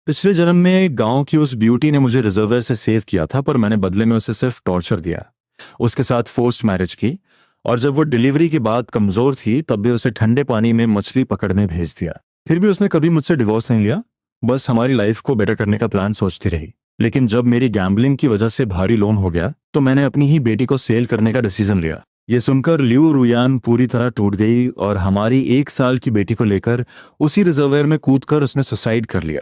पिछले जन्म में गांव की उस ब्यूटी ने मुझे रिजर्वर से सेव किया था, पर मैंने बदले में उसे सिर्फ टॉर्चर दिया। उसके साथ फोर्स्ड मैरिज की, और जब वो डिलीवरी के बाद कमजोर थी तब भी उसे ठंडे पानी में मछली पकड़ने भेज दिया। फिर भी उसने कभी मुझसे डिवोर्स नहीं लिया, बस हमारी लाइफ को बेटर करने का प्लान सोचती रही। लेकिन जब मेरी गैम्बलिंग की वजह से भारी लोन हो गया तो मैंने अपनी ही बेटी को सेल करने का डिसीजन लिया। ये सुनकर लिऊ रुयान पूरी तरह टूट गई और हमारी 1 साल की बेटी को लेकर उसी रिजर्वेयर में कूदकर उसने सुसाइड कर लिया।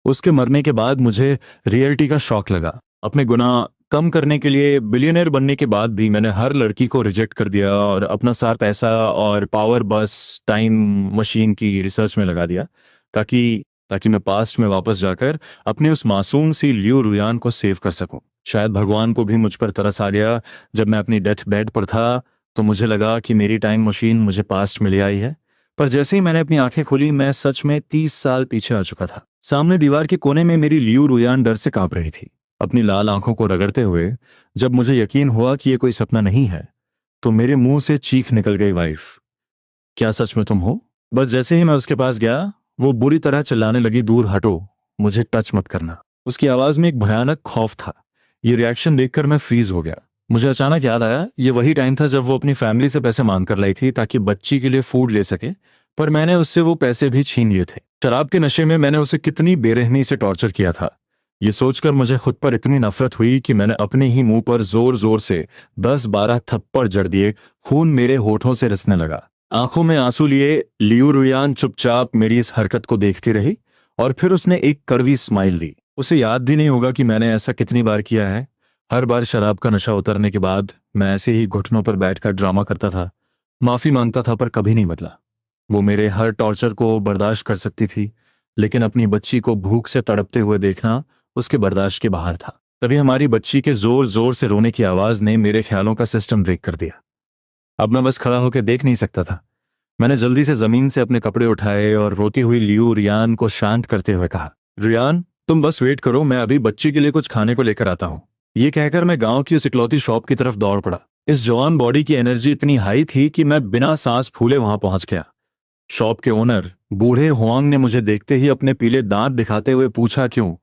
उसके मरने के बाद मुझे रियलिटी का शॉक लगा। अपने गुनाह कम करने के लिए बिलियनर बनने के बाद भी मैंने हर लड़की को रिजेक्ट कर दिया और अपना सारा पैसा और पावर बस टाइम मशीन की रिसर्च में लगा दिया, ताकि ताकि मैं पास्ट में वापस जाकर अपने उस मासूम सी लियो रुयान को सेव कर सकूं। शायद भगवान को भी मुझ पर तरस आ गया। जब मैं अपनी डेथ बेड पर था तो मुझे लगा कि मेरी टाइम मशीन मुझे पास्ट में ले आई है। पर जैसे ही मैंने अपनी आंखें खोली मैं सच में 30 साल पीछे आ चुका था। सामने दीवार के कोने में मेरी लियू रुयान डर से कांप रही थी, अपनी लाल आंखों को रगड़ते हुए। जब मुझे यकीन हुआ कि ये कोई सपना नहीं है तो मेरे मुंह से चीख निकल गई, वाइफ, क्या सच में तुम हो? बस जैसे ही मैं उसके पास गया वो बुरी तरह चिल्लाने लगी, दूर हटो, मुझे टच मत करना। उसकी आवाज में एक भयानक खौफ था। ये रिएक्शन देखकर मैं फ्रीज हो गया। मुझे अचानक याद आया, ये वही टाइम था जब वो अपनी फैमिली से पैसे मांग कर लाई थी ताकि बच्ची के लिए फूड ले सके, पर मैंने उससे वो पैसे भी छीन लिए थे। शराब के नशे में मैंने उसे कितनी बेरहमी से टॉर्चर किया था, ये सोचकर मुझे खुद पर इतनी नफरत हुई कि मैंने अपने ही मुंह पर जोर जोर से 10-12 थप्पड़ जड़ दिए। खून मेरे होठों से रिसने लगा। आंखों में आंसू लिए लियू रुयान चुपचाप मेरी इस हरकत को देखती रही और फिर उसने एक कड़वी स्माइल दी। उसे याद भी नहीं होगा कि मैंने ऐसा कितनी बार किया है। हर बार शराब का नशा उतरने के बाद मैं ऐसे ही घुटनों पर बैठकर ड्रामा करता था, माफी मांगता था, पर कभी नहीं बदला। वो मेरे हर टॉर्चर को बर्दाश्त कर सकती थी, लेकिन अपनी बच्ची को भूख से तड़पते हुए देखना उसके बर्दाश्त के बाहर था। तभी हमारी बच्ची के जोर जोर से रोने की आवाज ने मेरे ख्यालों का सिस्टम ब्रेक कर दिया। अब मैं बस खड़ा होकर देख नहीं सकता था। मैंने जल्दी से जमीन से अपने कपड़े उठाए और रोती हुई लियू रियान को शांत करते हुए कहा, रियान, तुम बस वेट करो, मैं अभी बच्ची के लिए कुछ खाने को लेकर आता हूँ। ये कहकर मैं गांव की उस इकलौती शॉप की तरफ दौड़ पड़ा। इस जवान बॉडी की एनर्जी इतनी हाई थी कि मैं बिना सांस फूले वहां पहुंच गया। शॉप के ओनर बूढ़े हुआंग ने मुझे देखते ही अपने पीले दांत दिखाते हुए पूछा, क्यों,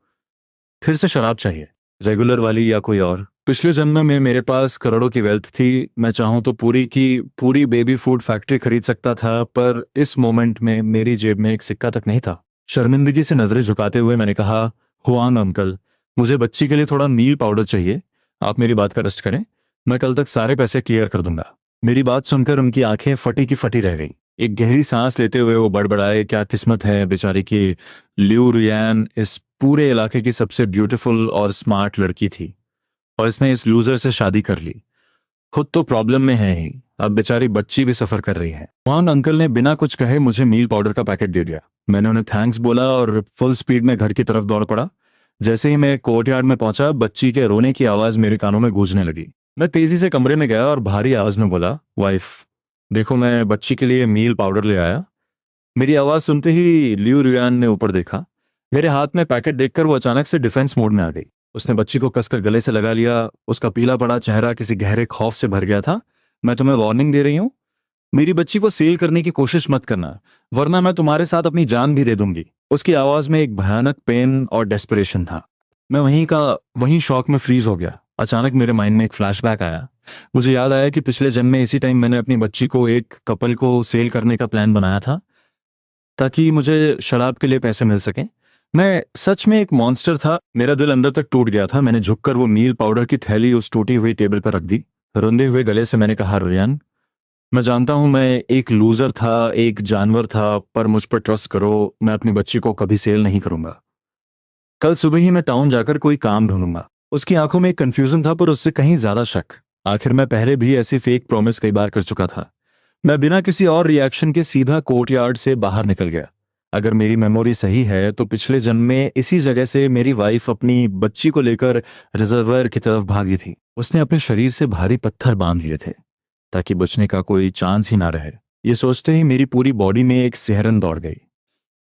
फिर से शराब चाहिए? रेगुलर वाली या कोई और? पिछले जन्म में मेरे पास करोड़ों की वेल्थ थी, मैं चाहूं तो पूरी की पूरी बेबी फूड फैक्ट्री खरीद सकता था, पर इस मोमेंट में मेरी जेब में एक सिक्का तक नहीं था। शर्मिंदगी से नजरें झुकाते हुए मैंने कहा, हुआंग अंकल, मुझे बच्ची के लिए थोड़ा मील पाउडर चाहिए। आप मेरी बात का रेस्ट करें, मैं कल तक सारे पैसे क्लियर कर दूंगा। मेरी बात सुनकर उनकी आंखें फटी की फटी रह गई। एक गहरी सांस लेते हुए वो बड़बड़ाए, क्या किस्मत है बेचारी की, लिऊ रियान इस पूरे इलाके की सबसे ब्यूटीफुल और स्मार्ट लड़की थी और इसने इस लूजर से शादी कर ली। खुद तो प्रॉब्लम में है ही, अब बेचारी बच्ची भी सफर कर रही है। वहां अंकल ने बिना कुछ कहे मुझे मील पाउडर का पैकेट दे दिया। मैंने उन्हें थैंक्स बोला और फुल स्पीड में घर की तरफ दौड़ पड़ा। जैसे ही मैं कोर्टयार्ड में पहुंचा बच्ची के रोने की आवाज मेरे कानों में गूंजने लगी। मैं तेजी से कमरे में गया और भारी आवाज में बोला, वाइफ, देखो मैं बच्ची के लिए मील पाउडर ले आया। मेरी आवाज सुनते ही लियू रियान ने ऊपर देखा। मेरे हाथ में पैकेट देखकर वो अचानक से डिफेंस मोड में आ गई। उसने बच्ची को कसकर गले से लगा लिया। उसका पीला पड़ा चेहरा किसी गहरे खौफ से भर गया था। मैं तुम्हें वार्निंग दे रही हूँ, मेरी बच्ची को सेल करने की कोशिश मत करना, वरना मैं तुम्हारे साथ अपनी जान भी दे दूंगी। उसकी आवाज में एक भयानक पेन और डेस्परेशन था। मैं वहीं शॉक में फ्रीज हो गया। अचानक मेरे माइंड में एक फ्लैशबैक आया। मुझे याद आया कि पिछले जन्म में इसी टाइम मैंने अपनी बच्ची को एक कपल को सेल करने का प्लान बनाया था ताकि मुझे शराब के लिए पैसे मिल सकें। मैं सच में एक मॉन्स्टर था। मेरा दिल अंदर तक टूट गया था। मैंने झुककर वो मील पाउडर की थैली उस टूटी हुई टेबल पर रख दी। रुंधे हुए गले से मैंने कहा, रियान, मैं जानता हूं मैं एक लूजर था, एक जानवर था, पर मुझ पर ट्रस्ट करो, मैं अपनी बच्ची को कभी सेल नहीं करूंगा। कल सुबह ही मैं टाउन जाकर कोई काम ढूंढूंगा। उसकी आंखों में एक कंफ्यूजन था, पर उससे कहीं ज्यादा शक। आखिर मैं पहले भी ऐसी फेक प्रॉमिस कई बार कर चुका था। मैं बिना किसी और रिएक्शन के सीधा कोर्टयार्ड से बाहर निकल गया। अगर मेरी मेमोरी सही है तो पिछले जन्म में इसी जगह से मेरी वाइफ अपनी बच्ची को लेकर रिजर्वर की तरफ भागी थी। उसने अपने शरीर से भारी पत्थर बांध लिए थे ताकि बचने का कोई चांस ही ना रहे। ये सोचते ही मेरी पूरी बॉडी में एक सिहरन दौड़ गई।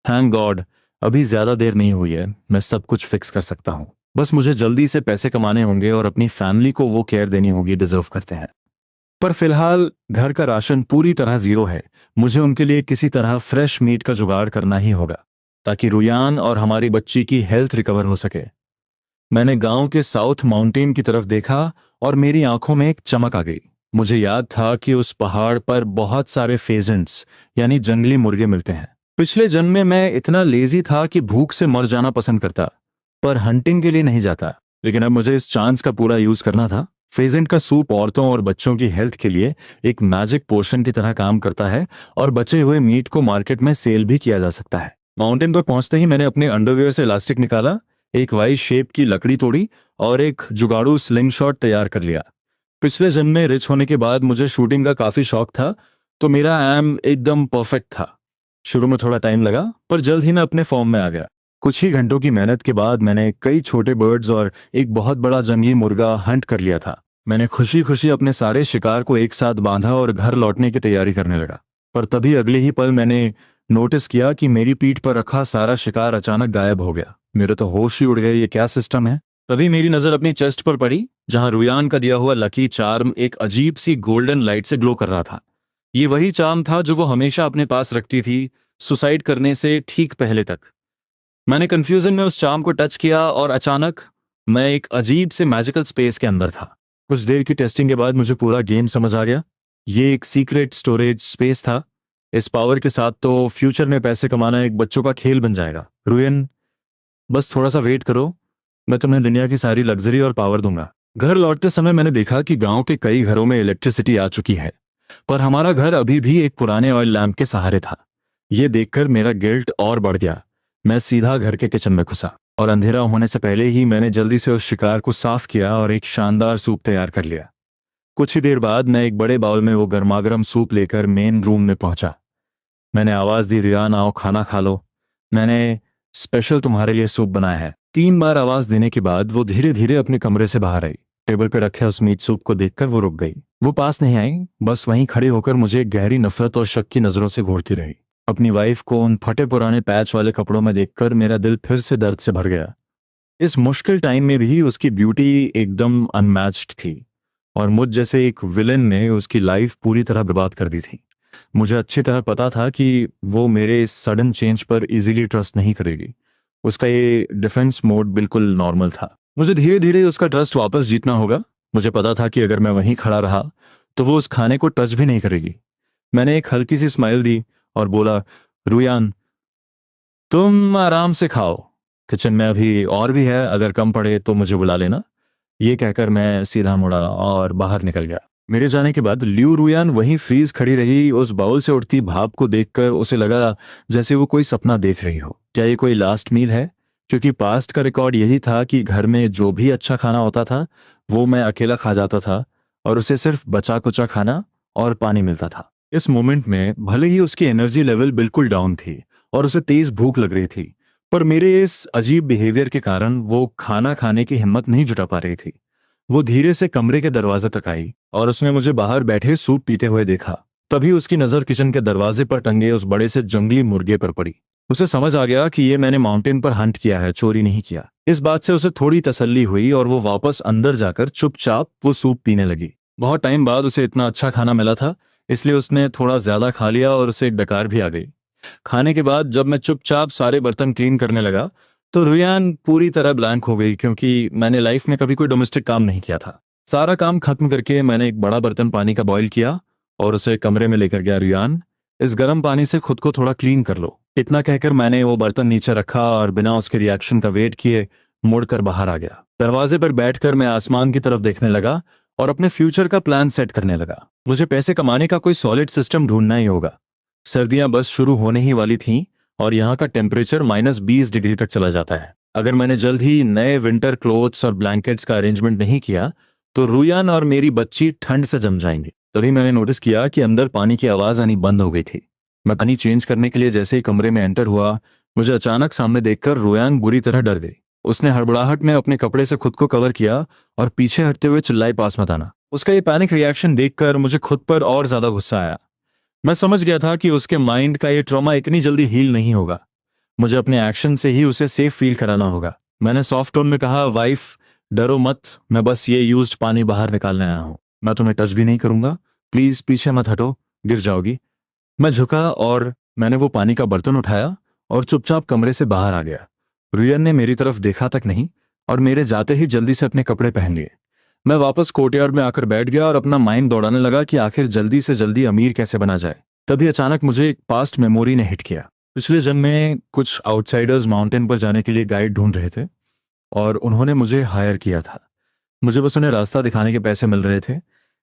थैंक गॉड, अभी ज्यादा देर नहीं हुई है, मैं सब कुछ फिक्स कर सकता हूँ। बस मुझे जल्दी से पैसे कमाने होंगे और अपनी फैमिली को वो केयर देनी होगी डिजर्व करते हैं। पर फिलहाल घर का राशन पूरी तरह जीरो है। मुझे उनके लिए किसी तरह फ्रेश मीट का जुगाड़ करना ही होगा। ताकि रुयान और हमारी बच्ची की हेल्थ रिकवर हो सके। मैंने गांव के साउथ माउंटेन की तरफ देखा और मेरी आंखों में एक चमक आ गई। मुझे याद था कि उस पहाड़ पर बहुत सारे फेजेंट्स यानी जंगली मुर्गे मिलते हैं। पिछले जन्म में मैं इतना लेजी था कि भूख से मर जाना पसंद करता, पर हंटिंग के लिए नहीं जाता। लेकिन अब मुझे इस चांस का पूरा यूज करना था। फेजेंट का सूप औरतों और बच्चों की हेल्थ के लिए एक मैजिक पोशन की तरह काम करता है और बचे हुए मीट को मार्केट में सेल भी किया जा सकता है। माउंटेन पर पहुंचते ही मैंने अपने अंडरवेयर से इलास्टिक निकाला, एक वाई शेप की लकड़ी तोड़ी और एक जुगाड़ू स्लिंग शॉट तैयार कर लिया। पिछले जन्म में रिच होने के बाद मुझे शूटिंग का काफी शौक था, तो मेरा एम एकदम परफेक्ट था। शुरू में थोड़ा टाइम लगा, पर जल्द ही मैं अपने फॉर्म में आ गया। कुछ ही घंटों की मेहनत के बाद मैंने कई छोटे बर्ड्स और एक बहुत बड़ा जंगली मुर्गा हंट कर लिया था। मैंने खुशी खुशी अपने सारे शिकार को एक साथ बांधा और घर लौटने की तैयारी करने लगा। पर तभी अगले ही पल मैंने नोटिस किया कि मेरी पीठ पर रखा सारा शिकार अचानक गायब हो गया। मेरे तो होश ही उड़ गए, ये क्या सिस्टम है। तभी मेरी नजर अपनी चेस्ट पर पड़ी, जहां रुयान का दिया हुआ लकी चार्म एक अजीब सी गोल्डन लाइट से ग्लो कर रहा था। ये वही चार्म था जो वो हमेशा अपने पास रखती थी, सुसाइड करने से ठीक पहले तक। मैंने कंफ्यूजन में उस चार्म को टच किया और अचानक मैं एक अजीब से मैजिकल स्पेस के अंदर था। कुछ देर की टेस्टिंग के बाद मुझे पूरा गेम समझ आ गया। ये एक सीक्रेट स्टोरेज स्पेस था। इस पावर के साथ तो फ्यूचर में पैसे कमाना एक बच्चों का खेल बन जाएगा। रुयन, बस थोड़ा सा वेट करो, मैं तुम्हें दुनिया की सारी लग्जरी और पावर दूंगा। घर लौटते समय मैंने देखा कि गांव के कई घरों में इलेक्ट्रिसिटी आ चुकी है, पर हमारा घर अभी भी एक पुराने ऑयल लैंप के सहारे था। यह देखकर मेरा गिल्ट और बढ़ गया। मैं सीधा घर के किचन में घुसा और अंधेरा होने से पहले ही मैंने जल्दी से उस शिकार को साफ किया और एक शानदार सूप तैयार कर लिया। कुछ ही देर बाद मैं एक बड़े बाउल में वो गर्मागर्म सूप लेकर मेन रूम में पहुंचा। मैंने आवाज दी, रियान आओ खाना खा लो, मैंने स्पेशल तुम्हारे लिए सूप बनाया है। 3 बार आवाज देने के बाद वो धीरे धीरे अपने कमरे से बाहर आई। टेबल पर रखे उस मीट सूप को देखकर वो रुक गई। वो पास नहीं आई, बस वहीं खड़ी होकर मुझे गहरी नफरत और शक की नजरों से घूरती रही। अपनी वाइफ को उन फटे पुराने पैच वाले कपड़ों में देखकर मेरा दिल फिर से दर्द से भर गया। इस मुश्किल टाइम में भी उसकी ब्यूटी एकदम अनमैच्ड थी, और मुझ जैसे एक विलेन ने उसकी लाइफ पूरी तरह बर्बाद कर दी थी। मुझे अच्छी तरह पता था कि वो मेरे इस सडन चेंज पर इजीली ट्रस्ट नहीं करेगी। उसका ये डिफेंस मोड बिल्कुल नॉर्मल था। मुझे धीरे धीरे उसका ट्रस्ट वापस जीतना होगा। मुझे पता था कि अगर मैं वहीं खड़ा रहा तो वो उस खाने को टच भी नहीं करेगी। मैंने एक हल्की सी स्माइल दी और बोला, रुयान तुम आराम से खाओ, किचन में अभी और भी है, अगर कम पड़े तो मुझे बुला लेना। ये कहकर मैं सीधा मुड़ा और बाहर निकल गया। मेरे जाने के बाद ल्यू रुयान वहीं फ्रीज खड़ी रही। उस बाउल से उठती भाप को देखकर उसे लगा जैसे वो कोई सपना देख रही हो। क्या ये कोई लास्ट मील है? क्योंकि पास्ट का रिकॉर्ड यही था कि घर में जो भी अच्छा खाना होता था वो मैं अकेला खा जाता था, और उसे सिर्फ बचा कुचा खाना और पानी मिलता था। इस मोमेंट में भले ही उसकी एनर्जी लेवल बिल्कुल डाउन थी और उसे तेज भूख लग रही थी, पर मेरे इस अजीब बिहेवियर के कारण वो खाना खाने की हिम्मत नहीं जुटा पा रही थी। वो धीरे से कमरे के दरवाजे तक आई और उसने मुझे बाहर बैठे सूप पीते हुए देखा। तभी उसकी नजर किचन के दरवाजे पर टंगे उस बड़े से जंगली मुर्गे पर पड़ी। उसे समझ आ गया कि ये मैंने माउंटेन पर हंट किया है, चोरी नहीं किया। इस बात से उसे थोड़ी तसल्ली हुई और वो वापस अंदर जाकर चुपचाप वो सूप पीने लगी। बहुत टाइम बाद उसे इतना अच्छा खाना मिला था, इसलिए उसने थोड़ा ज्यादा खा लिया और उसे एक डकार भी आ गई। खाने के बाद जब मैं चुपचाप सारे बर्तन क्लीन करने लगा तो रुयान पूरी तरह ब्लैंक हो गई, क्योंकि मैंने लाइफ में कभी कोई डोमेस्टिक काम नहीं किया था। सारा काम खत्म करके मैंने एक बड़ा बर्तन पानी का बॉईल किया और उसे कमरे में लेकर गया। रुयान, इस गर्म पानी से खुद को थोड़ा क्लीन कर लो। इतना कहकर मैंने वो बर्तन नीचे रखा और बिना उसके रिएक्शन का वेट किए मुड़कर बाहर आ गया। दरवाजे पर बैठकर मैं आसमान की तरफ देखने लगा और अपने फ्यूचर का प्लान सेट करने लगा। मुझे पैसे कमाने का कोई सॉलिड सिस्टम ढूंढना ही होगा। सर्दियां बस शुरू होने ही वाली थीं और यहाँ का टेम्परेचर -20 डिग्री तक चला जाता है। अगर मैंने जल्द ही नए विंटर क्लोथ्स और ब्लैंकेट्स का अरेंजमेंट नहीं किया तो रुयान और मेरी बच्ची ठंड से जम जाएंगी। तभी मैंने नोटिस किया कि अंदर पानी की आवाज आनी बंद हो गई थी। मैं पानी चेंज करने के लिए जैसे ही कमरे में एंटर हुआ, मुझे अचानक सामने देखकर रुयान बुरी तरह डर गई। उसने हड़बड़ाहट में अपने कपड़े से खुद को कवर किया और पीछे हटते हुए चिल्लाई, पास मत आना। उसका ये पैनिक रिएक्शन देखकर मुझे खुद पर और ज्यादा गुस्सा आया। मैं समझ गया था कि उसके माइंड का ये ट्रॉमा इतनी जल्दी हील नहीं होगा। मुझे अपने एक्शन से ही उसे सेफ फील कराना होगा। मैंने सॉफ्ट टोन में कहा, वाइफ डरो मत, मैं बस ये यूज्ड पानी बाहर निकालने आया हूं। मैं तुम्हें टच भी नहीं करूंगा, प्लीज पीछे मत हटो, गिर जाओगी। मैं झुका और मैंने वो पानी का बर्तन उठाया और चुपचाप कमरे से बाहर आ गया। रुयन ने मेरी तरफ देखा तक नहीं और मेरे जाते ही जल्दी से अपने कपड़े पहन लिए। मैं वापस कोर्टयार्ड में आकर बैठ गया और अपना माइंड दौड़ाने लगा कि आखिर जल्दी से जल्दी अमीर कैसे बना जाए। तभी अचानक मुझे एक पास्ट मेमोरी ने हिट किया। पिछले जन्म में कुछ आउटसाइडर्स माउंटेन पर जाने के लिए गाइड ढूंढ रहे थे और उन्होंने मुझे हायर किया था। मुझे बस उन्हें रास्ता दिखाने के पैसे मिल रहे थे,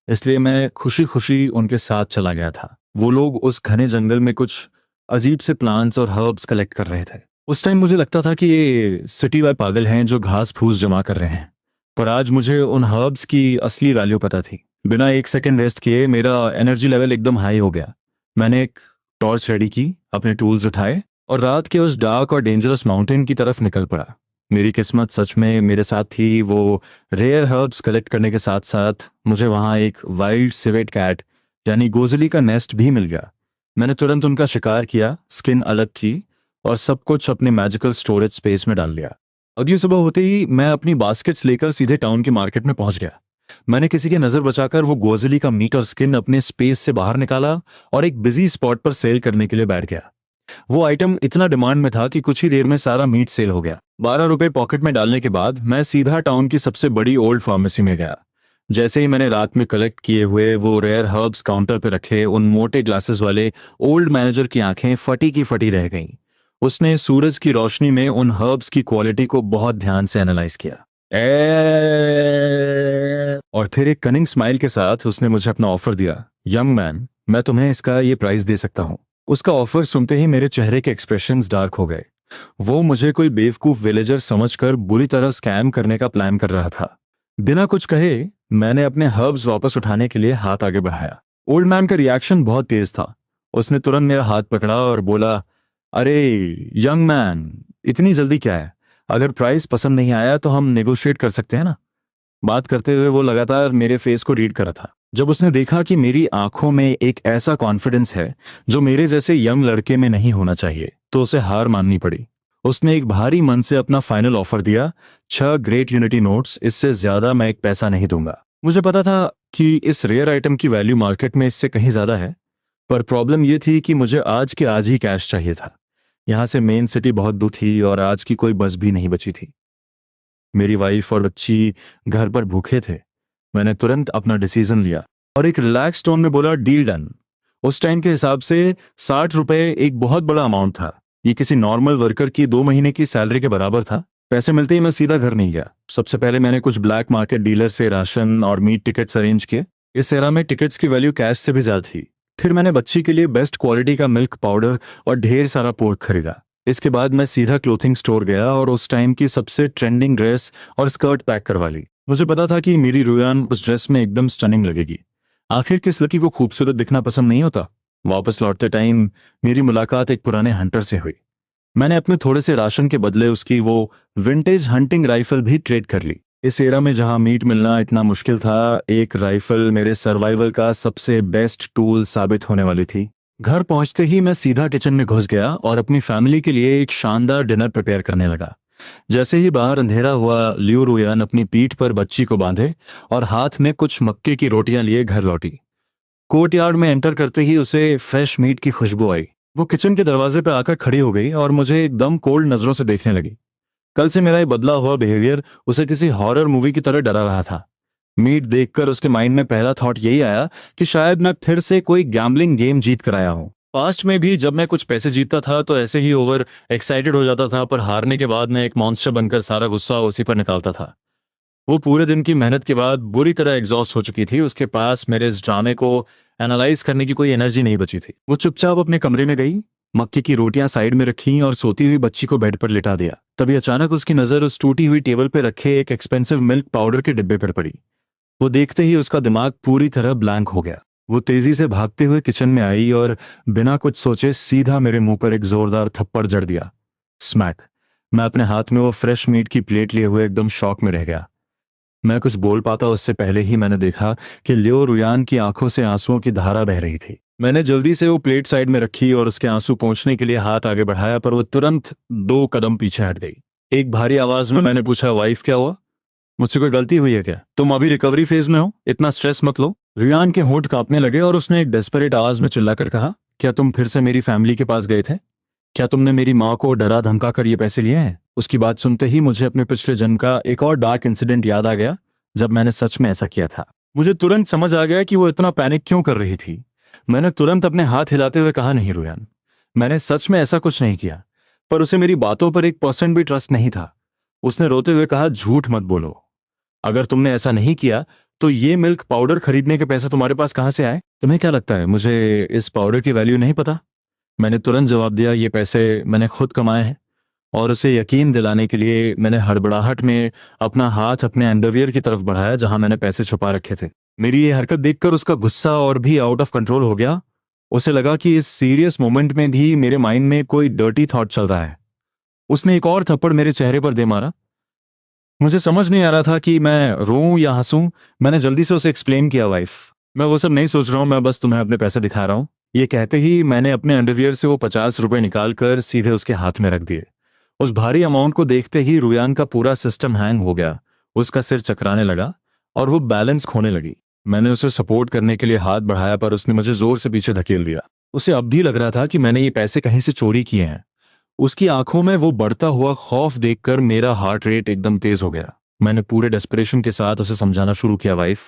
इसलिए मैं खुशी खुशी उनके साथ चला गया था। वो लोग उस घने जंगल में कुछ अजीब से प्लांट्स और हर्ब्स कलेक्ट कर रहे थे। उस टाइम मुझे लगता था कि ये सिटी वाले पागल हैं जो घास फूस जमा कर रहे हैं, पर आज मुझे उन हर्ब्स की असली वैल्यू पता थी। बिना एक सेकंड वेस्ट किए मेरा एनर्जी लेवल एकदम हाई हो गया। मैंने एक टॉर्च रेडी की, अपने टूल्स उठाए और रात के उस डार्क और डेंजरस माउंटेन की तरफ निकल पड़ा। मेरी किस्मत सच में मेरे साथ थी। वो रेयर हर्ब्स कलेक्ट करने के साथ साथ मुझे वहाँ एक वाइल्ड सिवेट कैट यानी गोजली का नेस्ट भी मिल गया। मैंने तुरंत उनका शिकार किया, स्किन अलग की और सब कुछ अपने मैजिकल स्टोरेज स्पेस में डाल लिया। अगली सुबह होते ही मैं अपनी बास्केट्स लेकर सीधे टाउन की मार्केट में पहुंच गया। मैंने किसी की नजर बचाकर वो गोजली का मीट और स्किन अपने स्पेस से बाहर निकाला और एक बिजी स्पॉट पर सेल करने के लिए बैठ गया। वो आइटम इतना डिमांड में था कि कुछ ही देर में सारा मीट सेल हो गया। 12 रुपए पॉकेट में डालने के बाद मैं सीधा टाउन की सबसे बड़ी ओल्ड फार्मेसी में गया। जैसे ही मैंने रात में कलेक्ट किए हुए वो रेयर हर्ब्स काउंटर पर रखे, उन मोटे ग्लासेस वाले ओल्ड मैनेजर की आंखें फटी की फटी रह गईं। उसने सूरज की रोशनी में उन हर्ब्स की क्वालिटी को बहुत ध्यान से एनालाइज किया। और फिर एक कनिंग स्माइल के साथ उसने मुझे अपना ऑफर दिया। यंग मैन, मैं तुम्हें इसका ये प्राइस दे सकता हूँ। उसका ऑफर सुनते ही मेरे चेहरे के एक्सप्रेशंस डार्क हो गए। वो मुझे कोई बेवकूफ विलेजर समझकर बुरी तरह स्कैम करने का प्लान कर रहा था। बिना कुछ कहे मैंने अपने हर्ब्स वापस उठाने के लिए हाथ आगे बढ़ाया। ओल्ड मैन का रिएक्शन बहुत तेज था। उसने तुरंत मेरा हाथ पकड़ा और बोला, अरे यंग मैन, इतनी जल्दी क्या है? अगर प्राइस पसंद नहीं आया तो हम नेगोशिएट कर सकते हैं ना। बात करते हुए वो लगातार मेरे फेस को रीड कर रहा था। जब उसने देखा कि मेरी आंखों में एक ऐसा कॉन्फिडेंस है जो मेरे जैसे यंग लड़के में नहीं होना चाहिए, तो उसे हार माननी पड़ी। उसने एक भारी मन से अपना फाइनल ऑफर दिया, 6 ग्रेट यूनिटी नोट्स, इससे ज्यादा मैं एक पैसा नहीं दूंगा। मुझे पता था कि इस रेयर आइटम की वैल्यू मार्केट में इससे कहीं ज्यादा है, पर प्रॉब्लम यह थी कि मुझे आज के आज ही कैश चाहिए था। यहाँ से मेन सिटी बहुत दूर थी और आज की कोई बस भी नहीं बची थी। मेरी वाइफ और बच्ची घर पर भूखे थे। मैंने तुरंत अपना डिसीजन लिया और एक रिलैक्स टोन में बोला, डील डन। उस टाइम के हिसाब से 60 रुपए एक बहुत बड़ा अमाउंट था। ये किसी नॉर्मल वर्कर की 2 महीने की सैलरी के बराबर था। पैसे मिलते ही मैं सीधा घर नहीं गया। सबसे पहले मैंने कुछ ब्लैक मार्केट डीलर से राशन और मीट टिकट्स अरेंज किए। इस एरा में टिकट्स की वैल्यू कैश से भी ज्यादा थी। फिर मैंने बच्ची के लिए बेस्ट क्वालिटी का मिल्क पाउडर और ढेर सारा पोर्क खरीदा। इसके बाद मैं सीधा क्लोथिंग स्टोर गया और उस टाइम की सबसे ट्रेंडिंग ड्रेस और स्कर्ट पैक करवा ली। मुझे पता था कि मेरी रुयान उस ड्रेस में एकदम स्टनिंग लगेगी। आखिर किस लड़की को खूबसूरत दिखना पसंद नहीं होता। वापस लौटते टाइम मेरी मुलाकात एक पुराने हंटर से हुई। मैंने अपने थोड़े से राशन के बदले उसकी वो विंटेज हंटिंग राइफल भी ट्रेड कर ली। इस एरा में जहां मीट मिलना इतना मुश्किल था, एक राइफल मेरे सर्वाइवल का सबसे बेस्ट टूल साबित होने वाली थी। घर पहुंचते ही मैं सीधा किचन में घुस गया और अपनी फैमिली के लिए एक शानदार डिनर प्रिपेयर करने लगा। जैसे ही बाहर अंधेरा हुआ, लियो रुयान अपनी पीठ पर बच्ची को बांधे और हाथ में कुछ मक्के की रोटियां लिए घर लौटी। कोर्टयार्ड में एंटर करते ही उसे फ्रेश मीट की खुशबू आई। वो किचन के दरवाजे पर आकर खड़ी हो गई और मुझे एकदम कोल्ड नजरों से देखने लगी। कल से मेरा ये बदला हुआ बिहेवियर उसे किसी हॉरर मूवी की तरह डरा रहा था। मीट देखकर उसके माइंड में पहला थॉट यही आया कि शायद मैं फिर से कोई गैम्बलिंग गेम जीत कर आया हूं। पास्ट में भी जब मैं कुछ पैसे जीतता था तो ऐसे ही ओवर एक्साइटेड हो जाता था, पर हारने के बाद मैं एक मॉन्स्टर बनकर सारा गुस्सा उसी पर निकालता था। वो पूरे दिन की मेहनत के बाद बुरी तरह एग्जॉस्ट हो चुकी थी। उसके पास मेरे इस ड्रामे को एनालाइज करने की कोई एनर्जी नहीं बची थी। वो चुपचाप अपने कमरे में गई, मक्के की रोटियां साइड में रखी और सोती हुई बच्ची को बेड पर लिटा दिया। तभी अचानक उसकी नजर उस टूटी हुई टेबल पर रखे एक एक्सपेंसिव मिल्क पाउडर के डिब्बे पर पड़ी। वो देखते ही उसका दिमाग पूरी तरह ब्लैंक हो गया। वो तेजी से भागते हुए किचन में आई और बिना कुछ सोचे सीधा मेरे मुंह पर एक जोरदार थप्पड़ जड़ दिया। स्मैक। मैं अपने हाथ में वो फ्रेश मीट की प्लेट लिए हुए एकदम शॉक में रह गया। मैं कुछ बोल पाता उससे पहले ही मैंने देखा कि लियो रुयान की आंखों से आंसुओं की धारा बह रही थी। मैंने जल्दी से वो प्लेट साइड में रखी और उसके आंसू पोंछने के लिए हाथ आगे बढ़ाया, पर वो तुरंत 2 कदम पीछे हट गई। एक भारी आवाज में मैंने पूछा, वाइफ क्या हुआ? मुझसे कोई गलती हुई है क्या? तुम अभी रिकवरी फेज में हो, इतना स्ट्रेस मत लो। रुयान के होंठ कांपने लगे और उसने एक डेस्परेट आवाज में चिल्लाकर कहा, क्या तुम फिर से मेरी फैमिली के पास गए थे? क्या तुमने मेरी माँ को डरा धमका कर ये पैसे लिए हैं? उसकी बात सुनते ही मुझे अपने पिछले जन्म का एक और डार्क इंसिडेंट याद आ गया, जब मैंने सच में ऐसा किया था। मुझे तुरंत समझ आ गया कि वो इतना पैनिक क्यों कर रही थी। मैंने तुरंत अपने हाथ हिलाते हुए कहा, नहीं रुयान, मैंने सच में ऐसा कुछ नहीं किया। पर उसे मेरी बातों पर 1% भी ट्रस्ट नहीं था। उसने रोते हुए कहा, झूठ मत बोलो। अगर तुमने ऐसा नहीं किया तो ये मिल्क पाउडर खरीदने के पैसे तुम्हारे पास कहाँ से आए? तुम्हें क्या लगता है मुझे इस पाउडर की वैल्यू नहीं पता? मैंने तुरंत जवाब दिया, ये पैसे मैंने खुद कमाए हैं। और उसे यकीन दिलाने के लिए मैंने हड़बड़ाहट में अपना हाथ अपने अंडरवियर की तरफ बढ़ाया जहां मैंने पैसे छुपा रखे थे। मेरी ये हरकत देखकर उसका गुस्सा और भी आउट ऑफ कंट्रोल हो गया। उसे लगा कि इस सीरियस मोमेंट में भी मेरे माइंड में कोई डर्टी थॉट चल रहा है। उसने एक और थप्पड़ मेरे चेहरे पर दे मारा। मुझे समझ नहीं आ रहा था कि मैं रोऊं या हंसूं। मैंने जल्दी से उसे एक्सप्लेन किया, वाइफ, मैं वो सब नहीं सोच रहा हूं, मैं बस तुम्हें अपने पैसे दिखा रहा हूं। ये कहते ही मैंने अपने अंडरवियर से वो 50 रुपए निकाल कर सीधे उसके हाथ में रख दिए। उस भारी अमाउंट को देखते ही रुयान का पूरा सिस्टम हैंग हो गया। उसका सिर चकराने लगा और वो बैलेंस खोने लगी। मैंने उसे सपोर्ट करने के लिए हाथ बढ़ाया पर उसने मुझे जोर से पीछे धकेल दिया। उसे अब भी लग रहा था कि मैंने ये पैसे कहीं से चोरी किए हैं। उसकी आंखों में वो बढ़ता हुआ खौफ देखकर मेरा हार्ट रेट एकदम तेज हो गया। मैंने पूरे डेस्परेशन के साथ उसे समझाना शुरू किया, वाइफ,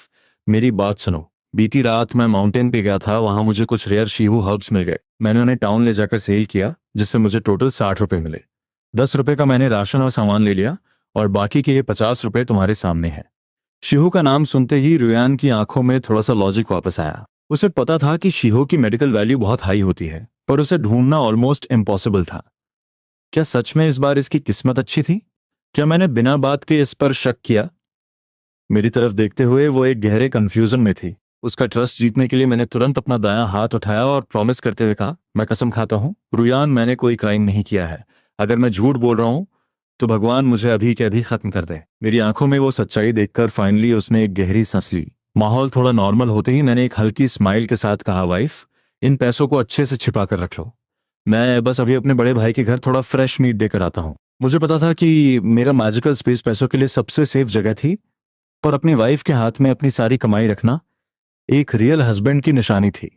मेरी बात सुनो। बीती रात मैं माउंटेन पे गया था, वहां मुझे कुछ रेयर शीहू हर्ब्स मिल गए। मैंने उन्हें टाउन ले जाकर सेल किया, जिससे मुझे टोटल 60 रुपए मिले। 10 रुपए का मैंने राशन और सामान ले लिया और बाकी के ये 50 रुपए तुम्हारे सामने हैं। शीहू का नाम सुनते ही रुयान की आंखों में थोड़ा सा लॉजिक वापस आया। उसे पता था कि शीहू की मेडिकल वैल्यू बहुत हाई होती है, पर उसे ढूंढना ऑलमोस्ट इम्पॉसिबल था। क्या सच में इस बार इसकी किस्मत अच्छी थी? क्या मैंने बिना बात के इस पर शक किया? मेरी तरफ देखते हुए वो एक गहरे कंफ्यूजन में थी। उसका ट्रस्ट जीतने के लिए मैंने तुरंत अपना दायां हाथ उठाया और प्रॉमिस करते हुए कहा, मैं कसम खाता हूं रुयान, मैंने कोई क्राइम नहीं किया है। अगर मैं झूठ बोल रहा हूं तो भगवान मुझे अभी के अभी खत्म कर दे। मेरी आंखों में वो सच्चाई देखकर फाइनली उसने एक गहरी सांस ली। माहौल थोड़ा नॉर्मल होते ही मैंने एक हल्की स्माइल के साथ कहा, वाइफ, इन पैसों को अच्छे से छिपा कर रख लो। मैं बस अभी अपने बड़े भाई के घर थोड़ा फ्रेश मीट देकर आता हूँ। मुझे पता था कि मेरा मैजिकल स्पेस पैसों के लिए सबसे सेफ जगह थी, पर अपनी वाइफ के हाथ में अपनी सारी कमाई रखना एक रियल हस्बैंड की निशानी थी।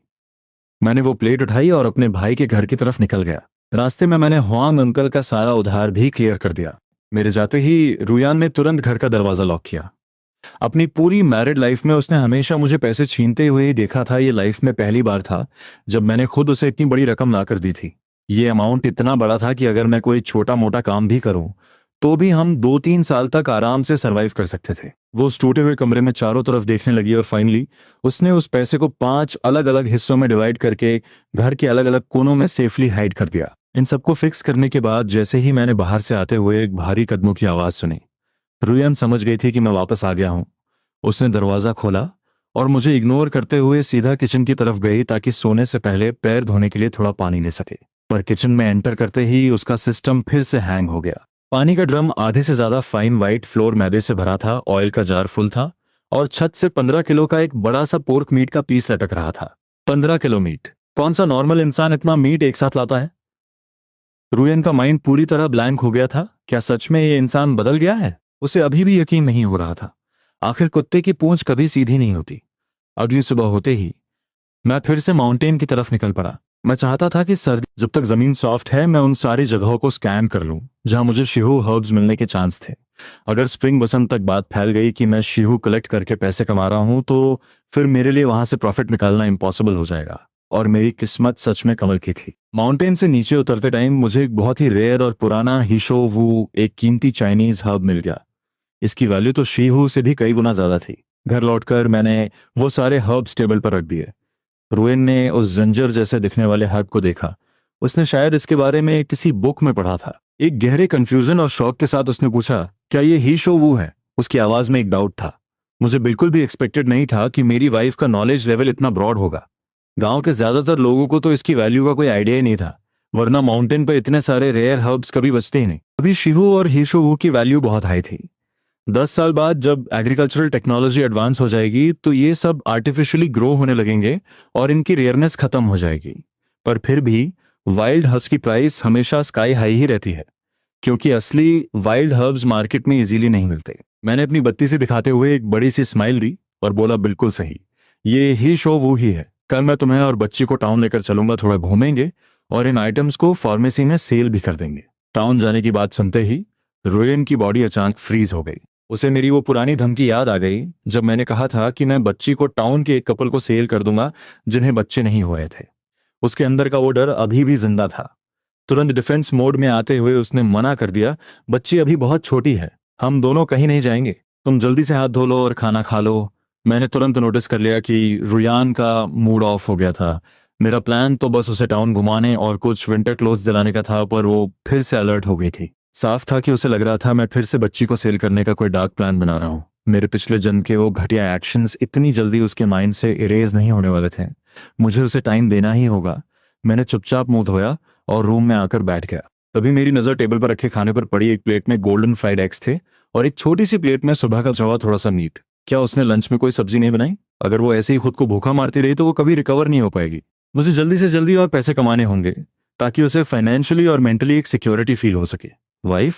मैंने वो प्लेट उठाई और अपने भाई के घर की तरफ निकल गया। रास्ते में मैंने हुआंग अंकल का सारा उधार भी क्लियर कर दिया। मेरे जाते ही रुयान ने तुरंत घर का दरवाजा लॉक किया। अपनी पूरी मैरिड लाइफ में उसने हमेशा मुझे पैसे छीनते हुए ही देखा था। ये लाइफ में पहली बार था जब मैंने खुद उसे इतनी बड़ी रकम ला कर दी थी। ये अमाउंट इतना बड़ा था कि अगर मैं कोई छोटा मोटा काम भी करूं तो भी हम 2-3 साल तक आराम से सरवाइव कर सकते थे। वो उस टूटे हुए कमरे में चारों तरफ देखने लगी और फाइनली उसने उस पैसे को 5 अलग अलग हिस्सों में डिवाइड करके घर के अलग अलग कोनों में सेफली हाइड कर दिया। इन सबको फिक्स करने के बाद जैसे ही मैंने बाहर से आते हुए एक भारी कदमों की आवाज सुनी, रुयन समझ गई थी कि मैं वापस आ गया हूं। उसने दरवाजा खोला और मुझे इग्नोर करते हुए सीधा किचन की तरफ गई ताकि सोने से पहले पैर धोने के लिए थोड़ा पानी ले सके। पर किचन में एंटर करते ही उसका सिस्टम फिर से हैंग हो गया। पानी का ड्रम आधे से ज्यादा फाइन वाइट फ्लोर मैदे से भरा था, ऑयल का जार फुल था और छत से 15 किलो का एक बड़ा सा पोर्क मीट का पीस लटक रहा था। 15 किलो मीट! कौन सा नॉर्मल इंसान इतना मीट एक साथ लाता है? रुयन का माइंड पूरी तरह ब्लैंक हो गया था। क्या सच में ये इंसान बदल गया है? उसे अभी भी यकीन नहीं हो रहा था। आखिर कुत्ते की पूंछ कभी सीधी नहीं होती। अगली सुबह होते ही मैं फिर से माउंटेन की तरफ निकल पड़ा। मैं चाहता था कि सर्दी जब तक जमीन सॉफ्ट है मैं उन सारी जगहों को स्कैन कर लूं जहां मुझे शिहू हर्ब्स मिलने के चांस थे। अगर स्प्रिंग बसंत तक बात फैल गई कि मैं शिहू कलेक्ट करके पैसे कमा रहा हूं तो फिर मेरे लिए वहां से प्रॉफिट निकालना इम्पॉसिबल हो जाएगा। और मेरी किस्मत सच में कमल की थी। माउंटेन से नीचे उतरते टाइम मुझे एक बहुत ही रेयर और पुराना हीशो वू, एक कीमती चाइनीज हर्ब मिल गया। इसकी वैल्यू तो शीहू से भी कई गुना ज्यादा थी। घर लौटकर मैंने वो सारे हर्ब्स टेबल पर रख दिए। रुएन ने उस जंजर जैसे दिखने वाले हर्ब को देखा। उसने शायद इसके बारे में किसी बुक में पढ़ा था। एक गहरे कंफ्यूजन और शौक के साथ उसने पूछा, क्या ये ही शो वो है? उसकी आवाज में एक डाउट था। मुझे बिल्कुल भी एक्सपेक्टेड नहीं था कि मेरी वाइफ का नॉलेज लेवल इतना ब्रॉड होगा। गांव के ज्यादातर लोगों को तो इसकी वैल्यू का कोई आइडिया ही नहीं था, वरना माउंटेन पर इतने सारे रेयर हर्ब्स कभी बचते ही नहीं। अभी शिहू और हीशोवू की वैल्यू बहुत हाई थी। 10 साल बाद जब एग्रीकल्चरल टेक्नोलॉजी एडवांस हो जाएगी तो ये सब आर्टिफिशियली ग्रो होने लगेंगे और इनकी रेयरनेस खत्म हो जाएगी। पर फिर भी वाइल्ड हर्ब्स की प्राइस हमेशा स्काई हाई ही रहती है, क्योंकि असली वाइल्ड हर्ब्स मार्केट में इजीली नहीं मिलते। मैंने अपनी बत्ती से दिखाते हुए एक बड़ी सी स्माइल दी और बोला, बिल्कुल सही, ये ही शो वो ही है। कल मैं तुम्हें और बच्ची को टाउन लेकर चलूंगा, थोड़ा घूमेंगे और इन आइटम्स को फार्मेसी में सेल भी कर देंगे। टाउन जाने की बात सुनते ही रोयन की बॉडी अचानक फ्रीज हो गई। उसे मेरी वो पुरानी धमकी याद आ गई जब मैंने कहा था कि मैं बच्ची को टाउन के एक कपल को सेल कर दूंगा जिन्हें बच्चे नहीं हुए थे। उसके अंदर का वो डर अभी भी जिंदा था। तुरंत डिफेंस मोड में आते हुए उसने मना कर दिया, बच्ची अभी बहुत छोटी है, हम दोनों कहीं नहीं जाएंगे, तुम जल्दी से हाथ धो लो और खाना खा लो। मैंने तुरंत नोटिस कर लिया कि रुयान का मूड ऑफ हो गया था। मेरा प्लान तो बस उसे टाउन घुमाने और कुछ विंटर क्लोथ्स दिलाने का था, पर वो फिर से अलर्ट हो गई थी। साफ था कि उसे लग रहा था मैं फिर से बच्ची को सेल करने का कोई डार्क प्लान बना रहा हूँ। मेरे पिछले जन्म के वो घटिया एक्शंस इतनी जल्दी उसके माइंड से इरेज नहीं होने वाले थे। मुझे उसे टाइम देना ही होगा। मैंने चुपचाप मुंह धोया और रूम में आकर बैठ गया। तभी मेरी नजर टेबल पर रखे खाने पर पड़ी। एक प्लेट में गोल्डन फ्राइड एग्स थे और एक छोटी सी प्लेट में सुबह का जवा थोड़ा सा मीट। क्या उसने लंच में कोई सब्जी नहीं बनाई? अगर वो ऐसे ही खुद को भूखा मारती रही तो वो कभी रिकवर नहीं हो पाएगी। मुझे जल्दी से जल्दी और पैसे कमाने होंगे ताकि उसे फाइनेंशियली और मेंटली एक सिक्योरिटी फील हो सके। वाइफ,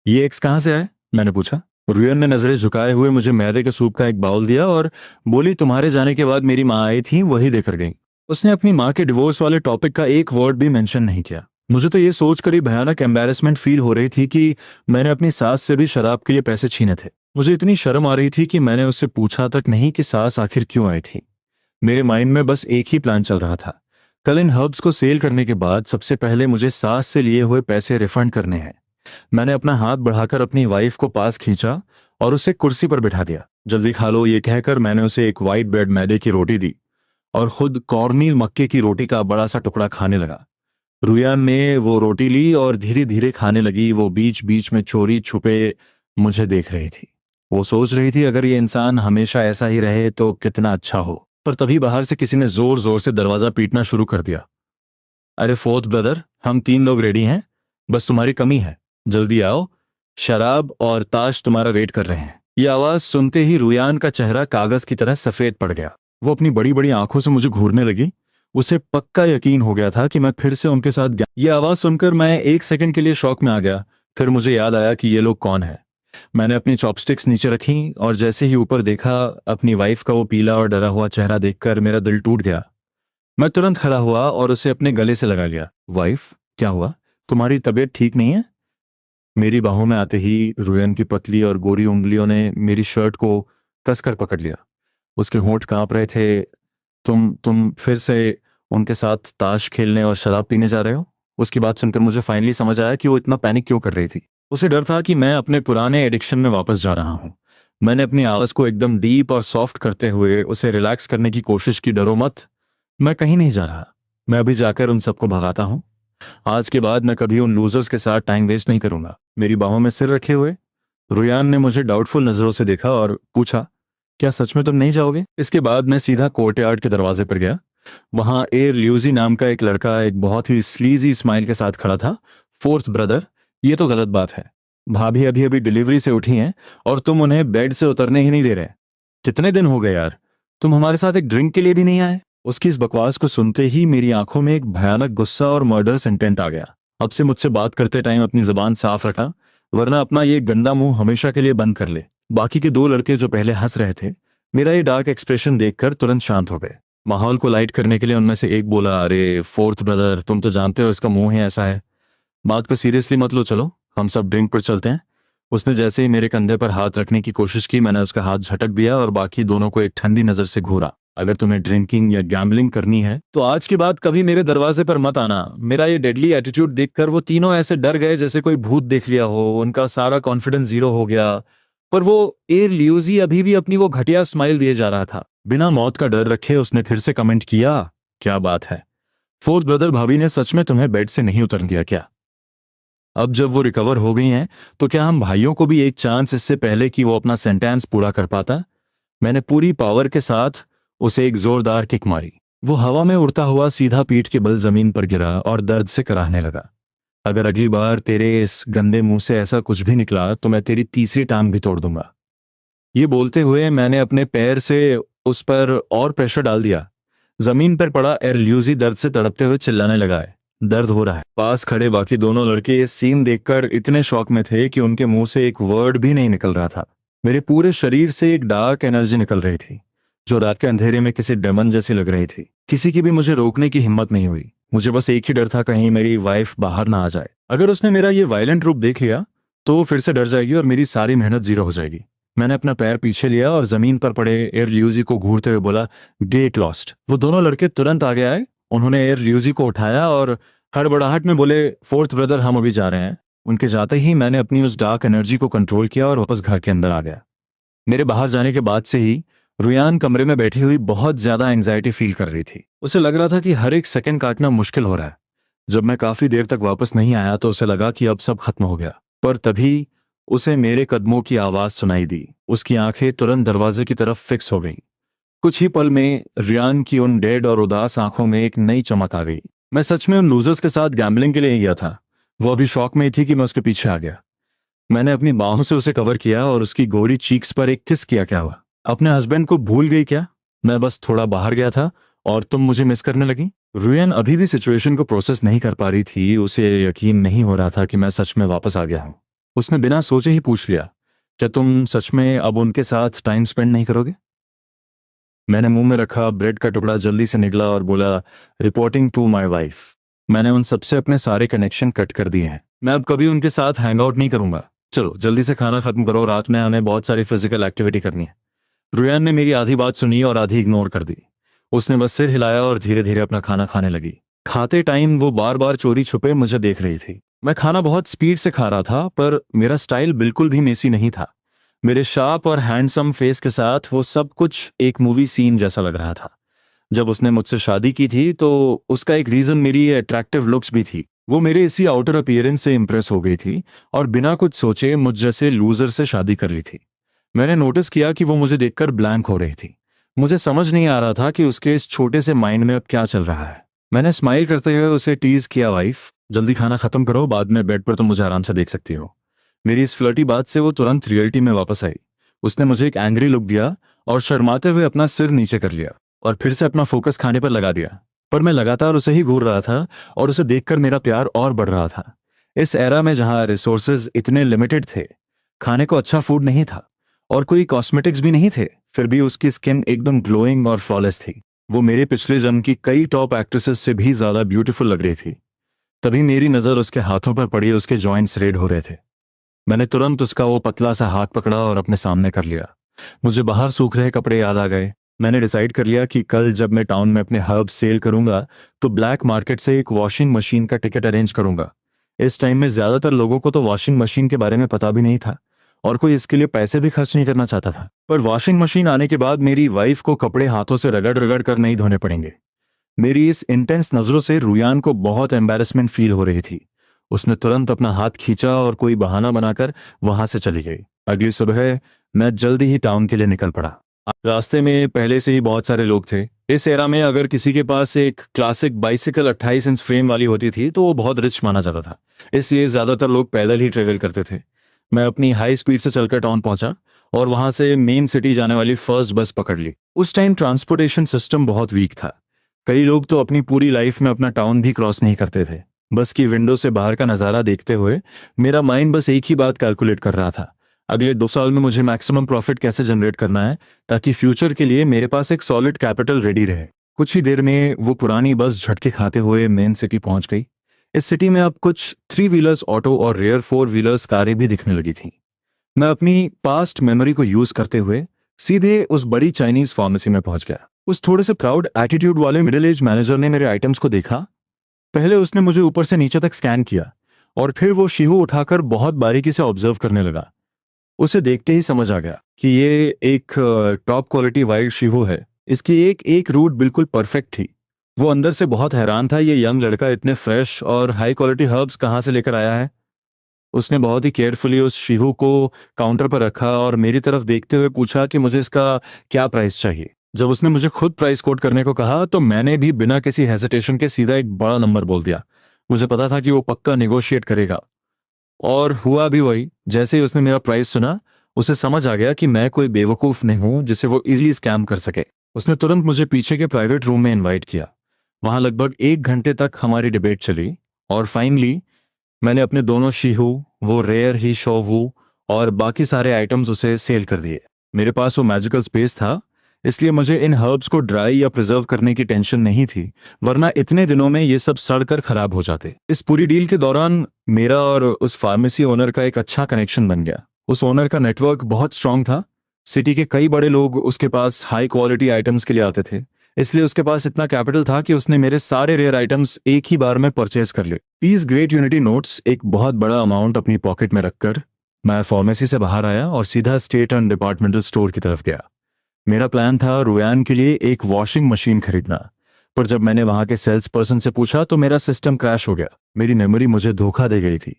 ये एग्स कहाँ से आए? मैंने पूछा। रुयन ने नजरें झुकाए हुए मुझे मैदे के सूप का एक बाउल दिया और बोली, तुम्हारे जाने के बाद मेरी माँ आई थी, वही देकर गई। उसने अपनी माँ के डिवोर्स वाले टॉपिक का एक वर्ड भी मेंशन नहीं किया। मुझे तो ये सोचकर ही भयानक एम्बैरेसमेंट फील हो रही थी कि मैंने अपनी सास से भी शराब के लिए पैसे छीने थे। मुझे इतनी शर्म आ रही थी कि मैंने उससे पूछा तक नहीं कि सास आखिर क्यों आई थी। मेरे माइंड में बस एक ही प्लान चल रहा था। कल इन हर्ब्स को सेल करने के बाद सबसे पहले मुझे सास से लिए हुए पैसे रिफंड करने हैं। मैंने अपना हाथ बढ़ाकर अपनी वाइफ को पास खींचा और उसे कुर्सी पर बिठा दिया। जल्दी खा लो, ये कहकर मैंने उसे एक वाइट ब्रेड मैदे की रोटी दी और खुद कॉर्नमील मक्के की रोटी का बड़ा सा टुकड़ा खाने लगा। रुयान ने वो रोटी ली और धीरे धीरे खाने लगी। वो बीच बीच में चोरी छुपे मुझे देख रही थी। वो सोच रही थी अगर ये इंसान हमेशा ऐसा ही रहे तो कितना अच्छा हो। पर तभी बाहर से किसी ने जोर जोर से दरवाजा पीटना शुरू कर दिया। अरे फोर्थ ब्रदर, हम 3 लोग रेडी हैं, बस तुम्हारी कमी है, जल्दी आओ, शराब और ताश तुम्हारा वेट कर रहे हैं। ये आवाज सुनते ही रुयान का चेहरा कागज की तरह सफेद पड़ गया। वो अपनी बड़ी बड़ी आंखों से मुझे घूरने लगी। उसे पक्का यकीन हो गया था कि मैं फिर से उनके साथ गया। ये आवाज सुनकर मैं एक सेकंड के लिए शॉक में आ गया। फिर मुझे याद आया कि ये लोग कौन है। मैंने अपनी चॉपस्टिक्स नीचे रखी और जैसे ही ऊपर देखा, अपनी वाइफ का वो पीला और डरा हुआ चेहरा देखकर मेरा दिल टूट गया। मैं तुरंत खड़ा हुआ और उसे अपने गले से लगा लिया। वाइफ, क्या हुआ? तुम्हारी तबीयत ठीक नहीं है? मेरी बाहों में आते ही रुयन की पतली और गोरी उंगलियों ने मेरी शर्ट को कसकर पकड़ लिया। उसके होंठ कांप रहे थे। तुम फिर से उनके साथ ताश खेलने और शराब पीने जा रहे हो? उसकी बात सुनकर मुझे फाइनली समझ आया कि वो इतना पैनिक क्यों कर रही थी। उसे डर था कि मैं अपने पुराने एडिक्शन में वापस जा रहा हूँ। मैंने अपनी आवाज को एकदम डीप और सॉफ्ट करते हुए उसे रिलैक्स करने की कोशिश की। डरो मत, मैं कहीं नहीं जा रहा। मैं अभी जाकर उन सबको भगाता हूँ। आज के बाद मैं कभी उन लूजर्स के साथ टाइम वेस्ट नहीं करूंगा। मेरी बाहों में सिर रखे हुए रुयान ने मुझे डाउटफुल नजरों से देखा और पूछा, क्या सच में तुम नहीं जाओगे? इसके बाद मैं सीधा कोर्टयार्ड के दरवाजे पर गया। वहां एयर ल्यूजी नाम का एक लड़का एक बहुत ही स्लीजी स्माइल के साथ खड़ा था। फोर्थ ब्रदर, ये तो गलत बात है। भाभी अभी अभी डिलीवरी से उठी हैं और तुम उन्हें बेड से उतरने ही नहीं दे रहे। कितने दिन हो गए यार, तुम हमारे साथ एक ड्रिंक के लिए भी नहीं आए? उसकी इस बकवास को सुनते ही मेरी आंखों में एक भयानक गुस्सा और मर्डरस इंटेंट आ गया। अब से मुझसे बात करते टाइम अपनी जुबान साफ रखा, वरना अपना ये गंदा मुंह हमेशा के लिए बंद कर ले। बाकी के 2 लड़के जो पहले हंस रहे थे, मेरा ये डार्क एक्सप्रेशन देखकर तुरंत शांत हो गए। माहौल को लाइट करने के लिए उनमें से एक बोला, अरे फोर्थ ब्रदर, तुम तो जानते हो इसका मुंह ही ऐसा है। बात को सीरियसली मत लो, चलो हम सब ड्रिंक पर चलते हैं। उसने जैसे ही मेरे कंधे पर हाथ रखने की कोशिश की, मैंने उसका हाथ झटक दिया और बाकी दोनों को एक ठंडी नजर से घूरा। अगर तुम्हें ड्रिंकिंग या गैम्बलिंग करनी है तो आज के बाद कभी मेरे दरवाजे पर मत आना। मेरा ये डेडली एटीट्यूड देखकर वो तीनों ऐसे डर गए जैसे कोई भूत देख लिया हो। उनका सारा कॉन्फिडेंस जीरो हो गया। पर वो एयर ल्यूजी अभी भी अपनी वो घटिया स्माइल दिए जा रहा था। बिना मौत का डर रखे उसने फिर से कमेंट किया, क्या बात है फोर्थ ब्रदर, भाभी ने सच में तुम्हें बेड से नहीं उतरने दिया क्या? अब जब वो रिकवर हो गई हैं तो क्या हम भाइयों को भी एक चांस, इससे पहले कि वो अपना सेंटेंस पूरा कर पाता? मैंने पूरी पावर के साथ उसे एक जोरदार किक मारी। वो हवा में उड़ता हुआ सीधा पीठ के बल जमीन पर गिरा और दर्द से कराहने लगा। अगर अगली बार तेरे इस गंदे मुंह से ऐसा कुछ भी निकला तो मैं तेरी तीसरी टांग भी तोड़ दूंगा। ये बोलते हुए मैंने अपने पैर से उस पर और प्रेशर डाल दिया। जमीन पर पड़ा एरल्यूजी दर्द से तड़पते हुए चिल्लाने लगा है, दर्द हो रहा है। पास खड़े बाकी दोनों लड़के इस सीन देखकर इतने शॉक में थे कि उनके मुंह से एक वर्ड भी नहीं निकल रहा था। मेरे पूरे शरीर से एक डार्क एनर्जी निकल रही थी जो रात के अंधेरे में किसी डेमन जैसी लग रही थी। किसी की भी मुझे रोकने की हिम्मत नहीं हुई। मुझे बस एक ही डर था, कहीं मेरी वाइफ बाहर ना आ जाए। अगर उसने मेरा ये वायलेंट रूप देख लिया तो वो फिर से डर जाएगी और मेरी सारी मेहनत जीरो हो जाएगी। मैंने अपना पैर पीछे लिया और जमीन पर पड़े एयर ल्यूजी को घूरते हुए बोला, गेट लॉस्ट। वो दोनों लड़के तुरंत आगे आए। उन्होंने एयर ल्यूजी को उठाया और हड़बड़ाहट में बोले, फोर्थ ब्रदर, हम अभी जा रहे हैं। उनके जाते ही मैंने अपनी उस डार्क एनर्जी को कंट्रोल किया और वापस घर के अंदर आ गया। मेरे बाहर जाने के बाद से ही रुयान कमरे में बैठी हुई बहुत ज्यादा एंजाइटी फील कर रही थी। उसे लग रहा था कि हर एक सेकंड काटना मुश्किल हो रहा है। जब मैं काफी देर तक वापस नहीं आया तो उसे लगा कि अब सब खत्म हो गया, पर तभी उसे मेरे कदमों की आवाज सुनाई दी। उसकी आंखें तुरंत दरवाजे की तरफ फिक्स हो गईं। कुछ ही पल में रियान की उन डेड और उदास आंखों में एक नई चमक आ गई। मैं सच में उन लूजर्स के साथ गैम्बलिंग के लिए ही गया था। वो अभी शॉक में ही थी कि मैं उसके पीछे आ गया। मैंने अपनी बाहों से उसे कवर किया और उसकी गोरी चीक्स पर एक किस किया। क्या हुआ? अपने हस्बैंड को भूल गई क्या? मैं बस थोड़ा बाहर गया था और तुम मुझे मिस करने लगी। रुयन अभी भी सिचुएशन को प्रोसेस नहीं कर पा रही थी। उसे यकीन नहीं हो रहा था कि मैं सच में वापस आ गया हूं। उसने बिना सोचे ही पूछ लिया, क्या तुम सच में अब उनके साथ टाइम स्पेंड नहीं करोगे? मैंने मुंह में रखा ब्रेड का टुकड़ा जल्दी से निकला और बोला, रिपोर्टिंग टू माई वाइफ। मैंने उन सबसे अपने सारे कनेक्शन कट कर दिए हैं। मैं अब कभी उनके साथ हैंग आउट नहीं करूंगा। चलो जल्दी से खाना खत्म करो, रात में हमें बहुत सारी फिजिकल एक्टिविटी करनी है। रुयान ने मेरी आधी बात सुनी और आधी इग्नोर कर दी। उसने बस सिर हिलाया और धीरे धीरे अपना खाना खाने लगी। खाते टाइम वो बार बार चोरी छुपे मुझे देख रही थी। मैं खाना बहुत स्पीड से खा रहा था, पर मेरा स्टाइल बिल्कुल भी मेसी नहीं था। मेरे शार्प और हैंडसम फेस के साथ वो सब कुछ एक मूवी सीन जैसा लग रहा था। जब उसने मुझसे शादी की थी तो उसका एक रीजन मेरी अट्रैक्टिव लुक्स भी थी। वो मेरे इसी आउटर अपीयरेंस से इंप्रेस हो गई थी और बिना कुछ सोचे मुझ जैसे लूजर से शादी कर ली थी। मैंने नोटिस किया कि वो मुझे देखकर ब्लैंक हो रही थी। मुझे समझ नहीं आ रहा था कि उसके इस छोटे से माइंड में अब क्या चल रहा है। मैंने स्माइल करते हुए उसे टीज किया, वाइफ जल्दी खाना खत्म करो, बाद में बेड पर तुम मुझे आराम से देख सकती हो। मेरी इस फ्लर्टी बात से वो तुरंत रियलिटी में वापस आई। उसने मुझे एक एंग्री लुक दिया और शर्माते हुए अपना सिर नीचे कर लिया और फिर से अपना फोकस खाने पर लगा दिया। पर मैं लगातार उसे ही घूर रहा था और उसे देखकर मेरा प्यार और बढ़ रहा था। इस एरा में जहां रिसोर्सेज इतने लिमिटेड थे, खाने को अच्छा फूड नहीं था और कोई कॉस्मेटिक्स भी नहीं थे, फिर भी उसकी स्किन एकदम ग्लोइंग और फ्लॉलेस थी। वो मेरे पिछले जन्म की कई टॉप एक्ट्रेसेस से भी ज्यादा ब्यूटीफुल लग रही थी। तभी मेरी नजर उसके हाथों पर पड़ी। उसके जॉइंट्स रेड हो रहे थे। मैंने तुरंत उसका वो पतला सा हाथ पकड़ा और अपने सामने कर लिया। मुझे बाहर सूख रहे कपड़े याद आ गए। मैंने डिसाइड कर लिया कि कल जब मैं टाउन में अपने हर्ब सेल करूंगा तो ब्लैक मार्केट से एक वॉशिंग मशीन का टिकट अरेंज करूंगा। इस टाइम में ज्यादातर लोगों को तो वॉशिंग मशीन के बारे में पता भी नहीं था और कोई इसके लिए पैसे भी खर्च नहीं करना चाहता था। पर वॉशिंग मशीन आने के बाद मेरी वाइफ को कपड़े हाथों से रगड़ रगड़ कर नहीं धोने पड़ेंगे। मेरी इस इंटेंस नजरों से रुयान को बहुत एम्बैरेसमेंट फील हो रही थी। उसने तुरंत अपना हाथ खींचा और कोई बहाना बनाकर वहां से चली गई। अगली सुबह मैं जल्दी ही टाउन के लिए निकल पड़ा। रास्ते में पहले से ही बहुत सारे लोग थे। इस एरा में अगर किसी के पास एक क्लासिक बाइसिकल 28 इंच फ्रेम वाली होती थी तो वो बहुत रिच माना जाता था, इसलिए ज्यादातर लोग पैदल ही ट्रेवल करते थे। मैं अपनी हाई स्पीड से चलकर टाउन पहुंचा और वहां से मेन सिटी जाने वाली फर्स्ट बस पकड़ ली। उस टाइम ट्रांसपोर्टेशन सिस्टम बहुत वीक था। कई लोग तो अपनी पूरी लाइफ में अपना टाउन भी क्रॉस नहीं करते थे। बस की विंडो से बाहर का नज़ारा देखते हुए मेरा माइंड बस एक ही बात कैलकुलेट कर रहा था, अगले 2 साल में मुझे मैक्सिमम प्रॉफिट कैसे जनरेट करना है ताकि फ्यूचर के लिए मेरे पास एक सॉलिड कैपिटल रेडी रहे। कुछ ही देर में वो पुरानी बस झटके खाते हुए मेन सिटी पहुंच गई। इस सिटी में अब कुछ 3 व्हीलर्स ऑटो और रेयर 4 व्हीलर्स कारें भी दिखने लगी थी। मैं अपनी पास्ट मेमोरी को यूज करते हुए सीधे उस बड़ी चाइनीज फार्मेसी में पहुंच गया। उस थोड़े से प्राउड एटीट्यूड वाले मिडिल एज मैनेजर ने मेरे आइटम्स को देखा। पहले उसने मुझे ऊपर से नीचे तक स्कैन किया और फिर वो शीहू उठाकर बहुत बारीकी से ऑब्जर्व करने लगा। उसे देखते ही समझ आ गया कि ये एक टॉप क्वालिटी वाइल्ड शीहू है। इसकी एक एक रूट बिल्कुल परफेक्ट थी। वो अंदर से बहुत हैरान था, ये यंग लड़का इतने फ्रेश और हाई क्वालिटी हर्ब्स कहाँ से लेकर आया है। उसने बहुत ही केयरफुली उस शीहू को काउंटर पर रखा और मेरी तरफ देखते हुए पूछा कि मुझे इसका क्या प्राइस चाहिए। जब उसने मुझे खुद प्राइस कोट करने को कहा तो मैंने भी बिना किसी हेजिटेशन के सीधा एक बड़ा नंबर बोल दिया। मुझे पता था कि वो पक्का नेगोशिएट करेगा और हुआ भी वही। जैसे ही उसने मेरा प्राइस सुना, उसे समझ आ गया कि मैं कोई बेवकूफ नहीं हूं जिसे वो इजीली स्कैम कर सके। उसने तुरंत मुझे पीछे के प्राइवेट रूम में इनवाइट किया। वहां लगभग 1 घंटे तक हमारी डिबेट चली और फाइनली मैंने अपने दोनों शीहू, वो रेयर ही शोवू और बाकी सारे आइटम्स उसे सेल कर दिए। मेरे पास वो मैजिकल स्पेस था, इसलिए मुझे इन हर्ब्स को ड्राई या प्रिजर्व करने की टेंशन नहीं थी, वरना इतने दिनों में ये सब सड़कर खराब हो जाते। इस पूरी डील के दौरान मेरा और उस फार्मेसी ओनर का एक अच्छा कनेक्शन बन गया। उस ओनर का नेटवर्क बहुत स्ट्रांग था। सिटी के कई बड़े लोग उसके पास हाई क्वालिटी आइटम्स के लिए आते थे, इसलिए उसके पास इतना कैपिटल था कि उसने मेरे सारे रेयर आइटम्स एक ही बार में परचेज कर लिए। 30 ग्रेट यूनिटी नोट्स, एक बहुत बड़ा अमाउंट अपनी पॉकेट में रखकर मैं फार्मेसी से बाहर आया और सीधा स्टेट एंड डिपार्टमेंटल स्टोर की तरफ गया। मेरा प्लान था रुयान के लिए एक वॉशिंग मशीन खरीदना, पर जब मैंने वहां के सेल्स पर्सन से पूछा तो मेरा सिस्टम क्रैश हो गया। मेरी मेमोरी मुझे धोखा दे गई थी।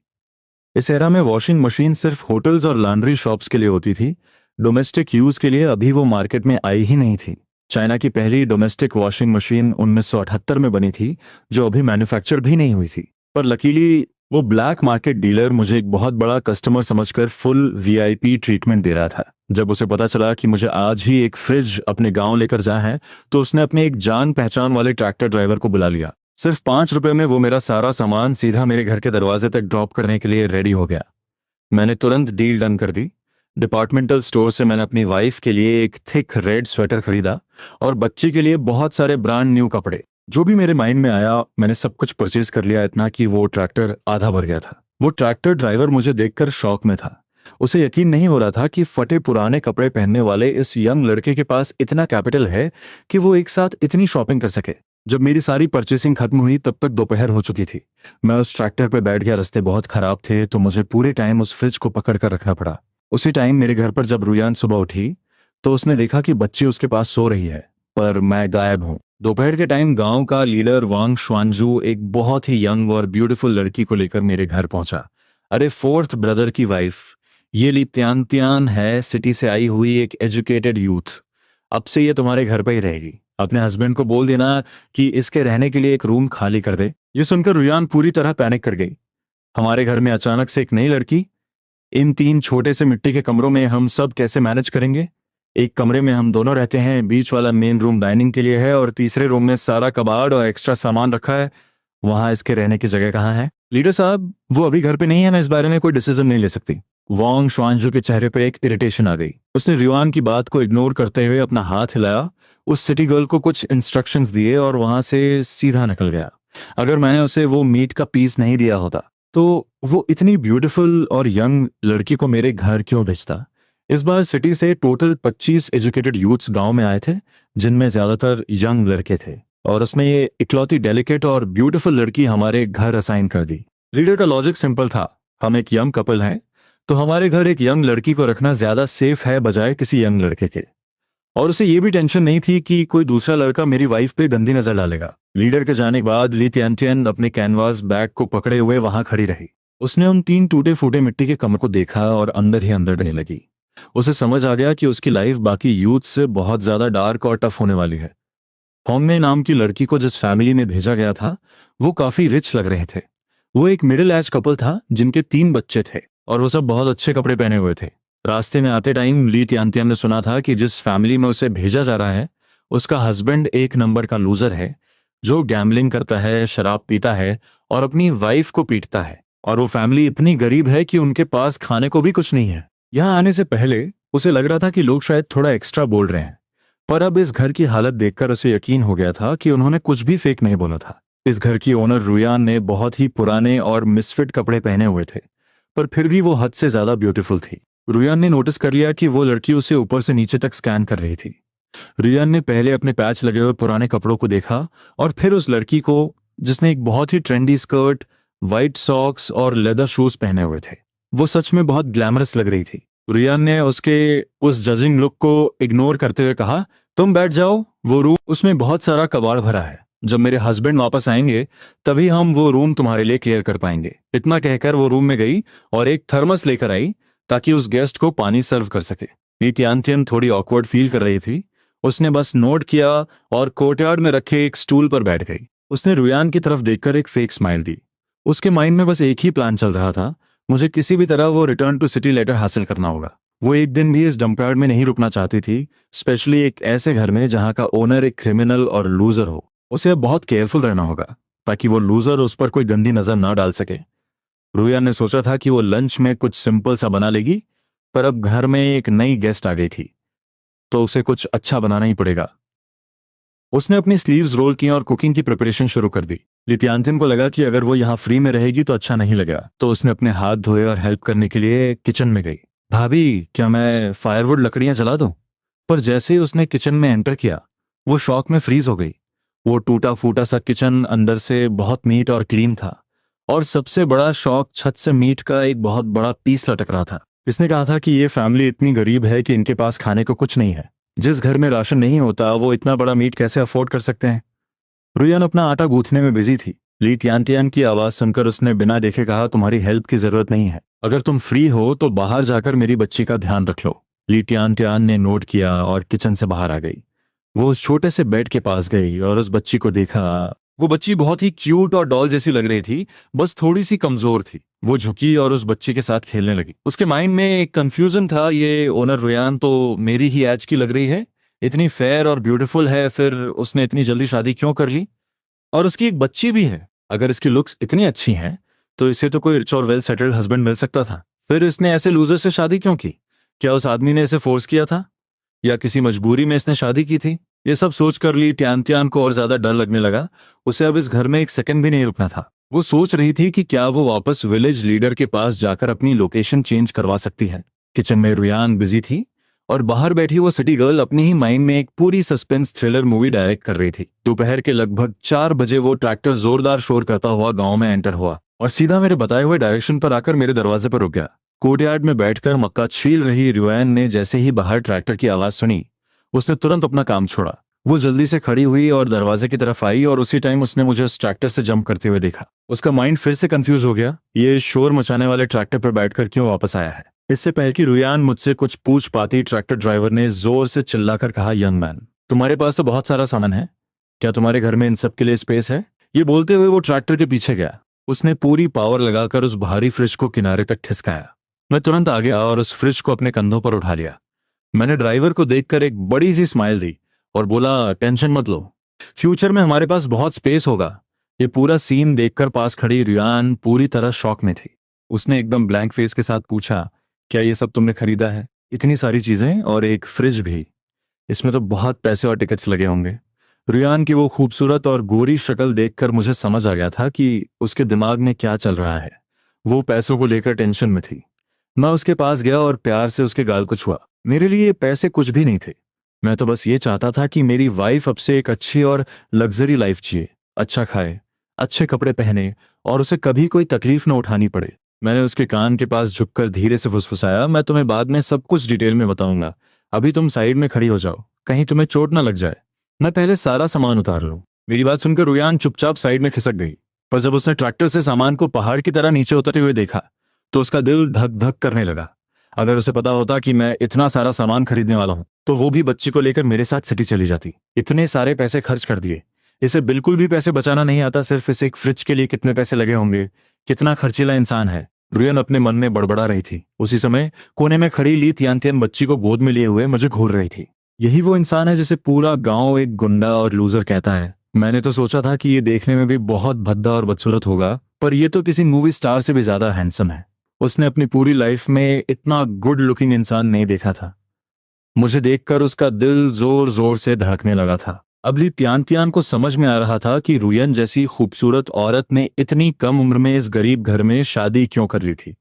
इस एरा में वॉशिंग मशीन सिर्फ होटल्स और लॉन्ड्री शॉप्स के लिए होती थी। डोमेस्टिक यूज के लिए अभी वो मार्केट में आई ही नहीं थी। चाइना की पहली डोमेस्टिक वॉशिंग मशीन 1978 में बनी थी, जो अभी मैन्युफैक्चर भी नहीं हुई थी। पर लकीली वो ब्लैक मार्केट डीलर मुझे एक बहुत बड़ा कस्टमर समझकर फुल वीआईपी ट्रीटमेंट दे रहा था। जब उसे पता चला कि मुझे आज ही एक फ्रिज अपने गांव लेकर जाना है, तो उसने अपने एक जान पहचान वाले ट्रैक्टर ड्राइवर को बुला लिया। सिर्फ 5 रुपए में वो मेरा सारा सामान सीधा मेरे घर के दरवाजे तक ड्रॉप करने के लिए रेडी हो गया। मैंने तुरंत डील डन कर दी। डिपार्टमेंटल स्टोर से मैंने अपनी वाइफ के लिए एक थिक रेड स्वेटर खरीदा और बच्ची के लिए बहुत सारे ब्रांड न्यू कपड़े। जो भी मेरे माइंड में आया मैंने सब कुछ परचेज कर लिया, इतना कि वो ट्रैक्टर आधा भर गया था। वो ट्रैक्टर ड्राइवर मुझे देखकर शॉक में था। उसे यकीन नहीं हो रहा था कि फटे पुराने कपड़े पहनने वाले इस यंग लड़के के पास इतना कैपिटल है कि वो एक साथ इतनी शॉपिंग कर सके। जब मेरी सारी परचेसिंग खत्म हुई तब तक दोपहर हो चुकी थी। मैं उस ट्रैक्टर पर बैठ गया। रास्ते बहुत खराब थे तो मुझे पूरे टाइम उस फ्रिज को पकड़ कर रखना पड़ा। उसी टाइम मेरे घर पर जब रुयान सुबह उठी तो उसने देखा कि बच्ची उसके पास सो रही है, पर मैं गायब हूँ। दोपहर के टाइम गांव का लीडर वांग शुआनजू एक बहुत ही यंग और ब्यूटीफुल लड़की को लेकर मेरे घर पहुंचा। अरे, फोर्थ ब्रदर की वाइफ, ये ली त्यान त्यान है, सिटी से आई हुई एक एजुकेटेड यूथ। अब से ये तुम्हारे घर पर ही रहेगी। अपने हस्बैंड को बोल देना कि इसके रहने के लिए एक रूम खाली कर दे। ये सुनकर रुयान पूरी तरह पैनिक कर गई। हमारे घर में अचानक से एक नई लड़की? इन 3 छोटे से मिट्टी के कमरों में हम सब कैसे मैनेज करेंगे? एक कमरे में हम दोनों रहते हैं, बीच वाला मेन रूम डाइनिंग के लिए है और तीसरे रूम में सारा कबाड़ और एक्स्ट्रा सामान रखा है। वहां इसके रहने की जगह कहाँ है? लीडर साहब, वो अभी घर पे नहीं है, मैं इस बारे में कोई डिसीजन नहीं ले सकती। वांग शुआनजू के चेहरे पर एक इरिटेशन आ गई। उसने रुयान की बात को इग्नोर करते हुए अपना हाथ हिलाया, उस सिटी गर्ल को कुछ इंस्ट्रक्शंस दिए और वहां से सीधा निकल गया। अगर मैंने उसे वो मीट का पीस नहीं दिया होता तो वो इतनी ब्यूटीफुल और यंग लड़की को मेरे घर क्यों भेजता? इस बार सिटी से टोटल 25 एजुकेटेड यूथ्स गांव में आए थे, जिनमें ज्यादातर यंग लड़के थे, और उसमें ये इकलौती डेलिकेट और ब्यूटीफुल लड़की हमारे घर असाइन कर दी। लीडर का लॉजिक सिंपल था, हम एक यंग कपल हैं तो हमारे घर एक यंग लड़की को रखना ज्यादा सेफ है बजाय किसी यंग लड़के के। और उसे ये भी टेंशन नहीं थी कि कोई दूसरा लड़का मेरी वाइफ पे गंदी नजर डालेगा। लीडर के जाने के बाद ली त्यान अपने कैनवास बैग को पकड़े हुए वहां खड़ी रही। उसने उन 3 टूटे फूटे मिट्टी के कमरे को देखा और अंदर ही अंदर डरने लगी। उसे समझ आ गया कि उसकी लाइफ बाकी यूथ से बहुत ज्यादा डार्क और टफ होने वाली है। होंगमे नाम की लड़की को जिस फैमिली में भेजा गया था वो काफी रिच लग रहे थे। वो एक मिडिल एज कपल था जिनके 3 बच्चे थे और वो सब बहुत अच्छे कपड़े पहने हुए थे। रास्ते में आते टाइम ली त्यान ने सुना था कि जिस फैमिली में उसे भेजा जा रहा है उसका हस्बैंड एक नंबर का लूजर है, जो गैम्बलिंग करता है, शराब पीता है और अपनी वाइफ को पीटता है। और वो फैमिली इतनी गरीब है कि उनके पास खाने को भी कुछ नहीं है। यहाँ आने से पहले उसे लग रहा था कि लोग शायद थोड़ा एक्स्ट्रा बोल रहे हैं, पर अब इस घर की हालत देखकर उसे यकीन हो गया था कि उन्होंने कुछ भी फेक नहीं बोला था। इस घर की ओनर रुयान ने बहुत ही पुराने और मिसफिट कपड़े पहने हुए थे, पर फिर भी वो हद से ज्यादा ब्यूटीफुल थी। रुयान ने नोटिस कर लिया कि वो लड़की उसे ऊपर से नीचे तक स्कैन कर रही थी। रुयान ने पहले अपने पैच लगे हुए पुराने कपड़ों को देखा और फिर उस लड़की को जिसने एक बहुत ही ट्रेंडी स्कर्ट, वाइट सॉक्स और लेदर शूज पहने हुए थे। वो सच में बहुत ग्लैमरस लग रही थी। रुयान ने उसके उस जजिंग लुक को इग्नोर करते हुए कहा, तुम बैठ जाओ, वो रूम उसमें बहुत सारा कबाड़ भरा है। जब मेरे हस्बैंड वापस आएंगे तभी हम वो रूम तुम्हारे लिए क्लियर कर पाएंगे। इतना कहकर वो रूम में गई और एक थर्मस लेकर आई ताकि उस गेस्ट को पानी सर्व कर सके। ली त्यान थोड़ी ऑकवर्ड फील कर रही थी। उसने बस नोट किया और कोर्टयार्ड में रखे एक स्टूल पर बैठ गई। उसने रुयान की तरफ देखकर एक फेक स्माइल दी। उसके माइंड में बस एक ही प्लान चल रहा था, मुझे किसी भी तरह वो रिटर्न टू सिटी लेटर हासिल करना होगा। वो एक दिन भी इस डंपयार्ड में नहीं रुकना चाहती थी, स्पेशली एक ऐसे घर में जहां का ओनर एक क्रिमिनल और लूजर हो। उसे अब बहुत केयरफुल रहना होगा ताकि वो लूजर उस पर कोई गंदी नजर ना डाल सके। रुयान ने सोचा था कि वो लंच में कुछ सिंपल सा बना लेगी, पर अब घर में एक नई गेस्ट आ गई थी। तो उसे कुछ अच्छा बनाना ही पड़ेगा। उसने अपनी स्लीव्स रोल की और कुकिंग की प्रिपरेशन शुरू कर दी। लित्यांतिन को लगा कि अगर वो यहाँ फ्री में रहेगी तो अच्छा नहीं लगेगा, तो उसने अपने हाथ धोए और हेल्प करने के लिए किचन में गई। भाभी, क्या मैं फायरवुड लकड़ियां जला दूं? पर जैसे ही उसने किचन में एंटर किया, वो शॉक में फ्रीज हो गई। वो टूटा फूटा सा किचन अंदर से बहुत नीट और क्लीन था, और सबसे बड़ा शौक, छत से मीट का एक बहुत बड़ा पीस लटक रहा था। इसने कहा था कि ये फैमिली इतनी गरीब है कि इनके पास खाने को कुछ नहीं है। जिस घर में राशन नहीं होता वो इतना बड़ा मीट कैसे अफोर्ड कर सकते हैं? रुयान अपना आटा गूंथने में बिजी थी। ली तियान तियान की आवाज सुनकर उसने बिना देखे कहा, तुम्हारी हेल्प की जरूरत नहीं है। अगर तुम फ्री हो तो बाहर जाकर मेरी बच्ची का ध्यान रख लो। ली तियान तियान ने नोट किया और किचन से बाहर आ गई। वो उस छोटे से बेड के पास गई और उस बच्ची को देखा। वो बच्ची बहुत ही क्यूट और डॉल जैसी लग रही थी, बस थोड़ी सी कमजोर थी। वो झुकी और उस बच्ची के साथ खेलने लगी। उसके माइंड में एक कंफ्यूजन था, ये ओनर रुयान तो मेरी ही एज की लग रही है, इतनी फेयर और ब्यूटीफुल है, फिर उसने इतनी जल्दी शादी क्यों कर ली? और उसकी एक बच्ची भी है। अगर इसकी लुक्स इतनी अच्छी हैं तो इसे तो कोई रिच और वेल सेटल्ड हस्बैंड मिल सकता था। फिर इसने ऐसे लूजर से शादी क्यों की? क्या उस आदमी ने इसे फोर्स किया था, या किसी मजबूरी में इसने शादी की थी? ये सब सोचकर ली ट्यान ट्यान को और ज्यादा डर लगने लगा। उसे अब इस घर में एक सेकंड भी नहीं रुकना था। वो सोच रही थी कि क्या वो वापस विलेज लीडर के पास जाकर अपनी लोकेशन चेंज करवा सकती है। किचन में रुयान बिजी थी और बाहर बैठी वो सिटी गर्ल अपनी ही माइंड में एक पूरी सस्पेंस थ्रिलर मूवी डायरेक्ट कर रही थी। दोपहर के लगभग 4 बजे वो ट्रैक्टर जोरदार शोर करता हुआ गांव में एंटर हुआ और सीधा मेरे बताए हुए डायरेक्शन पर आकर मेरे दरवाजे पर रुक गया। कोर्टयार्ड में बैठकर मक्का छील रही रुयान ने जैसे ही बाहर ट्रैक्टर की आवाज सुनी, उसने तुरंत अपना काम छोड़ा। वो जल्दी से खड़ी हुई और दरवाजे की तरफ आई, और उसी टाइम उसने मुझे उस ट्रैक्टर से जंप करते हुए देखा। उसका माइंड फिर से कंफ्यूज हो गया, ये शोर मचाने वाले ट्रैक्टर पर बैठकर क्यों वापस आया है? इससे पहले कि रुयान मुझसे कुछ पूछ पाती, ट्रैक्टर ड्राइवर ने जोर से चिल्लाकर कहा, यंग मैन, तुम्हारे पास तो बहुत सारा सामान है, क्या तुम्हारे घर में इन सब के लिए स्पेस है? ये बोलते हुए वो ट्रैक्टर के पीछे गया। उसने पूरी पावर लगाकर उस भारी फ्रिज को किनारे तक खिसकाया। मैं तुरंत आ गया और उस फ्रिज को अपने कंधों पर उठा लिया। मैंने ड्राइवर को देखकर एक बड़ी सी स्माइल दी और बोला, टेंशन मत लो, फ्यूचर में हमारे पास बहुत स्पेस होगा। ये पूरा सीन देखकर पास खड़ी रियान पूरी तरह शॉक में थी। उसने एकदम ब्लैंक फेस के साथ पूछा, क्या ये सब तुमने खरीदा है? इतनी सारी चीजें और एक फ्रिज भी, इसमें तो बहुत पैसे और टिकट्स लगे होंगे। रियान की वो खूबसूरत और गोरी शक्ल देखकर मुझे समझ आ गया था कि उसके दिमाग में क्या चल रहा है। वो पैसों को लेकर टेंशन में थी। मैं उसके पास गया और प्यार से उसके गाल को छुआ। मेरे लिए ये पैसे कुछ भी नहीं थे। मैं तो बस ये चाहता था कि मेरी वाइफ अब से एक अच्छी और लग्जरी लाइफ जिए, अच्छा खाए, अच्छे कपड़े पहने, और उसे कभी कोई तकलीफ न उठानी पड़े। मैंने उसके कान के पास झुककर धीरे से फुसफुसाया, मैं तुम्हें बाद में सब कुछ डिटेल में बताऊंगा, अभी तुम साइड में खड़ी हो जाओ, कहीं तुम्हें चोट ना लग जाए। मैं पहले सारा सामान उतार लूं। मेरी बात सुनकर रुयान चुपचाप साइड में खिसक गई। पर जब उसने ट्रैक्टर से सामान को पहाड़ की तरह नीचे उतरते हुए देखा तो उसका दिल धक धक करने लगा। अगर उसे पता होता कि मैं इतना सारा सामान खरीदने वाला हूं तो वो भी बच्ची को लेकर मेरे साथ सिटी चली जाती। इतने सारे पैसे खर्च कर दिए, इसे बिल्कुल भी पैसे बचाना नहीं आता। सिर्फ इस एक फ्रिज के लिए कितने पैसे लगे होंगे, कितना खर्चीला इंसान है। रुयन अपने मन में बड़बड़ा रही थी। उसी समय कोने में खड़ी ली तियान बच्ची को गोद में लिए हुए मुझे घूर रही थी। यही वो इंसान है जिसे पूरा गांव एक गुंडा और लूजर कहता है। मैंने तो सोचा था कि ये देखने में भी बहुत भद्दा और बदसूरत होगा, पर ये तो किसी मूवी स्टार से भी ज्यादा हैंडसम है। उसने अपनी पूरी लाइफ में इतना गुड लुकिंग इंसान नहीं देखा था। मुझे देखकर उसका दिल जोर जोर से धड़कने लगा था। अबली त्यान त्यान को समझ में आ रहा था कि रुयन जैसी खूबसूरत औरत ने इतनी कम उम्र में इस गरीब घर में शादी क्यों कर ली थी।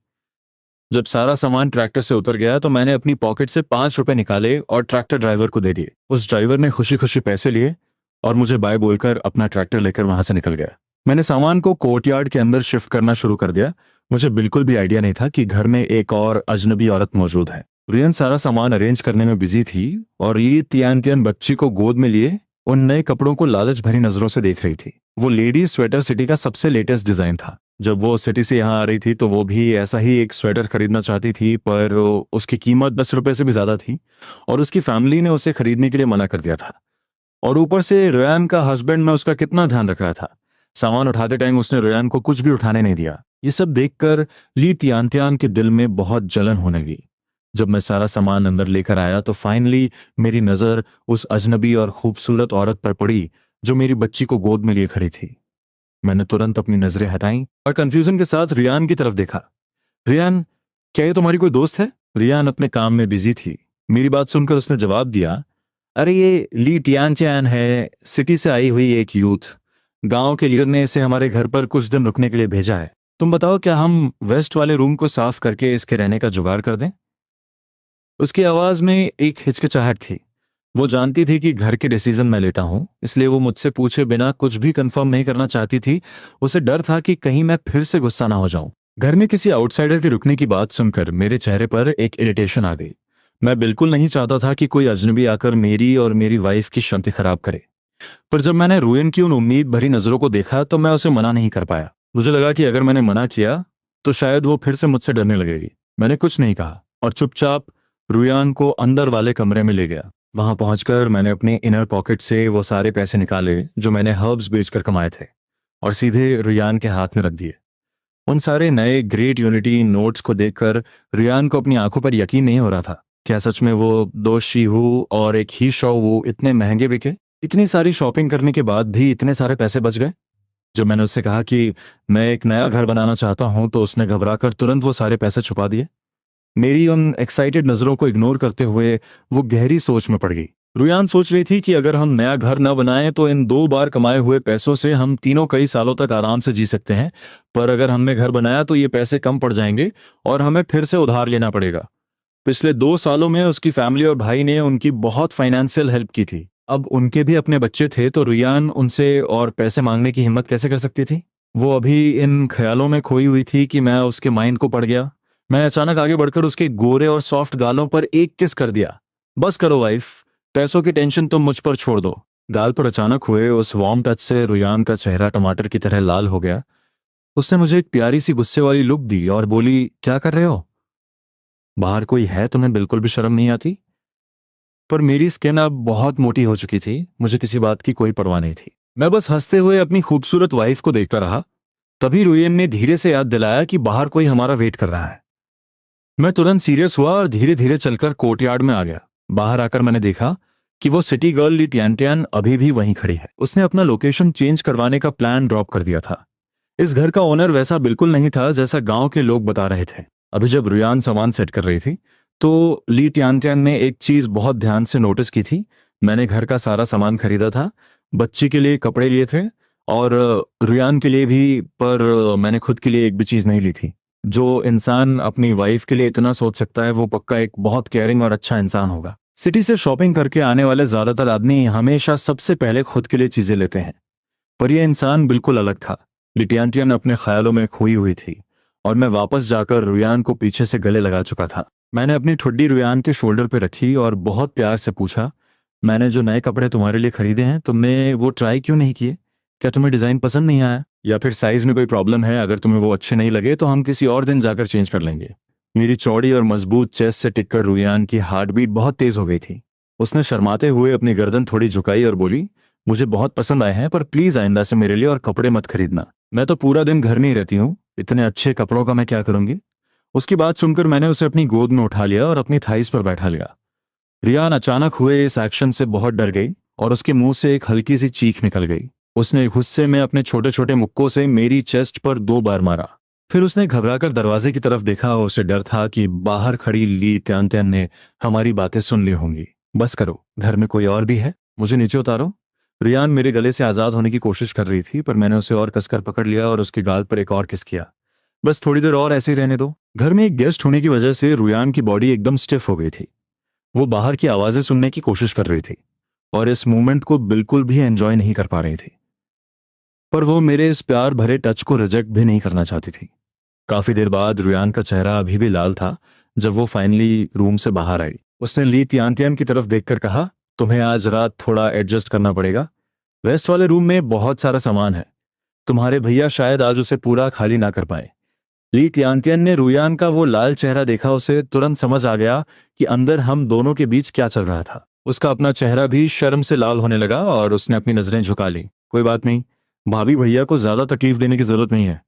जब सारा सामान ट्रैक्टर से उतर गया तो मैंने अपनी पॉकेट से 5 रुपए निकाले और ट्रैक्टर ड्राइवर को दे दिए। उस ड्राइवर ने खुशी खुशी पैसे लिए और मुझे बाय बोलकर अपना ट्रैक्टर लेकर वहां से निकल गया। मैंने सामान को कोर्टयार्ड के अंदर शिफ्ट करना शुरू कर दिया। मुझे बिल्कुल भी आइडिया नहीं था कि घर में एक और अजनबी औरत मौजूद है। रियन सारा सामान अरेंज करने में बिजी थी और ये तियान तियान बच्ची को गोद में लिए उन नए कपड़ों को लालच भरी नजरों से देख रही थी। वो लेडीज स्वेटर सिटी का सबसे लेटेस्ट डिजाइन था। जब वो सिटी से यहाँ आ रही थी तो वो भी ऐसा ही एक स्वेटर खरीदना चाहती थी, पर उसकी कीमत 10 रुपए से भी ज्यादा थी और उसकी फैमिली ने उसे खरीदने के लिए मना कर दिया था। और ऊपर से रेयान का हस्बैंड, मैं उसका कितना ध्यान रख रहा था। सामान उठाते टाइम उसने रेयान को कुछ भी उठाने नहीं दिया। ये सब देखकर ली तियान के दिल में बहुत जलन होने लगी। जब मैं सारा सामान अंदर लेकर आया तो फाइनली मेरी नजर उस अजनबी और खूबसूरत औरत पर पड़ी जो मेरी बच्ची को गोद में लिए खड़ी थी। मैंने तुरंत अपनी नजरें हटाई और कंफ्यूजन के साथ रियान की तरफ देखा। रियान, क्या ये तुम्हारी कोई दोस्त है? रियान अपने काम में बिजी थी मेरी बात सुनकर उसने जवाब दिया, अरे ये ली टियानचैन है, सिटी से आई हुई एक यूथ। गांव के लीडर ने इसे हमारे घर पर कुछ दिन रुकने के लिए भेजा है। तुम बताओ, क्या हम वेस्ट वाले रूम को साफ करके इसके रहने का जुगाड़ कर दें? उसकी आवाज में एक हिचकिचाहट थी। वो जानती थी कि घर के डिसीजन मैं लेता हूं, इसलिए वो मुझसे पूछे बिना कुछ भी कंफर्म नहीं करना चाहती थी। उसे डर था कि कहीं मैं फिर से गुस्सा ना हो जाऊं। घर में किसी आउटसाइडर के रुकने की बात सुनकर मेरे चेहरे पर एक इरिटेशन आ गई। मैं बिल्कुल नहीं चाहता था कि कोई अजनबी आकर मेरी और मेरी वाइफ की शांति खराब करे। पर जब मैंने रुयन की उन उम्मीद भरी नजरों को देखा तो मैं उसे मना नहीं कर पाया। मुझे लगा कि अगर मैंने मना किया तो शायद वो फिर से मुझसे डरने लगेगी। मैंने कुछ नहीं कहा और चुपचाप रुयान को अंदर वाले कमरे में ले गया। वहां पहुंचकर मैंने अपने इनर पॉकेट से वो सारे पैसे निकाले जो मैंने हर्ब्स बेचकर कमाए थे और सीधे रुयान के हाथ में रख दिए। उन सारे नए ग्रेट यूनिटी नोट्स को देखकर रुयान को अपनी आंखों पर यकीन नहीं हो रहा था। क्या सच में वो 2 शीहू और एक ही शॉ वो इतने महंगे बिके? इतनी सारी शॉपिंग करने के बाद भी इतने सारे पैसे बच गए? जब मैंने उससे कहा कि मैं एक नया घर बनाना चाहता हूं तो उसने घबराकर तुरंत वो सारे पैसे छुपा दिए। मेरी उन एक्साइटेड नजरों को इग्नोर करते हुए वो गहरी सोच में पड़ गई। रुयान सोच रही थी कि अगर हम नया घर न बनाएं तो इन 2 बार कमाए हुए पैसों से हम तीनों कई सालों तक आराम से जी सकते हैं। पर अगर हमने घर बनाया तो ये पैसे कम पड़ जाएंगे और हमें फिर से उधार लेना पड़ेगा। पिछले 2 सालों में उसकी फैमिली और भाई ने उनकी बहुत फाइनेंशियल हेल्प की थी। अब उनके भी अपने बच्चे थे तो रुयान उनसे और पैसे मांगने की हिम्मत कैसे कर सकती थी? वो अभी इन ख्यालों में खोई हुई थी कि मैं उसके माइंड को पढ़ गया। मैं अचानक आगे बढ़कर उसके गोरे और सॉफ्ट गालों पर एक किस कर दिया। बस करो वाइफ, पैसों की टेंशन तुम मुझ पर छोड़ दो। गाल पर अचानक हुए उस वार्म टच से रुयान का चेहरा टमाटर की तरह लाल हो गया। उसने मुझे एक प्यारी सी गुस्से वाली लुक दी और बोली, क्या कर रहे हो? बाहर कोई है? तुम्हें बिल्कुल भी शर्म नहीं आती? पर मेरी स्किन अब बहुत मोटी हो चुकी थी, मुझे किसी बात की कोई परवाह नहीं थी। मैं बस हंसते हुए अपनी खूबसूरत वाइफ को देखता रहा। तभी रुयन ने धीरे से याद दिलाया कि बाहर कोई हमारा वेट कर रहा है। मैं तुरंत सीरियस हुआ और धीरे धीरे चलकर कोर्टयार्ड में आ गया। बाहर आकर मैंने देखा कि वो सिटी गर्ल ली टियानटियान अभी भी वहीं खड़ी है। उसने अपना लोकेशन चेंज करवाने का प्लान ड्रॉप कर दिया था। इस घर का ओनर वैसा बिल्कुल नहीं था जैसा गांव के लोग बता रहे थे। अभी जब रुयान सामान सेट कर रही थी तो ली टियानटियान ने एक चीज बहुत ध्यान से नोटिस की थी। मैंने घर का सारा सामान खरीदा था, बच्ची के लिए कपड़े लिए थे और रुयान के लिए भी, पर मैंने खुद के लिए एक भी चीज नहीं ली थी। जो इंसान अपनी वाइफ के लिए इतना सोच सकता है वो पक्का एक बहुत केयरिंग और अच्छा इंसान होगा। सिटी से शॉपिंग करके आने वाले ज्यादातर आदमी हमेशा सबसे पहले खुद के लिए चीजें लेते हैं, पर यह इंसान बिल्कुल अलग था। लिटियांटियन अपने ख्यालों में खोई हुई थी और मैं वापस जाकर रुयान को पीछे से गले लगा चुका था। मैंने अपनी ठुड्डी रुयान के शोल्डर पर रखी और बहुत प्यार से पूछा, मैंने जो नए कपड़े तुम्हारे लिए खरीदे हैं तुमने वो ट्राई क्यों नहीं किए? क्या तुम्हें डिजाइन पसंद नहीं आया या फिर साइज में कोई प्रॉब्लम है? अगर तुम्हें वो अच्छे नहीं लगे तो हम किसी और दिन जाकर चेंज कर लेंगे। मेरी चौड़ी और मजबूत चेस्ट से टिककर रुयान की हार्ट बीट बहुत तेज हो गई थी। उसने शर्माते हुए अपनी गर्दन थोड़ी झुकाई और बोली, मुझे बहुत पसंद आए हैं पर प्लीज आइंदा से मेरे लिए और कपड़े मत खरीदना। मैं तो पूरा दिन घर में ही रहती हूँ, इतने अच्छे कपड़ों का मैं क्या करूंगी? उसकी बात सुनकर मैंने उसे अपनी गोद में उठा लिया और अपनी थाइस पर बैठा लिया। रियान अचानक हुए इस एक्शन से बहुत डर गई और उसके मुंह से एक हल्की सी चीख निकल गई। उसने गुस्से में अपने छोटे छोटे मुक्कों से मेरी चेस्ट पर 2 बार मारा। फिर उसने घबराकर दरवाजे की तरफ देखा और उसे डर था कि बाहर खड़ी ली त्यान ने हमारी बातें सुन ली होंगी। बस करो, घर में कोई और भी है, मुझे नीचे उतारो। रियान मेरे गले से आजाद होने की कोशिश कर रही थी पर मैंने उसे और कसकर पकड़ लिया और उसके गाल पर एक और किस किया। बस थोड़ी देर और ऐसे ही रहने दो। घर में एक गेस्ट होने की वजह से रुयान की बॉडी एकदम स्टिफ हो गई थी। वो बाहर की आवाजें सुनने की कोशिश कर रही थी और इस मूवमेंट को बिल्कुल भी एंजॉय नहीं कर पा रही थी। पर वो मेरे इस प्यार भरे टच को रिजेक्ट भी नहीं करना चाहती थी। काफी देर बाद रुयान का चेहरा अभी भी लाल था। जब वो फाइनली रूम से बाहर आई उसने ली तियान की तरफ देखकर कहा, तुम्हें आज रात थोड़ा एडजस्ट करना पड़ेगा। वेस्ट वाले रूम में बहुत सारा सामान है, तुम्हारे भैया शायद आज उसे पूरा खाली ना कर पाए। ली तियान ने रुयान का वो लाल चेहरा देखा, उसे तुरंत समझ आ गया कि अंदर हम दोनों के बीच क्या चल रहा था। उसका अपना चेहरा भी शर्म से लाल होने लगा और उसने अपनी नजरें झुका ली। कोई बात नहीं, भाभी भैया को ज्यादा तकलीफ देने की जरूरत नहीं है।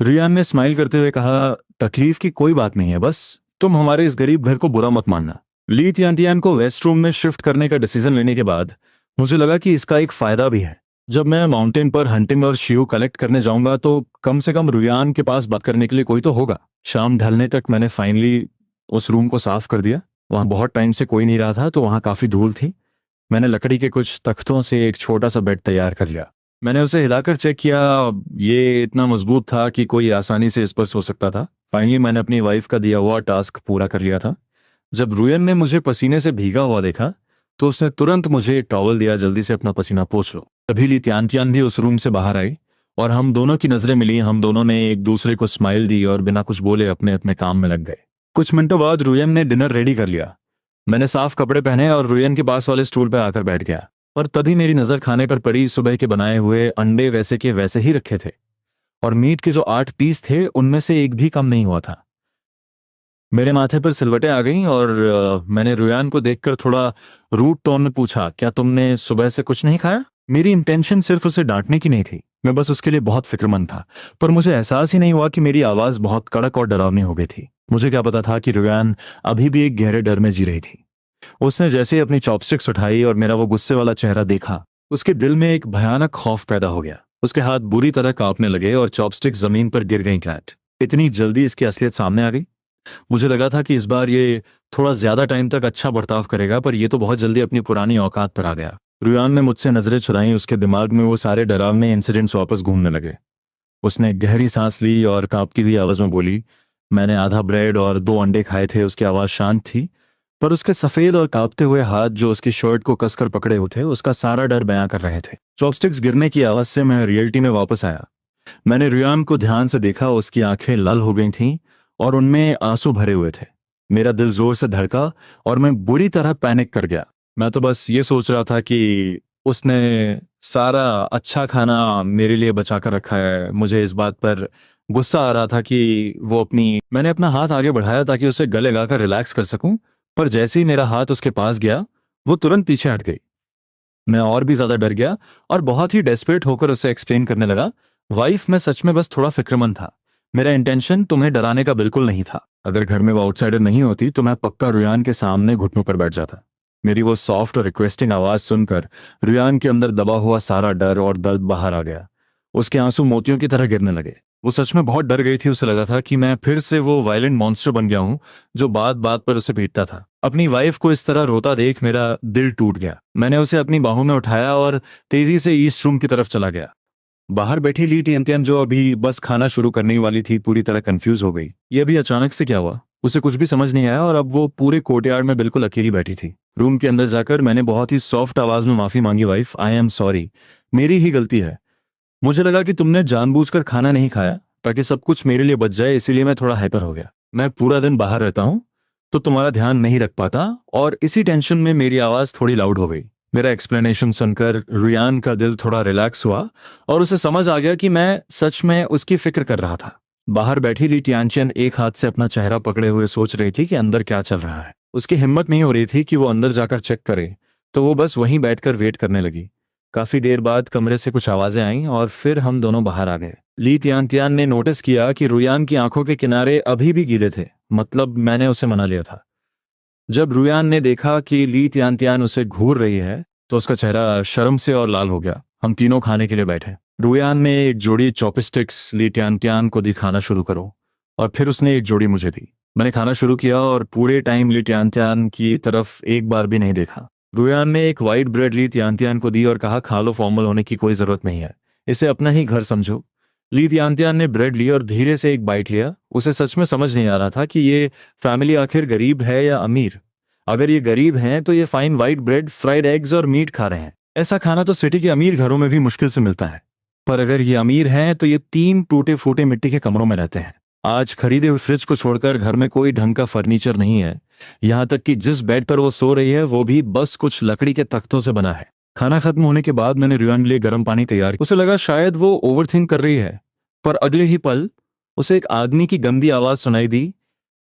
रियान ने स्माइल करते हुए कहा, तकलीफ की कोई बात नहीं है, बस तुम हमारे इस गरीब घर को बुरा मत मानना। ली तियान को वेस्ट रूम में शिफ्ट करने का डिसीजन लेने के बाद मुझे लगा कि इसका एक फायदा भी है। जब मैं माउंटेन पर हंटिंग और शियो कलेक्ट करने जाऊंगा तो कम से कम रुयान के पास बात करने के लिए कोई तो होगा। शाम ढलने तक मैंने फाइनली उस रूम को साफ कर दिया। वहाँ बहुत टाइम से कोई नहीं रहा था तो वहाँ काफ़ी धूल थी। मैंने लकड़ी के कुछ तख्तों से एक छोटा सा बेड तैयार कर लिया। मैंने उसे हिलाकर चेक किया। ये इतना मजबूत था कि कोई आसानी से इस पर सो सकता था। फाइनली मैंने अपनी वाइफ का दिया हुआ टास्क पूरा कर लिया था। जब रुयन ने मुझे पसीने से भीगा हुआ देखा तो उसने तुरंत मुझे एक टॉवल दिया, जल्दी से अपना पसीना पोंछ लो। तभी ली त्यान भी उस रूम से बाहर आई और हम दोनों की नजरें मिली। हम दोनों ने एक दूसरे को स्माइल दी और बिना कुछ बोले अपने अपने काम में लग गए। कुछ मिनटों बाद रुयन ने डिनर रेडी कर लिया। मैंने साफ कपड़े पहने और रुयन के पास वाले स्टूल पर आकर बैठ गया। और तभी मेरी नजर खाने पर पड़ी। सुबह के बनाए हुए अंडे वैसे के वैसे ही रखे थे और मीट के जो 8 पीस थे उनमें से एक भी कम नहीं हुआ था। मेरे माथे पर सिलवटें आ गईं और मैंने रुयान को देखकर थोड़ा रूड टोन में पूछा, क्या तुमने सुबह से कुछ नहीं खाया? मेरी इंटेंशन सिर्फ उसे डांटने की नहीं थी, मैं बस उसके लिए बहुत फिक्रमंद था। पर मुझे एहसास ही नहीं हुआ कि मेरी आवाज बहुत कड़क और डरावनी हो गई थी। मुझे क्या पता था कि रुयान अभी भी एक गहरे डर में जी रही थी। उसने जैसे ही अपनी चॉपस्टिक्स उठाई और मेरा वो गुस्से वाला चेहरा देखा, उसके दिल में एक भयानक खौफ पैदा हो गया। उसके हाथ बुरी तरह कांपने लगे और चॉपस्टिक्स जमीन पर गिर गई। फ्लैट। इतनी जल्दी इसकी असलियत सामने आ गई। मुझे लगा था कि इस बार ये थोड़ा ज्यादा टाइम तक अच्छा बर्ताव करेगा, पर ये तो बहुत जल्दी अपनी पुरानी औकात पर आ गया। रुयान ने मुझसे नजरें चुराई। उसके दिमाग में वो सारे डरावने इंसिडेंट्स वापस घूमने लगे। उसने गहरी सांस ली और कांपती हुई आवाज में बोली, मैंने आधा ब्रेड और 2 अंडे खाए थे। उसकी आवाज शांत थी, पर उसके सफेद और कांपते हुए हाथ जो उसकी शर्ट को कसकर पकड़े हुए थे उसका सारा डर बयां कर रहे थे। चॉपस्टिक्स गिरने की आवाज से मैं रियलिटी में वापस आया। मैंने रुयान को ध्यान से देखा। उसकी आंखें लाल हो गई थीं और उनमें आंसू भरे हुए थे। मेरा दिल जोर से धड़का और मैं बुरी तरह पैनिक कर गया। मैं तो बस ये सोच रहा था कि उसने सारा अच्छा खाना मेरे लिए बचा कर रखा है। मुझे इस बात पर गुस्सा आ रहा था कि वो अपनी मैंने अपना हाथ आगे बढ़ाया ताकि उसे गले लगाकर रिलैक्स कर सकूं, पर जैसे ही मेरा हाथ उसके पास गया वो तुरंत पीछे हट गई। मैं और भी ज्यादा डर गया और बहुत ही डेस्परेट होकर उसे एक्सप्लेन करने लगा, वाइफ मैं सच में बस थोड़ा फिक्रमंद था। मेरा इंटेंशन तुम्हें डराने का बिल्कुल नहीं था। अगर घर में वो आउटसाइडर नहीं होती तो मैं पक्का रुयान के सामने घुटनों पर बैठ जाता। मेरी वो सॉफ्ट और रिक्वेस्टिंग आवाज सुनकर रुयान के अंदर दबा हुआ सारा डर और दर्द बाहर आ गया। उसके आंसू मोतियों की तरह गिरने लगे। वो सच में बहुत डर गई थी। उसे लगा था कि मैं फिर से वो वायलेंट मॉन्स्टर बन गया हूं जो बात बात पर उसे पीटता था। अपनी वाइफ को इस तरह रोता देख मेरा दिल टूट गया। मैंने उसे अपनी बाहों में उठाया और तेजी से ईस्ट रूम की तरफ चला गया। बाहर बैठी ली टियंतियन जो अभी बस खाना शुरू करने वाली थी पूरी तरह कंफ्यूज हो गई। ये अभी अचानक से क्या हुआ, उसे कुछ भी समझ नहीं आया और अब वो पूरे कोर्टयार्ड में बिल्कुल अकेली बैठी थी। रूम के अंदर जाकर मैंने बहुत ही सॉफ्ट आवाज में माफी मांगी, वाइफ आई एम सॉरी, मेरी ही गलती है। मुझे लगा कि तुमने जानबूझकर खाना नहीं खाया ताकि सब कुछ मेरे लिए बच जाए, इसीलिए मैं थोड़ा हाइपर हो गया। मैं पूरा दिन बाहर रहता हूँ तो तुम्हारा ध्यान नहीं रख पाता और इसी टेंशन में मेरी आवाज थोड़ी लाउड हो गई। मेरा एक्सप्लेनेशन सुनकर रुयान का दिल थोड़ा रिलैक्स हुआ और उसे समझ आ गया कि मैं सच में उसकी फिक्र कर रहा था। बाहर बैठी ली टियानचन एक हाथ से अपना चेहरा पकड़े हुए सोच रही थी कि अंदर क्या चल रहा है। उसकी हिम्मत नहीं हो रही थी कि वो अंदर जाकर चेक करे, तो वो बस वहीं बैठकर वेट करने लगी। काफी देर बाद कमरे से कुछ आवाजें आईं और फिर हम दोनों बाहर आ गए। ली तियान ने नोटिस किया कि रुयान की आंखों के किनारे अभी भी गीले थे, मतलब मैंने उसे मना लिया था। जब रुयान ने देखा कि ली तियान उसे घूर रही है तो उसका चेहरा शर्म से और लाल हो गया। हम तीनों खाने के लिए बैठे। रुयान ने एक जोड़ी चॉपस्टिक्स ली तियान को दी, खाना शुरू करो, और फिर उसने एक जोड़ी मुझे दी। मैंने खाना शुरू किया और पूरे टाइम ली तियान की तरफ एक बार भी नहीं देखा। रुयान ने एक वाइट ब्रेड ली तियान को दी और कहा, खा लो, फॉर्मल होने की कोई जरूरत नहीं है, इसे अपना ही घर समझो। ली तियान ने ब्रेड ली और धीरे से एक बाइट लिया। उसे सच में समझ नहीं आ रहा था कि ये फैमिली आखिर गरीब है या अमीर। अगर ये गरीब हैं तो ये fine white bread, fried eggs और मीट खा रहे हैं। ऐसा खाना तो सिटी के अमीर घरों में भी मुश्किल से मिलता है। पर अगर ये अमीर हैं तो ये 3 टूटे फूटे मिट्टी के कमरों में रहते हैं। आज खरीदे हुए फ्रिज को छोड़कर घर में कोई ढंग का फर्नीचर नहीं है। यहाँ तक कि जिस बेड पर वो सो रही है वो भी बस कुछ लकड़ी के तख्तों से बना है। खाना खत्म होने के बाद मैंने रुयान के लिए गर्म पानी तैयार किया। उसे लगा शायद वो ओवरथिंक कर रही है, पर अगले ही पल उसे एक आदमी की गंदी आवाज सुनाई दी,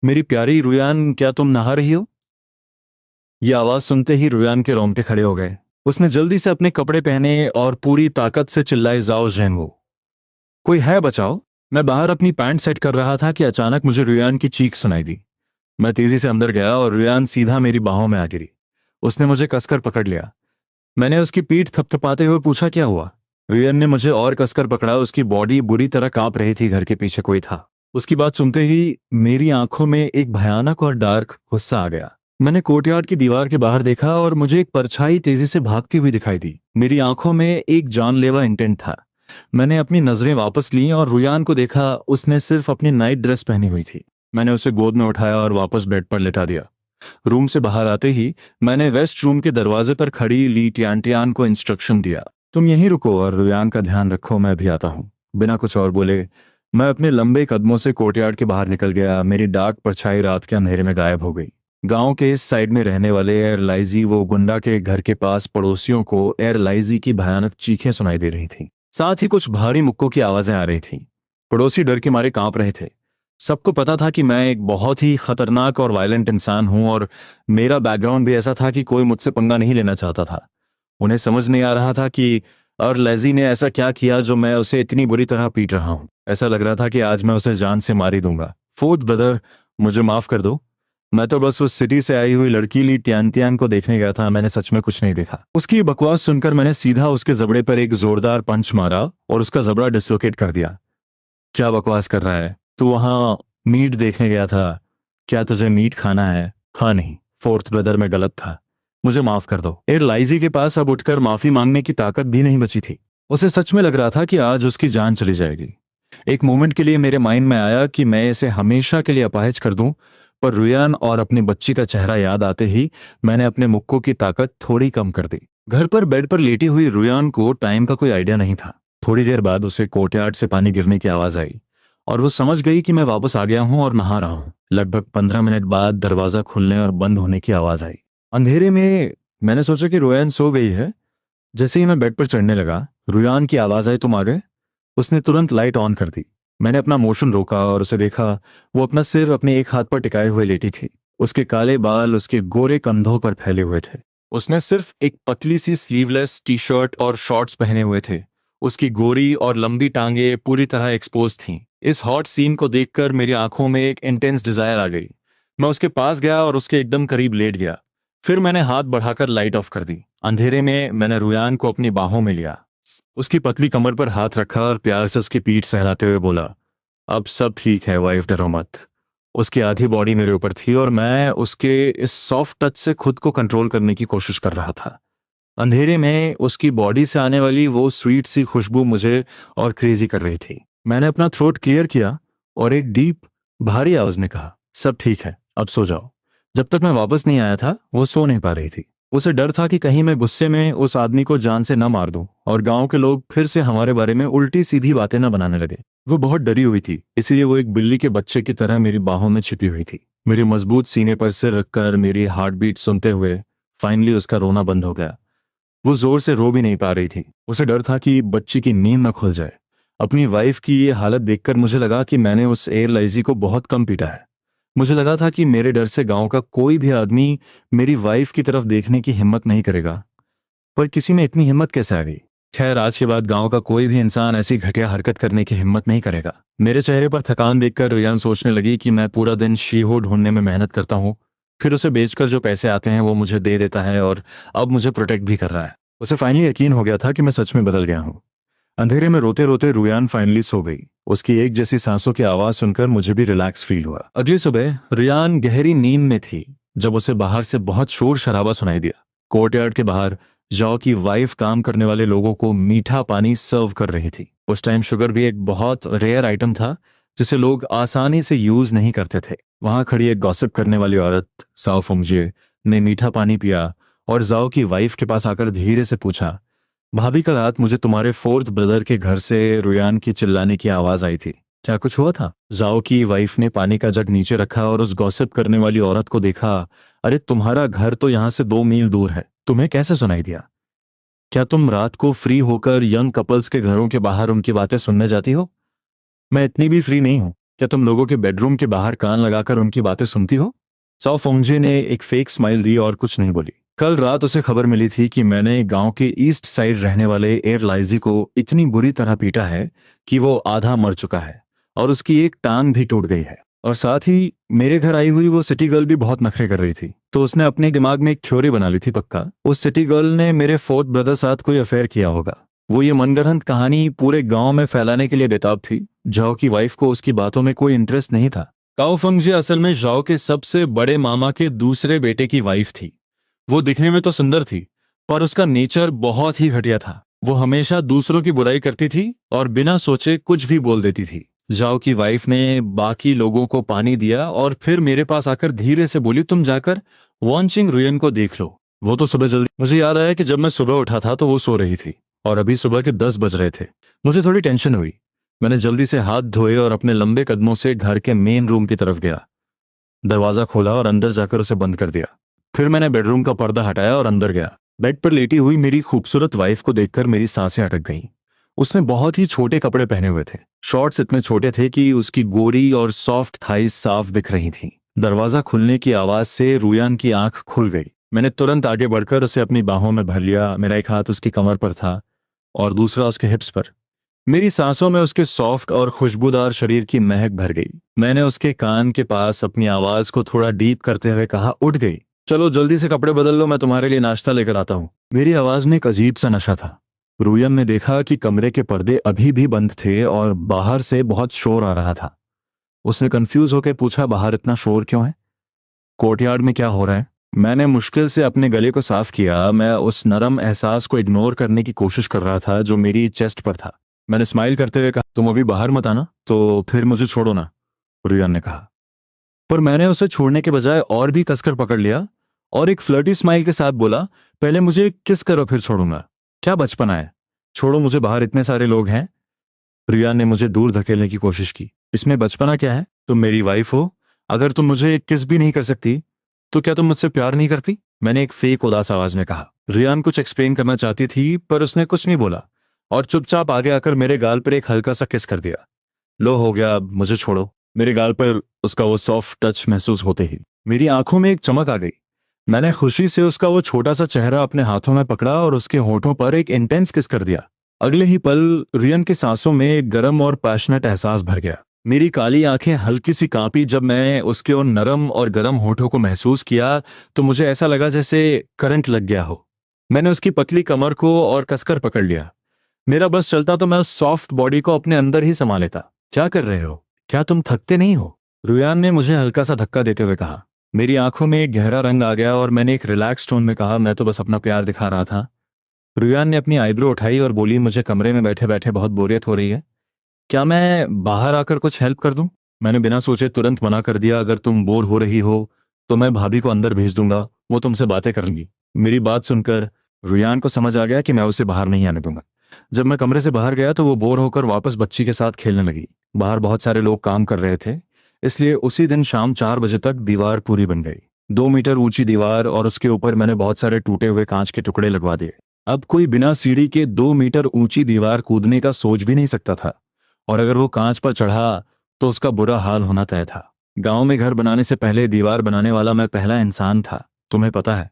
मेरी प्यारी रुयान, क्या तुम नहा रही हो? यह आवाज सुनते ही रुयान के रोंगटे खड़े हो गए। उसने जल्दी से अपने कपड़े पहने और पूरी ताकत से चिल्लाई, जाओ जेनवो, कोई है बचाओ। मैं बाहर अपनी पैंट सेट कर रहा था कि अचानक मुझे रुयान की चीख सुनाई दी। मैं तेजी से अंदर गया और रुयान सीधा मेरी बाहों में आ गिरी। उसने मुझे कसकर पकड़ लिया। मैंने उसकी पीठ थपथपाते हुए पूछा, क्या हुआ? रुयान ने मुझे और कसकर पकड़ा। उसकी बॉडी बुरी तरह कांप रही थी। घर के पीछे कोई था। उसकी बात सुनते ही मेरी आंखों में एक भयानक और डार्क गुस्सा आ गया। मैंने कोर्टयार्ड की दीवार के बाहर देखा और मुझे एक परछाई तेजी से भागती हुई दिखाई दी। मेरी आंखों में एक जानलेवा इंटेंट था। मैंने अपनी नजरें वापस लीं और रुयान को देखा। उसने सिर्फ अपनी नाइट ड्रेस पहनी हुई थी। मैंने उसे गोद में उठाया और वापस बेड पर लेटा दिया। रूम से बाहर आते ही मैंने वेस्ट रूम के दरवाजे पर खड़ी ली टियान को इंस्ट्रक्शन दिया, तुम यहीं रुको और रुयान का ध्यान रखो, मैं भी आता हूँ। बिना कुछ और बोले मैं अपने लंबे कदमों से कोर्टयार्ड के बाहर निकल गया। मेरी डार्क परछाई रात के अंधेरे में गायब हो गई। गांव के इस साइड में रहने वाले एयरलाइजी वो गुंडा के घर के पास पड़ोसियों को एयरलाइजी की भयानक चीखें सुनाई दे रही थी। साथ ही कुछ भारी मुक्कों की आवाजें आ रही थीं। पड़ोसी डर के मारे कांप रहे थे। सबको पता था कि मैं एक बहुत ही खतरनाक और वायलेंट इंसान हूं और मेरा बैकग्राउंड भी ऐसा था कि कोई मुझसे पंगा नहीं लेना चाहता था। उन्हें समझ नहीं आ रहा था कि अर्लेजी ने ऐसा क्या किया जो मैं उसे इतनी बुरी तरह पीट रहा हूं। ऐसा लग रहा था कि आज मैं उसे जान से मार ही दूंगा। फोर्थ ब्रदर, मुझे माफ कर दो। मैं तो बस उस सिटी से आई हुई लड़की ली तियान को देखने गया था। मैंने सच में कुछ नहीं देखा। उसकी बकवास सुनकर मैंने सीधा उसके जबड़े पर एक जोरदार पंच मारा और उसका जबड़ा डिसलोकेट कर दिया। क्या बकवास कर रहा है? तू वहां मीट देखने गया था। क्या तुझे मीट खाना है? हाँ नहीं, फोर्थ ब्रदर, मैं गलत था। मुझे माफ कर दो। एयरलाइजी के पास अब उठकर माफी मांगने की ताकत भी नहीं बची थी। उसे सच में लग रहा था कि आज उसकी जान चली जाएगी। एक मोमेंट के लिए मेरे माइंड में आया कि मैं इसे हमेशा के लिए अपाहिज कर दूं, पर रुयान और अपनी बच्ची का चेहरा याद आते ही मैंने अपने मुक्कों की ताकत थोड़ी कम कर दी। घर पर बेड पर लेटी हुई रुयान को टाइम का कोई आइडिया नहीं था। थोड़ी देर बाद उसे कोर्टयार्ड से पानी गिरने की आवाज आई और वो समझ गई कि मैं वापस आ गया हूं और नहा रहा हूं। लगभग 15 मिनट बाद दरवाजा खुलने और बंद होने की आवाज आई। अंधेरे में मैंने सोचा कि रुयान सो गई है। जैसे ही मैं बेड पर चढ़ने लगा, रुयान की आवाज आई, तुम आ गए। उसने तुरंत लाइट ऑन कर दी। मैंने अपना मोशन रोका और उसे देखा। वो अपना सिर अपने एक हाथ पर टिकाए हुए लेटी थी। उसके काले बाल उसके गोरे कंधों पर फैले हुए थे। उसने सिर्फ एक पतली सी स्लीवलेस टी शर्ट और शॉर्ट्स पहने हुए थे। उसकी गोरी और लंबी टांगे पूरी तरह एक्सपोज थीं। इस हॉट सीन को देखकर मेरी आंखों में एक इंटेंस डिजायर आ गई। मैं उसके पास गया और उसके एकदम करीब लेट गया। फिर मैंने हाथ बढ़ाकर लाइट ऑफ कर दी। अंधेरे में मैंने रुयान को अपनी बाहों में लिया। उसकी पतली कमर पर हाथ रखा और प्यार से उसकी पीठ सहलाते हुए बोला, अब सब ठीक है वाइफ, डरो मत। उसकी आधी बॉडी मेरे ऊपर थी और मैं उसके इस सॉफ्ट टच से खुद को कंट्रोल करने की कोशिश कर रहा था। अंधेरे में उसकी बॉडी से आने वाली वो स्वीट सी खुशबू मुझे और क्रेजी कर रही थी। मैंने अपना थ्रोट क्लियर किया और एक डीप भारी आवाज में कहा, सब ठीक है, अब सो जाओ। जब तक मैं वापस नहीं आया था वो सो नहीं पा रही थी। उसे डर था कि कहीं मैं गुस्से में उस आदमी को जान से न मार दूं और गांव के लोग फिर से हमारे बारे में उल्टी सीधी बातें न बनाने लगे। वो बहुत डरी हुई थी, इसीलिए वो एक बिल्ली के बच्चे की तरह मेरी बाहों में छिपी हुई थी। मेरे मजबूत सीने पर सिर रखकर मेरी हार्ट बीट सुनते हुए फाइनली उसका रोना बंद हो गया। वो जोर से रो भी नहीं पा रही थी। उसे डर था कि बच्ची की नींद न खुल जाए। अपनी वाइफ की ये हालत देखकर मुझे लगा कि मैंने उस एयरलाइजी को बहुत कम पीटा है। मुझे लगा था कि मेरे डर से गांव का कोई भी आदमी मेरी वाइफ की तरफ देखने की हिम्मत नहीं करेगा। पर किसी में इतनी हिम्मत कैसे आ गई? खैर, आज के बाद गांव का कोई भी इंसान ऐसी घटिया हरकत करने की हिम्मत नहीं करेगा। मेरे चेहरे पर थकान देखकर रियान सोचने लगी कि मैं पूरा दिन शीहो ढूंढने में मेहनत करता हूँ, फिर उसे बेचकर जो पैसे आते हैं वो मुझे दे देता है और अब मुझे प्रोटेक्ट भी कर रहा है। उसे फाइनली यकीन हो गया था कि मैं सच में बदल गया हूँ। अंधेरे में रोते रोते रुयान फाइनली सो गई। उसकी एक जैसी सांसों की आवाज सुनकर मुझे भी रिलैक्स फील हुआ। अगली सुबह रियान गहरी नींद में थी जब उसे बाहर से बहुत शोर शराबा सुनाई दिया। कोर्टयार्ड के बाहर जॉ की वाइफ काम करने वाले लोगों को मीठा पानी सर्व कर रही थी। उस टाइम शुगर भी एक बहुत रेयर आइटम था जिसे लोग आसानी से यूज नहीं करते थे। वहां खड़ी एक गॉसिप करने वाली औरत साओ फुंगजिए ने मीठा पानी पिया और जाओ की वाइफ के पास आकर धीरे से पूछा, भाभी, कल रात मुझे तुम्हारे फोर्थ ब्रदर के घर से रुयान की चिल्लाने की आवाज आई थी, क्या कुछ हुआ था? जाओ की वाइफ ने पानी का जग नीचे रखा और उस गॉसिप करने वाली औरत को देखा। अरे, तुम्हारा घर तो यहाँ से 2 मील दूर है, तुम्हें कैसे सुनाई दिया? क्या तुम रात को फ्री होकर यंग कपल्स के घरों के बाहर उनकी बातें सुनने जाती हो? मैं इतनी भी फ्री नहीं हूं। क्या तुम लोगों के बेडरूम के बाहर कान लगाकर उनकी बातें सुनती हो? साओ फोंगजे ने एक फेक स्माइल दी और कुछ नहीं बोली। कल रात उसे खबर मिली थी कि मैंने गांव के ईस्ट साइड रहने वाले एयरलाइजी को इतनी बुरी तरह पीटा है कि वो आधा मर चुका है और उसकी एक टांग भी टूट गई है। और साथ ही मेरे घर आई हुई वो सिटी गर्ल भी बहुत नखरे कर रही थी। तो उसने अपने दिमाग में एक थ्योरी बना ली थी, पक्का उस सिटी गर्ल ने मेरे फोर्थ ब्रदर साथ कोई अफेयर किया होगा। वो ये मनगढ़ंत कहानी पूरे गांव में फैलाने के लिए बेताब थी। जाओ की वाइफ को उसकी बातों में कोई इंटरेस्ट नहीं था। काओ फंगजे असल में जाओ के सबसे बड़े मामा के दूसरे बेटे की वाइफ थी। वो दिखने में तो सुंदर थी, पर उसका नेचर बहुत ही घटिया था। वो हमेशा दूसरों की बुराई करती थी और बिना सोचे कुछ भी बोल देती थी। जाओ की वाइफ ने बाकी लोगों को पानी दिया और फिर मेरे पास आकर धीरे से बोली, तुम जाकर वॉन्चिंग रुयन को देख लो। वो तो सुबह जल्दी। मुझे याद आया कि जब मैं सुबह उठा था तो वो सो रही थी और अभी सुबह के 10 बज रहे थे। मुझे थोड़ी टेंशन हुई। मैंने जल्दी से हाथ धोए और अपने लंबे कदमों से घर के मेन रूम की तरफ गया। दरवाजा खोला और अंदर जाकर उसे बंद कर दिया। फिर मैंने बेडरूम का पर्दा हटाया और अंदर गया। बेड पर लेटी हुई मेरी खूबसूरत वाइफ को देखकर मेरी सांसें अटक गईं। उसने बहुत ही छोटे कपड़े पहने हुए थे। शॉर्ट्स इतने छोटे थे कि उसकी गोरी और सॉफ्ट थाइज साफ दिख रही थीं। दरवाजा खुलने की आवाज से रुयान की आंख खुल गई। मैंने तुरंत आगे बढ़कर उसे अपनी बाहों में भर लिया। मेरा एक हाथ उसकी कमर पर था और दूसरा उसके हिप्स पर। मेरी सांसों में उसके सॉफ्ट और खुशबूदार शरीर की महक भर गई। मैंने उसके कान के पास अपनी आवाज को थोड़ा डीप करते हुए कहा, उठ गई? चलो जल्दी से कपड़े बदल लो, मैं तुम्हारे लिए नाश्ता लेकर आता हूँ। मेरी आवाज में एक अजीब सा नशा था। रुयन ने देखा कि कमरे के पर्दे अभी भी बंद थे और बाहर से बहुत शोर आ रहा था। उसने कंफ्यूज होकर पूछा, बाहर इतना शोर क्यों है? कोर्टयार्ड में क्या हो रहा है? मैंने मुश्किल से अपने गले को साफ किया। मैं उस नरम एहसास को इग्नोर करने की कोशिश कर रहा था जो मेरी चेस्ट पर था। मैंने स्माइल करते हुए कहा, तुम अभी बाहर मत आना, तो फिर मुझे छोड़ो ना, रुयान ने कहा। पर मैंने उसे छोड़ने के बजाय और भी कसकर पकड़ लिया और एक फ्लर्टी स्माइल के साथ बोला, पहले मुझे किस करो फिर छोड़ूंगा। क्या बचपना है? छोड़ो मुझे, बाहर इतने सारे लोग हैं। रुयान ने मुझे दूर धकेलने की कोशिश की। इसमें बचपना क्या है? तुम मेरी वाइफ हो। अगर तुम मुझे एक किस भी नहीं कर सकती तो क्या तुम मुझसे प्यार नहीं करती? मैंने एक फेक उदास आवाज में कहा। रियान कुछ एक्सप्लेन करना चाहती थी पर उसने कुछ नहीं बोला और चुपचाप आगे आकर मेरे गाल पर एक हल्का सा किस कर दिया। लो हो गया, अब मुझे छोड़ो। मेरे गाल पर उसका वो सॉफ्ट टच महसूस होते ही मेरी आंखों में एक चमक आ गई। मैंने खुशी से उसका वो छोटा सा चेहरा अपने हाथों में पकड़ा और उसके होठों पर एक इंटेंस किस कर दिया। अगले ही पल रियन की सांसों में एक गर्म और पैशनेट एहसास भर गया। मेरी काली आंखें हल्की सी कांपी जब मैं उसके उन नरम और गर्म होठों को महसूस किया तो मुझे ऐसा लगा जैसे करंट लग गया हो। मैंने उसकी पतली कमर को और कसकर पकड़ लिया। मेरा बस चलता तो मैं उस सॉफ्ट बॉडी को अपने अंदर ही समा लेता। क्या कर रहे हो? क्या तुम थकते नहीं हो? रुयान ने मुझे हल्का सा धक्का देते हुए कहा। मेरी आंखों में एक गहरा रंग आ गया और मैंने एक रिलैक्स टोन में कहा, मैं तो बस अपना प्यार दिखा रहा था। रुयान ने अपनी आईब्रो उठाई और बोली, मुझे कमरे में बैठे बैठे बहुत बोरियत हो रही है। क्या मैं बाहर आकर कुछ हेल्प कर दूं? मैंने बिना सोचे तुरंत मना कर दिया, अगर तुम बोर हो रही हो तो मैं भाभी को अंदर भेज दूंगा, वो तुमसे बातें करेंगी। मेरी बात सुनकर रुयान को समझ आ गया कि मैं उसे बाहर नहीं आने दूंगा। जब मैं कमरे से बाहर गया तो वो बोर होकर वापस बच्ची के साथ खेलने लगी। बाहर बहुत सारे लोग काम कर रहे थे, इसलिए उसी दिन शाम 4 बजे तक दीवार पूरी बन गई। 2 मीटर ऊंची दीवार और उसके ऊपर मैंने बहुत सारे टूटे हुए कांच के टुकड़े लगवा दिए। अब कोई बिना सीढ़ी के 2 मीटर ऊंची दीवार कूदने का सोच भी नहीं सकता था और अगर वो कांच पर चढ़ा तो उसका बुरा हाल होना तय था। गांव में घर बनाने से पहले दीवार बनाने वाला मैं पहला इंसान था। तुम्हें पता है,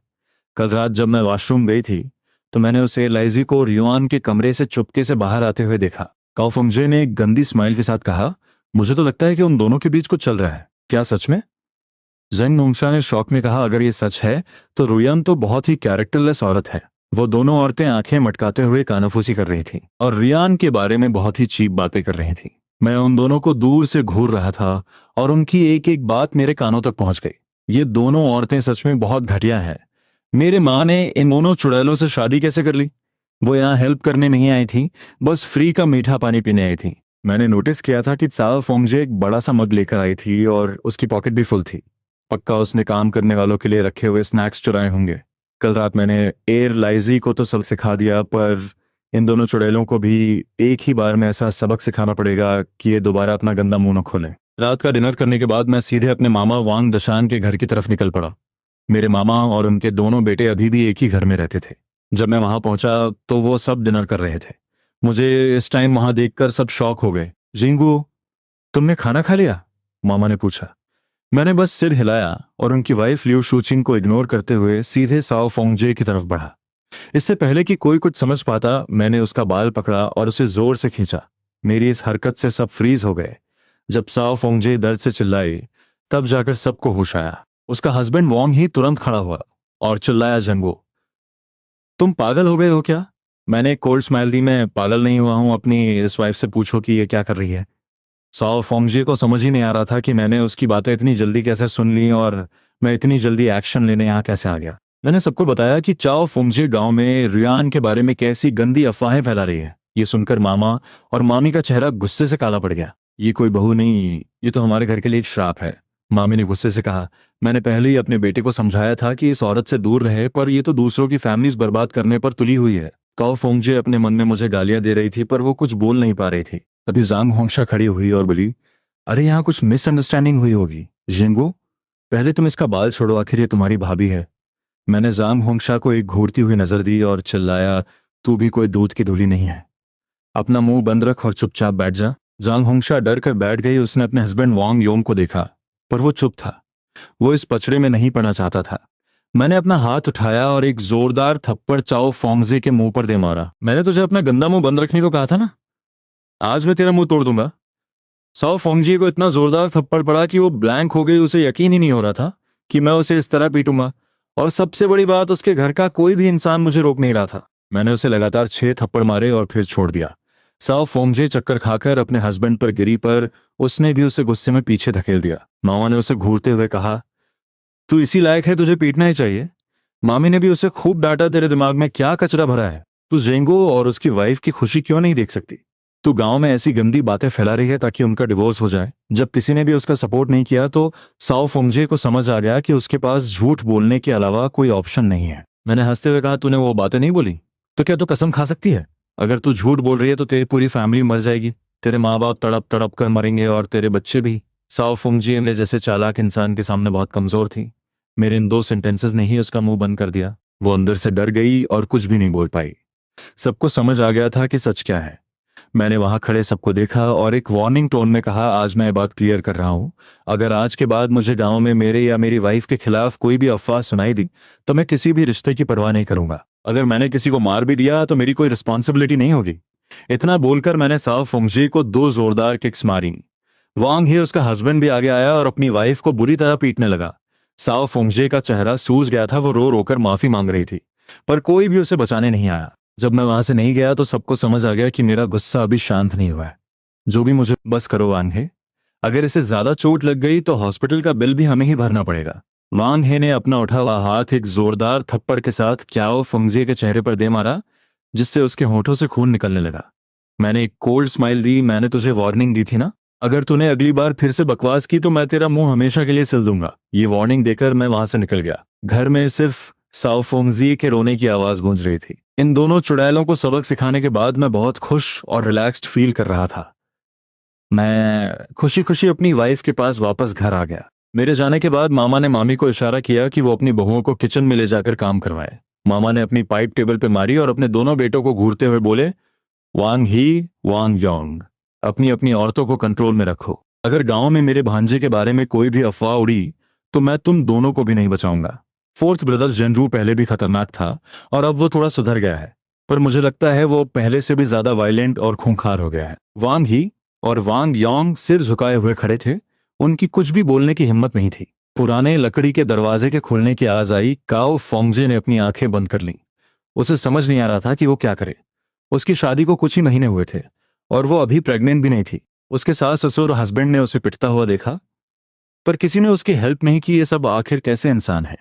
कल रात जब मैं वॉशरूम गई थी तो मैंने उसे लाइजी को रियुआन के कमरे से चुपके से बाहर आते हुए देखा। काओफंगजे ने एक गंदी स्माइल के साथ कहा, मुझे तो लगता है कि उन दोनों के बीच कुछ चल रहा है। क्या सच में? जेंग नोंगशा ने शौक में कहा, अगर ये सच है तो रुयान तो बहुत ही कैरेक्टरलेस औरत है। वो दोनों औरतें आंखें मटकाते हुए कानाफूसी कर रही थी और रियान के बारे में बहुत ही चीप बातें कर रही थी। मैं उन दोनों को दूर से घूर रहा था और उनकी एक एक बात मेरे कानों तक पहुंच गई। ये दोनों औरतें सच में बहुत घटिया हैं। मेरे माँ ने इन दोनों चुड़ैलों से शादी कैसे कर ली? वो यहाँ हेल्प करने नहीं आई थी, बस फ्री का मीठा पानी पीने आई थी। मैंने नोटिस किया था कि चाओ फोंगजे एक बड़ा सा मग लेकर आई थी और उसकी पॉकेट भी फुल थी। पक्का उसने काम करने वालों के लिए रखे हुए स्नैक्स चुराए होंगे। कल रात मैंने एयर लाइजी को तो सब सिखा दिया, पर इन दोनों चुड़ैलों को भी एक ही बार में ऐसा सबक सिखाना पड़ेगा कि ये दोबारा अपना गंदा मुंह न खोलें। रात का डिनर करने के बाद मैं सीधे अपने मामा वांग दशान के घर की तरफ निकल पड़ा। मेरे मामा और उनके दोनों बेटे अभी भी एक ही घर में रहते थे। जब मैं वहां पहुंचा तो वो सब डिनर कर रहे थे। मुझे इस टाइम वहां देखकर सब शॉक हो गए। जिंगू, तुमने खाना खा लिया? मामा ने पूछा। मैंने बस सिर हिलाया और उनकी वाइफ लिऊ शूचिंग को इग्नोर करते हुए सीधे साओ फोंगजे की तरफ बढ़ा। इससे पहले कि कोई कुछ समझ पाता, मैंने उसका बाल पकड़ा और उसे जोर से खींचा। मेरी इस हरकत से सब फ्रीज हो गए। जब साओ फोंगजे दर्द से चिल्लाई तब जाकर सबको होश आया। उसका हस्बैंड वोंग ही तुरंत खड़ा हुआ और चिल्लाया, जंगो, तुम पागल हो गए हो क्या? मैंने कोल्ड स्माइल दी, मैं पागल नहीं हुआ हूं, अपनी इस वाइफ से पूछो कि ये क्या कर रही है। साओ फोंगजे को समझ ही नहीं आ रहा था कि मैंने उसकी बातें इतनी जल्दी कैसे सुन ली और मैं इतनी जल्दी एक्शन लेने यहाँ कैसे आ गया। मैंने सबको बताया कि चाओ फोंगजे गांव में रियान के बारे में कैसी गंदी अफवाहें फैला रही है। ये सुनकर मामा और मामी का चेहरा गुस्से से काला पड़ गया। ये कोई बहू नहीं, ये तो हमारे घर के लिए एक श्राप है। मामी ने गुस्से से कहा, मैंने पहले ही अपने बेटे को समझाया था कि इस औरत से दूर रहे, पर ये तो दूसरों की फैमिलीज बर्बाद करने पर तुली हुई है। काओ फोंगजे अपने मन में मुझे गालियां दे रही थी, पर वो कुछ बोल नहीं पा रही थी। तभी जांग होंगशा खड़ी हुई और बोली, अरे यहाँ कुछ मिसअंडरस्टैंडिंग हुई होगी। जिंगो, पहले तुम इसका बाल छोड़ो, आखिर ये तुम्हारी भाभी है। मैंने जांग होंगशा को एक घूरती हुई नजर दी और चिल्लाया, तू भी कोई दूध की धूली नहीं है। अपना मुंह बंद रख और चुपचाप बैठ जा। जांग होंगशा डर कर बैठ गई। उसने अपने हस्बैंड वांग योंग को देखा, पर वो चुप था। वो इस पचड़े में नहीं पड़ना चाहता था। मैंने अपना हाथ उठाया और एक जोरदार थप्पड़ चाओ फोंगजे के मुंह पर दे मारा। मैंने तुझे अपना गंदा मुंह बंद रखने को कहा था ना, आज मैं तेरा मुंह तोड़ दूंगा। साओ फोंगजी को इतना जोरदार थप्पड़ पड़ा कि वो ब्लैंक हो गई। उसे यकीन ही नहीं हो रहा था कि मैं उसे इस तरह पीटूंगा, और सबसे बड़ी बात, उसके घर का कोई भी इंसान मुझे रोक नहीं रहा था। मैंने उसे लगातार 6 थप्पड़ मारे और फिर छोड़ दिया। साओ फोंगजे चक्कर खाकर अपने हस्बैंड पर गिरी, पर उसने भी उसे गुस्से में पीछे धकेल दिया। मामा ने उसे घूरते हुए कहा, तू इसी लायक है, तुझे पीटना ही चाहिए। मामी ने भी उसे खूब डांटा, तेरे दिमाग में क्या कचरा भरा है? तू जेंगो और उसकी वाइफ की खुशी क्यों नहीं देख सकती? तू गांव में ऐसी गंदी बातें फैला रही है ताकि उनका डिवोर्स हो जाए। जब किसी ने भी उसका सपोर्ट नहीं किया तो साओ फोंगजे को समझ आ गया कि उसके पास झूठ बोलने के अलावा कोई ऑप्शन नहीं है। मैंने हंसते हुए कहा, तूने वो बातें नहीं बोली तो क्या तू कसम खा सकती है? अगर तू झूठ बोल रही है तो तेरी पूरी फैमिली मर जाएगी। तेरे माँ बाप तड़प तड़प कर मरेंगे और तेरे बच्चे भी। साओ फोंगजे ने जैसे चालाक इंसान के सामने बहुत कमजोर थी। मेरे इन 2 सेंटेंसेस ने ही उसका मुंह बंद कर दिया। वो अंदर से डर गई और कुछ भी नहीं बोल पाई। सबको समझ आ गया था कि सच क्या है। मैंने वहां खड़े सबको देखा और एक वार्निंग टोन में कहा, आज मैं बात क्लियर कर रहा हूं। अगर आज के बाद मुझे गांव में मेरे या मेरी वाइफ के खिलाफ कोई भी अफवाह सुनाई दी तो मैं किसी भी रिश्ते की परवाह नहीं करूंगा। अगर मैंने किसी को मार भी दिया तो मेरी कोई रिस्पॉन्सिबिलिटी नहीं होगी। इतना बोलकर मैंने साओ फोंगजी को 2 जोरदार किक्स मारी। वांग ही, उसका हस्बैंड, भी आगे आया और अपनी वाइफ को बुरी तरह पीटने लगा। साओ फोंगजे का चेहरा सूज गया था। वो रो रोकर माफी मांग रही थी, पर कोई भी उसे बचाने नहीं आया। जब मैं वहां से नहीं गया तो सबको समझ आ गया कि मेरा गुस्सा अभी शांत नहीं हुआ है। जो भी मुझे बस करो वांग हे, अगर इसे ज्यादा चोट लग गई तो हॉस्पिटल का बिल भी हमें ही भरना पड़ेगा। वांग हे ने अपना उठा हुआ हाथ एक जोरदार थप्पड़ के साथ क्याओ फंगजे के चेहरे पर दे मारा, जिससे उसके होठों से खून निकलने लगा। मैंने एक कोल्ड स्माइल दी। मैंने तुझे वार्निंग दी थी ना, अगर तूने अगली बार फिर से बकवास की तो मैं तेरा मुंह हमेशा के लिए सिल दूंगा। ये वार्निंग देकर मैं वहां से निकल गया। घर में सिर्फ साओ फोंगजी के रोने की आवाज गूंज रही थी। इन दोनों चुड़ैलों को सबक सिखाने के बाद मैं बहुत खुश और रिलैक्स्ड फील कर रहा था। मैं खुशी खुशी अपनी वाइफ के पास वापस घर आ गया। मेरे जाने के बाद मामा ने मामी को इशारा किया कि वो अपनी बहुओं को किचन में ले जाकर काम करवाए। मामा ने अपनी पाइप टेबल पे मारी और अपने दोनों बेटों को घूरते हुए बोले, वांग ही, वांग योंग, अपनी अपनी औरतों को कंट्रोल में रखो। अगर गांव में मेरे भांजे के बारे में कोई भी अफवाह उड़ी तो मैं तुम दोनों को भी नहीं बचाऊंगा। फोर्थ ब्रदर जेनरू पहले भी खतरनाक था और अब वो थोड़ा सुधर गया है, पर मुझे लगता है वो पहले से भी ज्यादा वायलेंट और खूंखार हो गया है। वांग ही और वांग योंग सिर झुकाए हुए खड़े थे। उनकी कुछ भी बोलने की हिम्मत नहीं थी। पुराने लकड़ी के दरवाजे के खुलने की आवाज आई। काओ फोंगजे ने अपनी आंखें बंद कर लीं। उसे समझ नहीं आ रहा था कि वो क्या करे। उसकी शादी को कुछ ही महीने हुए थे और वो अभी प्रेग्नेंट भी नहीं थी। उसके सास ससुर और हस्बैंड ने उसे पिटता हुआ देखा, पर किसी ने उसकी हेल्प नहीं की। ये सब आखिर कैसे इंसान है?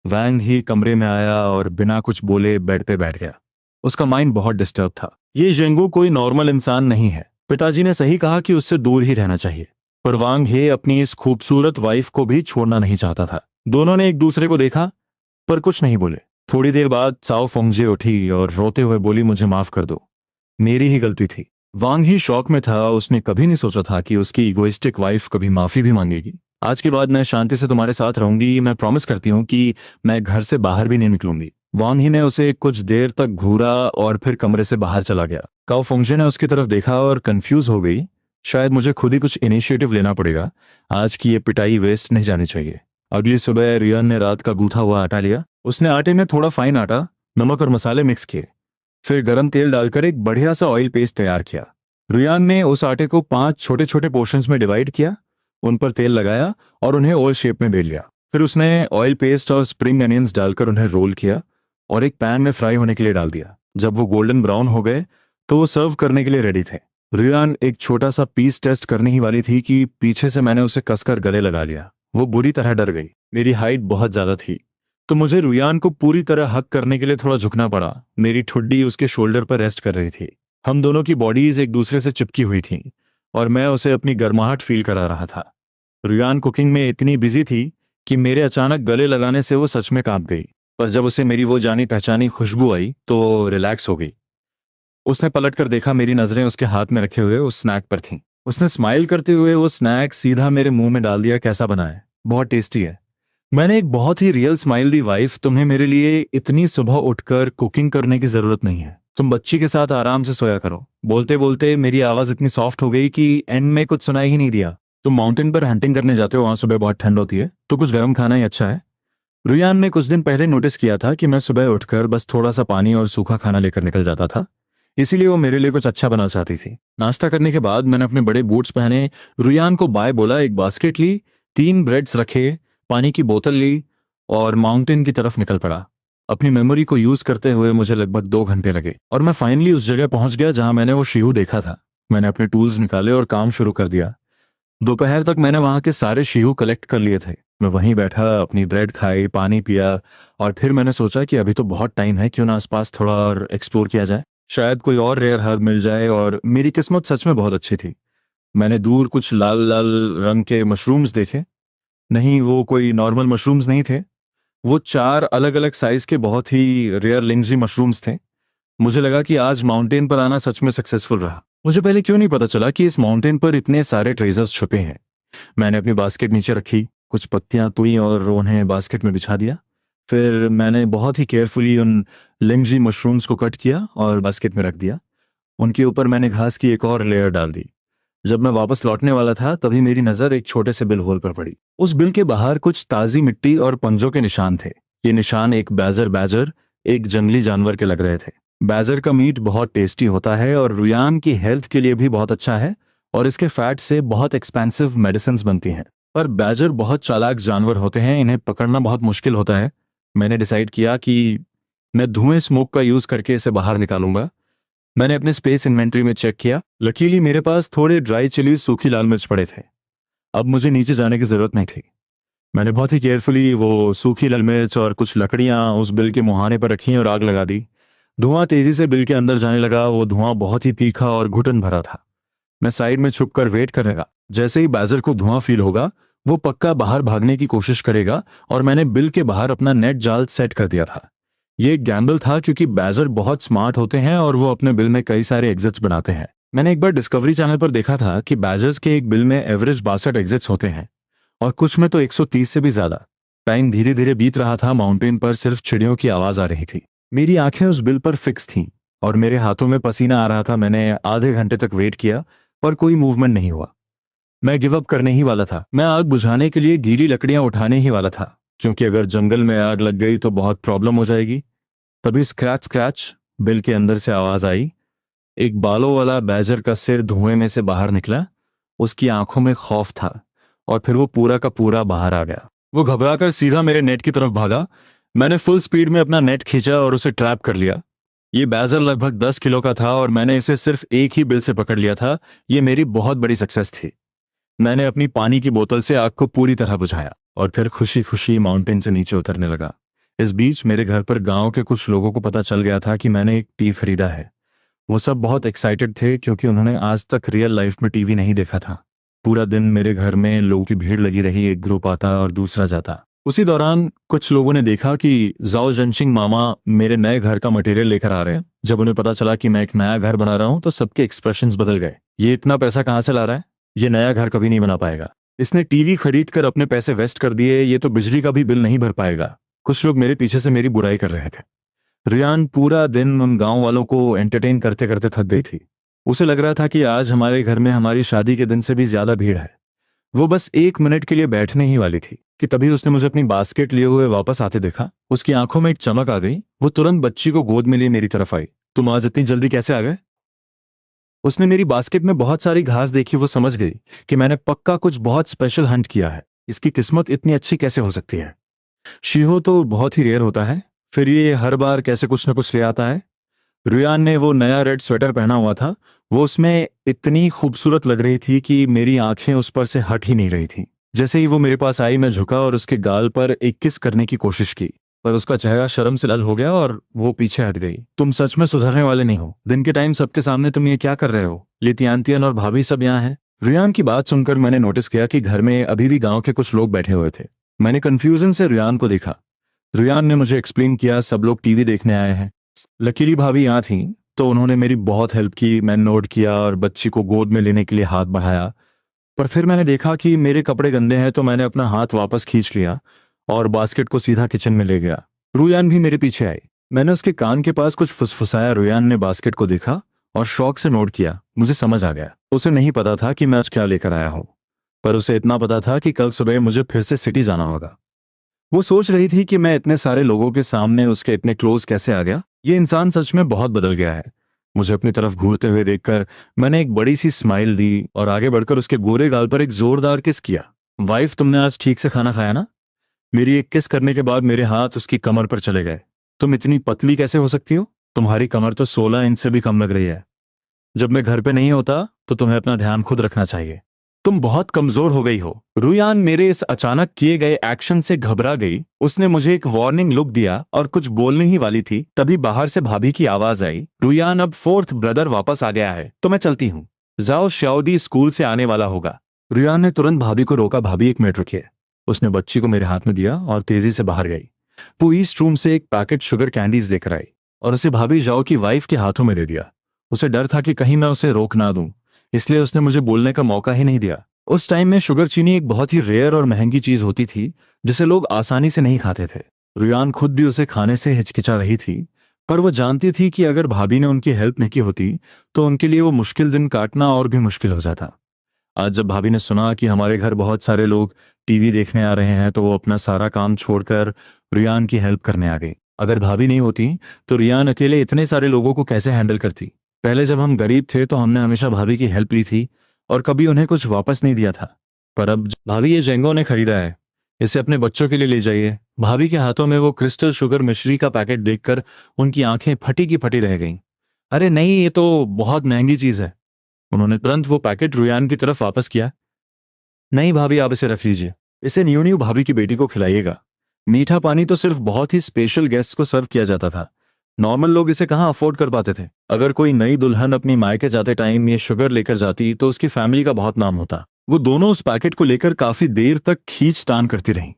वैंग ही कमरे में आया और बिना कुछ बोले बेड पे बैठ गया। उसका माइंड बहुत डिस्टर्ब था। ये जेंगू कोई नॉर्मल इंसान नहीं है। पिताजी ने सही कहा कि उससे दूर ही रहना चाहिए, पर वांग हे अपनी इस खूबसूरत वाइफ को भी छोड़ना नहीं चाहता था। दोनों ने एक दूसरे को देखा, पर कुछ नहीं बोले। थोड़ी देर बाद साओ फोंगजे उठी और रोते हुए बोली, मुझे माफ कर दो, मेरी ही गलती थी। वांग ही शौक में था। उसने कभी नहीं सोचा था कि उसकी इगोइस्टिक वाइफ कभी माफी भी मांगेगी। आज के बाद मैं शांति से तुम्हारे साथ रहूंगी। मैं प्रॉमिस करती हूँ कि मैं घर से बाहर भी नहीं निकलूंगी। वांग ही ने उसे कुछ देर तक घूरा और फिर कमरे से बाहर चला गया। काओ फोंगजे ने उसकी तरफ देखा और कंफ्यूज हो गई। शायद मुझे खुद ही कुछ इनिशिएटिव लेना पड़ेगा। आज की ये पिटाई वेस्ट नहीं जानी चाहिए। अगली सुबह रियन ने रात का गूथा हुआ आटा लिया। उसने आटे में थोड़ा फाइन आटा, नमक और मसाले मिक्स किए, फिर गरम तेल डालकर एक बढ़िया सा ऑयल पेस्ट तैयार किया। रियान ने उस आटे को 5 छोटे छोटे पोर्शंस में डिवाइड किया, उन पर तेल लगाया और उन्हें ओवल शेप में बेल लिया। फिर उसने ऑयल पेस्ट और स्प्रिंग अनियंस डालकर उन्हें रोल किया और एक पैन में फ्राई होने के लिए डाल दिया। जब वो गोल्डन ब्राउन हो गए तो वो सर्व करने के लिए रेडी थे। रुयान एक छोटा सा पीस टेस्ट करने ही वाली थी कि पीछे से मैंने उसे कसकर गले लगा लिया। वो बुरी तरह डर गई। मेरी हाइट बहुत ज्यादा थी, तो मुझे रुयान को पूरी तरह हक करने के लिए थोड़ा झुकना पड़ा। मेरी ठुड्डी उसके शोल्डर पर रेस्ट कर रही थी। हम दोनों की बॉडीज एक दूसरे से चिपकी हुई थीं और मैं उसे अपनी गर्माहट फील करा रहा था। रुयान कुकिंग में इतनी बिजी थी कि मेरे अचानक गले लगाने से वो सच में कांप गई। पर जब उसे मेरी वो जानी पहचानी खुशबू आई तो रिलैक्स हो गई। उसने पलट कर देखा, मेरी नजरें उसके हाथ में रखे हुए उस स्नैक पर थीं। उसने स्माइल करते हुए वो स्नैक सीधा मेरे मुंह में डाल दिया। कैसा बना है? बहुत टेस्टी है। मैंने एक बहुत ही रियल स्माइल दी। वाइफ, तुम्हें मेरे लिए इतनी सुबह उठकर कुकिंग करने की जरूरत नहीं है। तुम बच्ची के साथ आराम से सोया करो। बोलते बोलते मेरी आवाज इतनी सॉफ्ट हो गई कि एंड में कुछ सुनाई ही नहीं दिया। तुम माउंटेन पर हंटिंग करने जाते हो, वहां सुबह बहुत ठंड होती है, तो कुछ गर्म खाना ही अच्छा है। रुयान ने कुछ दिन पहले नोटिस किया था कि मैं सुबह उठकर बस थोड़ा सा पानी और सूखा खाना लेकर निकल जाता था, इसीलिए वो मेरे लिए कुछ अच्छा बना चाहती थी। नाश्ता करने के बाद मैंने अपने बड़े बूट्स पहने, रुयान को बाय बोला, एक बास्केट ली, 3 ब्रेड्स रखे, पानी की बोतल ली और माउंटेन की तरफ निकल पड़ा। अपनी मेमोरी को यूज करते हुए मुझे लगभग 2 घंटे लगे और मैं फाइनली उस जगह पहुंच गया जहां मैंने वो शिहू देखा था। मैंने अपने टूल्स निकाले और काम शुरू कर दिया। दोपहर तक मैंने वहां के सारे शिहू कलेक्ट कर लिए थे। मैं वहीं बैठा, अपनी ब्रेड खाई, पानी पिया और फिर मैंने सोचा कि अभी तो बहुत टाइम है, क्यों ना आसपास थोड़ा और एक्सप्लोर किया जाए। शायद कोई और रेयर हर्ब मिल जाए। और मेरी किस्मत सच में बहुत अच्छी थी। मैंने दूर कुछ लाल लाल रंग के मशरूम्स देखे। नहीं, वो कोई नॉर्मल मशरूम्स नहीं थे। वो 4 अलग अलग साइज के बहुत ही रेयर लिंग्जी मशरूम्स थे। मुझे लगा कि आज माउंटेन पर आना सच में सक्सेसफुल रहा। मुझे पहले क्यों नहीं पता चला कि इस माउंटेन पर इतने सारे ट्रेजर्स छुपे हैं। मैंने अपनी बास्केट नीचे रखी, कुछ पत्तियां तोड़ी और उन्हें बास्केट में बिछा दिया। फिर मैंने बहुत ही केयरफुली उन लिंग्जी मशरूम्स को कट किया और बास्केट में रख दिया। उनके ऊपर मैंने घास की एक और लेयर डाल दी। जब मैं वापस लौटने वाला था तभी मेरी नजर एक छोटे से बिल होल पर पड़ी। उस बिल के बाहर कुछ ताजी मिट्टी और पंजों के निशान थे। ये निशान एक बैजर बैजर, एक जंगली जानवर के लग रहे थे। बैजर का मीट बहुत टेस्टी होता है और रुयान की हेल्थ के लिए भी बहुत अच्छा है और इसके फैट से बहुत एक्सपेंसिव मेडिसिन्स बनती हैं। पर बैजर बहुत चालाक जानवर होते हैं, इन्हें पकड़ना बहुत मुश्किल होता है। मैंने डिसाइड किया कि मैं धुएं स्मोक का यूज करके इसे बाहर निकालूंगा। मैंने अपने स्पेस इन्वेंटरी में चेक किया। लकीली मेरे पास थोड़े ड्राई चिलीज, सूखी लाल मिर्च पड़े थे। अब मुझे नीचे जाने की जरूरत नहीं थी। मैंने बहुत ही केयरफुली वो सूखी लाल मिर्च और कुछ लकड़ियां उस बिल के मुहाने पर रखी और आग लगा दी। धुआं तेजी से बिल के अंदर जाने लगा। वो धुआं बहुत ही तीखा और घुटन भरा था। मैं साइड में छुपकर वेट करने लगा। जैसे ही बैजर को धुआं फील होगा वो पक्का बाहर भागने की कोशिश करेगा और मैंने बिल के बाहर अपना नेट जाल सेट कर दिया था। ये एक गैम्बल था क्योंकि बैजर बहुत स्मार्ट होते हैं और वो अपने बिल में कई सारे एग्जिट्स बनाते हैं। मैंने एक बार डिस्कवरी चैनल पर देखा था कि बैजर्स के एक बिल में एवरेज 62 एग्जिट्स होते हैं और कुछ में तो 130 से भी ज्यादा। टाइम धीरे धीरे बीत रहा था। माउंटेन पर सिर्फ चिड़ियों की आवाज आ रही थी। मेरी आंखें उस बिल पर फिक्स थीं और मेरे हाथों में पसीना आ रहा था। मैंने आधे घंटे तक वेट किया पर कोई मूवमेंट नहीं हुआ। मैं गिव अप करने ही वाला था। मैं आग बुझाने के लिए गीली लकड़ियां उठाने ही वाला था, क्योंकि अगर जंगल में आग लग गई तो बहुत प्रॉब्लम हो जाएगी। तभी स्क्रैच स्क्रैच बिल के अंदर से आवाज आई। एक बालों वाला बैजर का सिर धुएं में से बाहर निकला। उसकी आंखों में खौफ था और फिर वो पूरा का पूरा बाहर आ गया। वो घबराकर सीधा मेरे नेट की तरफ भागा। मैंने फुल स्पीड में अपना नेट खींचा और उसे ट्रैप कर लिया। ये बैजर लगभग 10 किलो का था और मैंने इसे सिर्फ एक ही बिल से पकड़ लिया था। ये मेरी बहुत बड़ी सक्सेस थी। मैंने अपनी पानी की बोतल से आग को पूरी तरह बुझाया और फिर खुशी खुशी माउंटेन से नीचे उतरने लगा। इस बीच मेरे घर पर गांव के कुछ लोगों को पता चल गया था कि मैंने एक टीवी खरीदा है। वो सब बहुत एक्साइटेड थे क्योंकि उन्होंने आज तक रियल लाइफ में टीवी नहीं देखा था। पूरा दिन मेरे घर में लोगों की भीड़ लगी रही। एक ग्रुप आता और दूसरा जाता। उसी दौरान कुछ लोगों ने देखा कि जाओ जंशिंग मामा मेरे नए घर का मटेरियल लेकर आ रहे हैं। जब उन्हें पता चला कि मैं एक नया घर बना रहा हूं तो सबके एक्सप्रेशंस बदल गए। ये इतना पैसा कहाँ से ला रहा है? ये नया घर कभी नहीं बना पाएगा। इसने टीवी खरीद कर अपने पैसे वेस्ट कर दिए। ये तो बिजली का भी बिल नहीं भर पाएगा। कुछ लोग मेरे पीछे से मेरी बुराई कर रहे थे। रियान पूरा दिन उन गांव वालों को एंटरटेन करते करते थक गई थी। उसे लग रहा था कि आज हमारे घर में हमारी शादी के दिन से भी ज्यादा भीड़ है। वो बस 1 मिनट के लिए बैठने ही वाली थी कि तभी उसने मुझे अपनी बास्केट लिए हुए वापस आते देखा। उसकी आंखों में एक चमक आ गई। वो तुरंत बच्ची को गोद में लिए मेरी तरफ आई। तुम आज इतनी जल्दी कैसे आ गए? उसने मेरी बास्केट में बहुत सारी घास देखी। वो समझ गई कि मैंने पक्का कुछ बहुत स्पेशल हंट किया है। इसकी किस्मत इतनी अच्छी कैसे हो सकती है? शीहो तो बहुत ही रेयर होता है, फिर ये हर बार कैसे कुछ न कुछ ले आता है। रुयान ने वो नया रेड स्वेटर पहना हुआ था। वो उसमें इतनी खूबसूरत लग रही थी कि मेरी आंखें उस पर से हट ही नहीं रही थी। जैसे ही वो मेरे पास आई, मैं झुका और उसके गाल पर एक किस करने की कोशिश की, पर उसका चेहरा शर्म से लाल हो गया और वो पीछे हट गई। तुम सच में सुधरने वाले नहीं हो। दिन के टाइम सबके सामने तुम ये क्या कर रहे हो? लितियांतियन और भाभी सब यहाँ हैं। रुयान की बात सुनकर मैंने नोटिस किया कि घर में अभी भी गांव के कुछ लोग बैठे हुए थे। मैंने कंफ्यूजन से रुयान को देखा। रुयान ने मुझे एक्सप्लेन किया, सब लोग टीवी देखने आए हैं। लकीली भाभी यहाँ थी, तो उन्होंने मेरी बहुत हेल्प की। मैंने नोट किया और बच्ची को गोद में लेने के लिए हाथ बढ़ाया, पर फिर मैंने देखा कि मेरे कपड़े गंदे हैं, तो मैंने अपना हाथ वापस खींच लिया और बास्केट को सीधा किचन में ले गया। रुयान भी मेरे पीछे आई। मैंने उसके कान के पास कुछ फुसफुसाया। रुयान ने बास्केट को देखा और शौक से नोट किया। मुझे समझ आ गया। उसे नहीं पता था कि मैं आज क्या लेकर आया हूँ, पर उसे इतना पता था कि कल सुबह मुझे फिर से सिटी जाना होगा। वो सोच रही थी कि मैं इतने सारे लोगों के सामने उसके इतने क्लोज कैसे आ गया। ये इंसान सच में बहुत बदल गया है। मुझे अपनी तरफ घूरते हुए देखकर मैंने एक बड़ी सी स्माइल दी और आगे बढ़कर उसके गोरे गाल पर एक जोरदार किस किया। वाइफ, तुमने आज ठीक से खाना खाया ना? मेरी एक किस करने के बाद मेरे हाथ उसकी कमर पर चले गए। तुम इतनी पतली कैसे हो सकती हो? तुम्हारी कमर तो 16 इंच से भी कम लग रही है। जब मैं घर पे नहीं होता तो तुम्हें अपना ध्यान खुद रखना चाहिए। तुम बहुत कमजोर हो गई हो। रुयान मेरे इस अचानक किए गए एक्शन से घबरा गई। उसने मुझे एक वार्निंग लुक दिया और कुछ बोलने ही वाली थी, तभी बाहर से भाभी की आवाज आई, रुयान, अब फोर्थ ब्रदर वापस आ गया है, तो मैं चलती हूँ। जाओ, श्याओदी स्कूल से आने वाला होगा। रुयान ने तुरंत भाभी को रोका। भाभी, 1 मिनट रुकिए। उसने बच्ची को मेरे हाथ में दिया और तेजी से बाहर गई। वो ईस्ट रूम से एक पैकेट शुगर कैंडीज लेकर आई और उसे भाभी जाओ की वाइफ के हाथों में दे दिया। उसे डर था कि कहीं मैं उसे रोक ना दूं, इसलिए उसने मुझे बोलने का मौका ही नहीं दिया। उस टाइम में शुगर चीनी एक बहुत ही रेयर और महंगी चीज होती थी, जिसे लोग आसानी से नहीं खाते थे। रुयान खुद भी उसे खाने से हिचकिचा रही थी, पर वो जानती थी कि अगर भाभी ने उनकी हेल्प नहीं की होती तो उनके लिए वो मुश्किल दिन काटना और भी मुश्किल हो जाता। आज जब भाभी ने सुना कि हमारे घर बहुत सारे लोग टीवी देखने आ रहे हैं, तो वो अपना सारा काम छोड़कर रुयान की हेल्प करने आ गई। अगर भाभी नहीं होती तो रुयान अकेले इतने सारे लोगों को कैसे हैंडल करती? पहले जब हम गरीब थे तो हमने हमेशा भाभी की हेल्प ली थी और कभी उन्हें कुछ वापस नहीं दिया था। पर अब भाभी, ये जेंगो ने खरीदा है, इसे अपने बच्चों के लिए ले जाइए। भाभी के हाथों में वो क्रिस्टल शुगर मिश्री का पैकेट देखकर उनकी आंखें फटी की फटी रह गईं। अरे नहीं, ये तो बहुत महंगी चीज है। उन्होंने तुरंत वो पैकेट रुयान की तरफ वापस किया। नहीं भाभी, आप इसे रख लीजिए। इसे न्यू न्यू भाभी की बेटी को खिलाइएगा। मीठा पानी तो सिर्फ बहुत ही स्पेशल गेस्ट को सर्व किया जाता था। नॉर्मल लोग इसे कहाँ अफोर्ड कर पाते थे। अगर कोई नई दुल्हन अपनी मायके जाते टाइम ये शुगर लेकर जाती तो उसकी फैमिली का बहुत नाम होता। वो दोनों उस पैकेट को लेकर काफी देर तक खींचतान करती रहीं।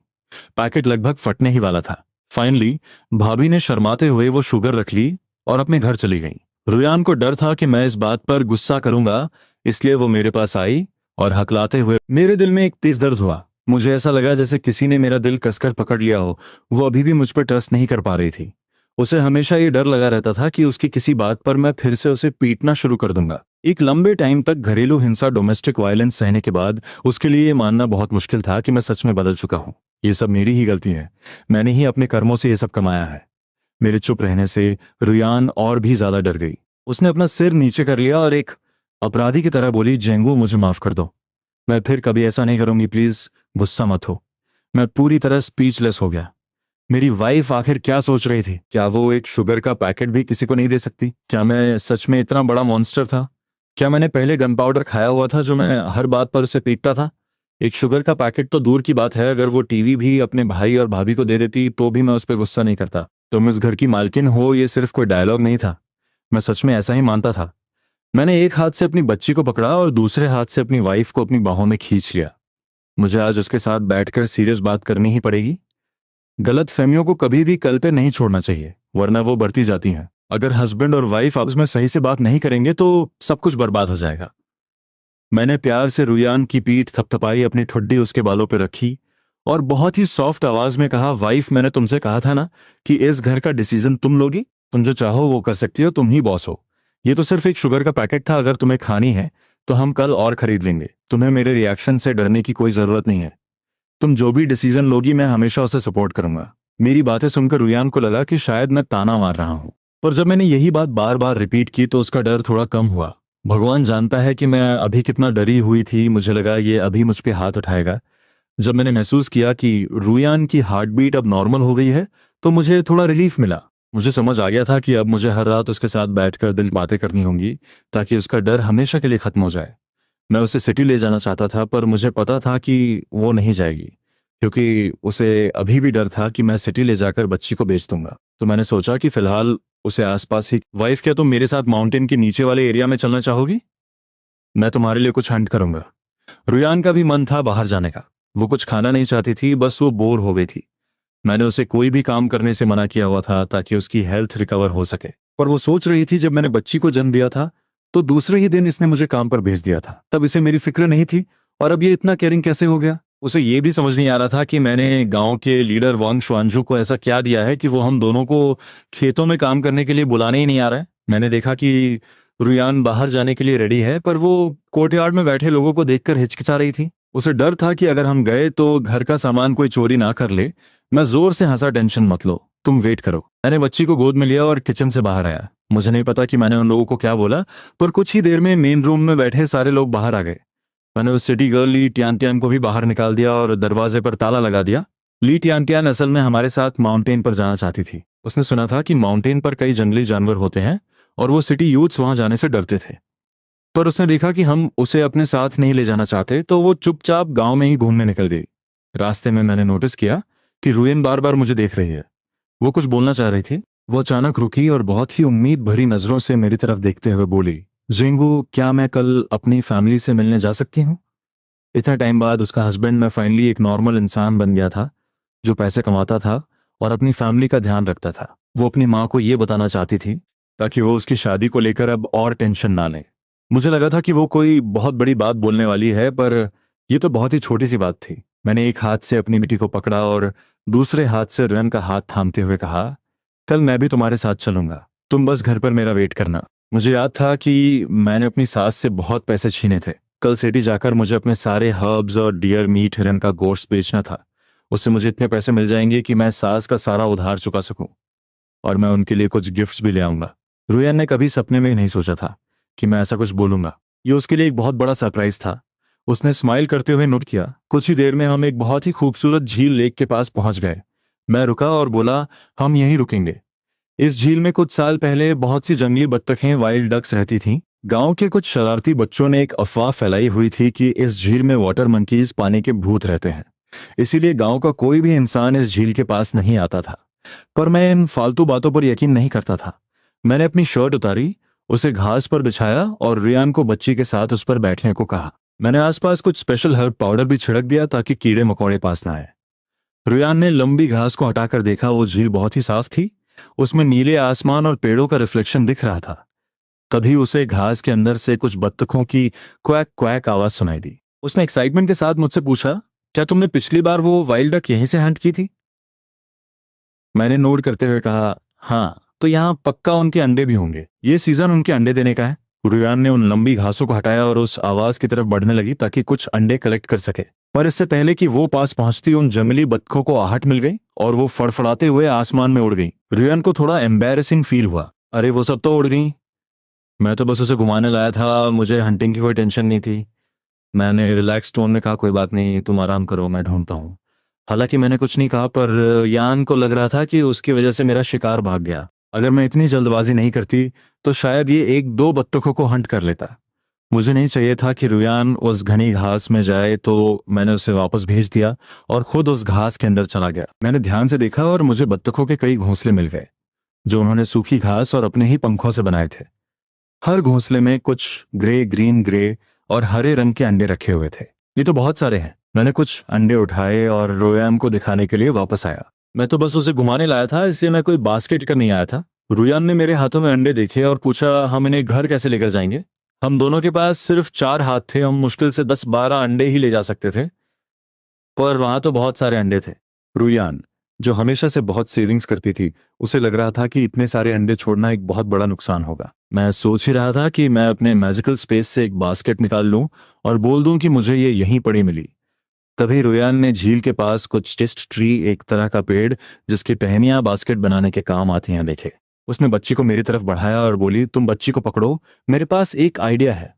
पैकेट लगभग फटने ही वाला था। फाइनली भाभी ने शर्माते हुए वो शुगर रख ली और अपने घर चली गई। रुयान को डर था कि मैं इस बात पर गुस्सा करूंगा, इसलिए वो मेरे पास आई और हकलाते हुए। मेरे दिल में एक तेज दर्द हुआ। मुझे ऐसा लगा जैसे किसी ने मेरा दिल कसकर पकड़ लिया हो। वो अभी भी मुझ पर ट्रस्ट नहीं कर पा रही थी। उसे हमेशा ये डर लगा रहता था कि उसकी किसी बात पर मैं फिर से उसे पीटना शुरू कर दूंगा। एक लंबे टाइम तक घरेलू हिंसा, डोमेस्टिक वायलेंस सहने के बाद उसके लिए ये मानना बहुत मुश्किल था कि मैं सच में बदल चुका हूँ। ये सब मेरी ही गलती है। मैंने ही अपने कर्मों से ये सब कमाया है। मेरे चुप रहने से रुयान और भी ज्यादा डर गई। उसने अपना सिर नीचे कर लिया और एक अपराधी की तरह बोली, जेंगू, मुझे माफ कर दो। मैं फिर कभी ऐसा नहीं करूंगी, प्लीज गुस्सा मत हो। मैं पूरी तरह स्पीचलेस हो गया। मेरी वाइफ आखिर क्या सोच रही थी? क्या वो एक शुगर का पैकेट भी किसी को नहीं दे सकती? क्या मैं सच में इतना बड़ा मॉन्स्टर था? क्या मैंने पहले गन पाउडर खाया हुआ था जो मैं हर बात पर उसे पीटता था? एक शुगर का पैकेट तो दूर की बात है, अगर वो टीवी भी अपने भाई और भाभी को दे देती तो भी मैं उस पर गुस्सा नहीं करता। तुम इस घर की मालकिन हो, ये सिर्फ कोई डायलॉग नहीं था। मैं सच में ऐसा ही मानता था। मैंने एक हाथ से अपनी बच्ची को पकड़ा और दूसरे हाथ से अपनी वाइफ को अपनी बाहों में खींच लिया। मुझे आज उसके साथ बैठकर सीरियस बात करनी ही पड़ेगी। गलत फहमियों को कभी भी कल पे नहीं छोड़ना चाहिए, वरना वो बढ़ती जाती हैं। अगर हस्बैंड और वाइफ आपस में सही से बात नहीं करेंगे तो सब कुछ बर्बाद हो जाएगा। मैंने प्यार से रुयान की पीठ थपथपाई, अपनी ठुड्डी उसके बालों पर रखी और बहुत ही सॉफ्ट आवाज में कहा, वाइफ, मैंने तुमसे कहा था ना कि इस घर का डिसीजन तुम लोगी। तुम जो चाहो वो कर सकती हो, तुम ही बॉस हो। ये तो सिर्फ एक शुगर का पैकेट था। अगर तुम्हें खानी है तो हम कल और खरीद लेंगे। तुम्हें मेरे रिएक्शन से डरने की कोई जरूरत नहीं है। तुम जो भी डिसीजन लोगी मैं हमेशा उसे सपोर्ट करूंगा। मेरी बातें सुनकर रुयान को लगा कि शायद मैं ताना मार रहा हूं, पर जब मैंने यही बात बार बार रिपीट की तो उसका डर थोड़ा कम हुआ। भगवान जानता है कि मैं अभी कितना डरी हुई थी। मुझे लगा ये अभी मुझ पे हाथ उठाएगा। जब मैंने महसूस किया कि रुयान की हार्ट बीट अब नॉर्मल हो गई है तो मुझे थोड़ा रिलीफ मिला। मुझे समझ आ गया था कि अब मुझे हर रात उसके साथ बैठकर दिल बातें करनी होंगी ताकि उसका डर हमेशा के लिए खत्म हो जाए। मैं उसे सिटी ले जाना चाहता था पर मुझे पता था कि वो नहीं जाएगी, क्योंकि उसे अभी भी डर था कि मैं सिटी ले जाकर बच्ची को बेच दूंगा। तो मैंने सोचा कि फिलहाल उसे आसपास ही। वाइफ, क्या तुम मेरे साथ माउंटेन के नीचे वाले एरिया में चलना चाहोगी? मैं तुम्हारे लिए कुछ हंट करूंगा। रुयान का भी मन था बाहर जाने का। वो कुछ खाना नहीं चाहती थी, बस वो बोर हो गई थी। मैंने उसे कोई भी काम करने से मना किया हुआ था ताकि उसकी हेल्थ रिकवर हो सके। पर वो सोच रही थी, जब मैंने बच्ची को जन्म दिया था तो दूसरे ही दिन इसने मुझे काम पर भेज दिया था। तब इसे मेरी फिक्र नहीं थी, और अब ये इतना केयरिंग कैसे हो गया? उसे ये भी समझ नहीं आ रहा था कि मैंने गांव के लीडर वांग शुआंजू को ऐसा क्या दिया है कि वो हम दोनों को खेतों में काम करने के लिए बुलाने ही नहीं आ रहा है। मैंने देखा कि रुयान बाहर जाने के लिए रेडी है, पर वो कोर्टयार्ड में बैठे लोगों को देखकर हिचकिचा रही थी। उसे डर था कि अगर हम गए तो घर का सामान कोई चोरी ना कर ले। मैं जोर से हंसा, टेंशन मत लो, तुम वेट करो। मैंने बच्ची को गोद में लिया और किचन से बाहर आया। मुझे नहीं पता कि मैंने उन लोगों को क्या बोला, पर कुछ ही देर में मेन रूम में बैठे सारे लोग बाहर आ गए। मैंने उस सिटी गर्ल ली टियान टियान को भी बाहर निकाल दिया और दरवाजे पर ताला लगा दिया। ली टियान टियान असल में हमारे साथ माउंटेन पर जाना चाहती थी। उसने सुना था कि माउंटेन पर कई जंगली जानवर होते हैं और वो सिटी यूथ्स वहां जाने से डरते थे। पर उसने देखा कि हम उसे अपने साथ नहीं ले जाना चाहते, तो वो चुपचाप गांव में ही घूमने निकल गई। रास्ते में मैंने नोटिस किया कि रुयन बार बार मुझे देख रही है। वो कुछ बोलना चाह रही थी। वो अचानक रुकी और बहुत ही उम्मीद भरी नजरों से मेरी तरफ देखते हुए बोली, जिंगू, क्या मैं कल अपनी फैमिली से मिलने जा सकती हूँ? इतना टाइम बाद उसका हस्बैंड मैं फाइनली एक नॉर्मल इंसान बन गया था, जो पैसे कमाता था और अपनी फैमिली का ध्यान रखता था। वो अपनी माँ को ये बताना चाहती थी ताकि वो उसकी शादी को लेकर अब और टेंशन ना ले। मुझे लगा था कि वो कोई बहुत बड़ी बात बोलने वाली है, पर यह तो बहुत ही छोटी सी बात थी। मैंने एक हाथ से अपनी बेटी को पकड़ा और दूसरे हाथ से रन का हाथ थामते हुए कहा, कल मैं भी तुम्हारे साथ चलूंगा, तुम बस घर पर मेरा वेट करना। मुझे याद था कि मैंने अपनी सास से बहुत पैसे छीने थे। कल सिटी जाकर मुझे अपने सारे हर्ब्स और डियर मीट हिरन का गोश्त बेचना था। उससे मुझे इतने पैसे मिल जाएंगे कि मैं सास का सारा उधार चुका सकूं, और मैं उनके लिए कुछ गिफ्ट्स भी ले आऊंगा। रुयन ने कभी सपने में ही नहीं सोचा था कि मैं ऐसा कुछ बोलूंगा। ये उसके लिए एक बहुत बड़ा सरप्राइज था। उसने स्माइल करते हुए नोट किया। कुछ ही देर में हम एक बहुत ही खूबसूरत झील लेक के पास पहुंच गए। मैं रुका और बोला, हम यहीं रुकेंगे। इस झील में कुछ साल पहले बहुत सी जंगली बत्तखें, वाइल्ड डक्स रहती थीं। गांव के कुछ शरारती बच्चों ने एक अफवाह फैलाई हुई थी कि इस झील में वाटर मंकीज पानी के भूत रहते हैं, इसीलिए गांव का कोई भी इंसान इस झील के पास नहीं आता था। पर मैं इन फालतू बातों पर यकीन नहीं करता था। मैंने अपनी शर्ट उतारी, उसे घास पर बिछाया और रियान को बच्ची के साथ उस पर बैठने को कहा। मैंने आसपास कुछ स्पेशल हर्ब पाउडर भी छिड़क दिया ताकि कीड़े मकोड़े पास ना आए। रियान ने लंबी घास को हटाकर देखा। वो झील बहुत ही साफ थी, उसमें नीले आसमान और पेड़ों का रिफ्लेक्शन दिख रहा था। तभी उसे घास के अंदर से कुछ बत्तखों की क्वैक क्वैक आवाज सुनाई दी। उसने एक्साइटमेंट के साथ मुझसे पूछा, क्या तुमने पिछली बार वो वाइल्ड डक यहीं से हंट की थी? मैंने नोट करते हुए कहा, हाँ, तो यहाँ पक्का उनके अंडे भी होंगे। ये सीजन उनके अंडे देने का है। रुयान ने उन लंबी घासों को हटाया और उस आवाज की तरफ बढ़ने लगी ताकि कुछ अंडे कलेक्ट कर सके। पर इससे पहले कि वो पास पहुंचती, उन जंगली बत्तखों को आहट मिल गई और वो फड़फड़ाते हुए आसमान में उड़ गई। रुयान को थोड़ा एम्बैरेसिंग फील हुआ। अरे, वो सब तो उड़ गई, मैं तो बस उसे घुमाने लाया था, मुझे हंटिंग की कोई टेंशन नहीं थी। मैंने रिलैक्स टोन में कहा, कोई बात नहीं, तुम आराम करो, मैं ढूंढता हूँ। हालांकि मैंने कुछ नहीं कहा, पर यान को लग रहा था कि उसकी वजह से मेरा शिकार भाग गया। अगर मैं इतनी जल्दबाजी नहीं करती तो शायद ये एक दो बत्तखों को हंट कर लेता। मुझे नहीं चाहिए था कि रुयान उस घनी घास में जाए, तो मैंने उसे वापस भेज दिया और खुद उस घास के अंदर चला गया। मैंने ध्यान से देखा और मुझे बत्तखों के कई घोंसले मिल गए, जो उन्होंने सूखी घास और अपने ही पंखों से बनाए थे। हर घोंसले में कुछ ग्रे, ग्रीन, ग्रे और हरे रंग के अंडे रखे हुए थे। ये तो बहुत सारे हैं। मैंने कुछ अंडे उठाए और रुयान को दिखाने के लिए वापस आया। मैं तो बस उसे घुमाने लाया था, इसलिए मैं कोई बास्केट कर नहीं आया था। रुयान ने मेरे हाथों में अंडे देखे और पूछा, हम इन्हें घर कैसे लेकर जाएंगे? हम दोनों के पास सिर्फ 4 हाथ थे, हम मुश्किल से 10-12 अंडे ही ले जा सकते थे, पर वहां तो बहुत सारे अंडे थे। रुयान, जो हमेशा से बहुत सेविंग्स करती थी, उसे लग रहा था कि इतने सारे अंडे छोड़ना एक बहुत बड़ा नुकसान होगा। मैं सोच ही रहा था कि मैं अपने मैजिकल स्पेस से एक बास्केट निकाल लूं और बोल दूं कि मुझे ये यहीं पड़ी मिली। तभी रुयान ने झील के पास कुछ टेस्ट ट्री, एक तरह का पेड़ जिसकी टहनियां बास्केट बनाने के काम आती हैं, देखे। उसने बच्ची को मेरी तरफ बढ़ाया और बोली, तुम बच्ची को पकड़ो, मेरे पास एक आइडिया है।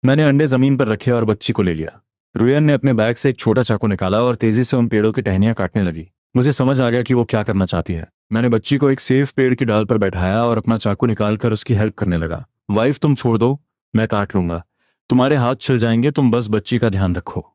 मैंने अंडे जमीन पर रखे और बच्ची को ले लिया। रुयन ने अपने बैग से एक छोटा चाकू निकाला और तेजी से उन पेड़ों की टहनियां काटने लगी। मुझे समझ आ गया कि वो क्या करना चाहती है। मैंने बच्ची को एक सेफ पेड़ की डाल पर बैठाया और अपना चाकू निकालकर उसकी हेल्प करने लगा। वाइफ, तुम छोड़ दो, मैं काट लूंगा। तुम्हारे हाथ छिल जाएंगे, तुम बस बच्ची का ध्यान रखो।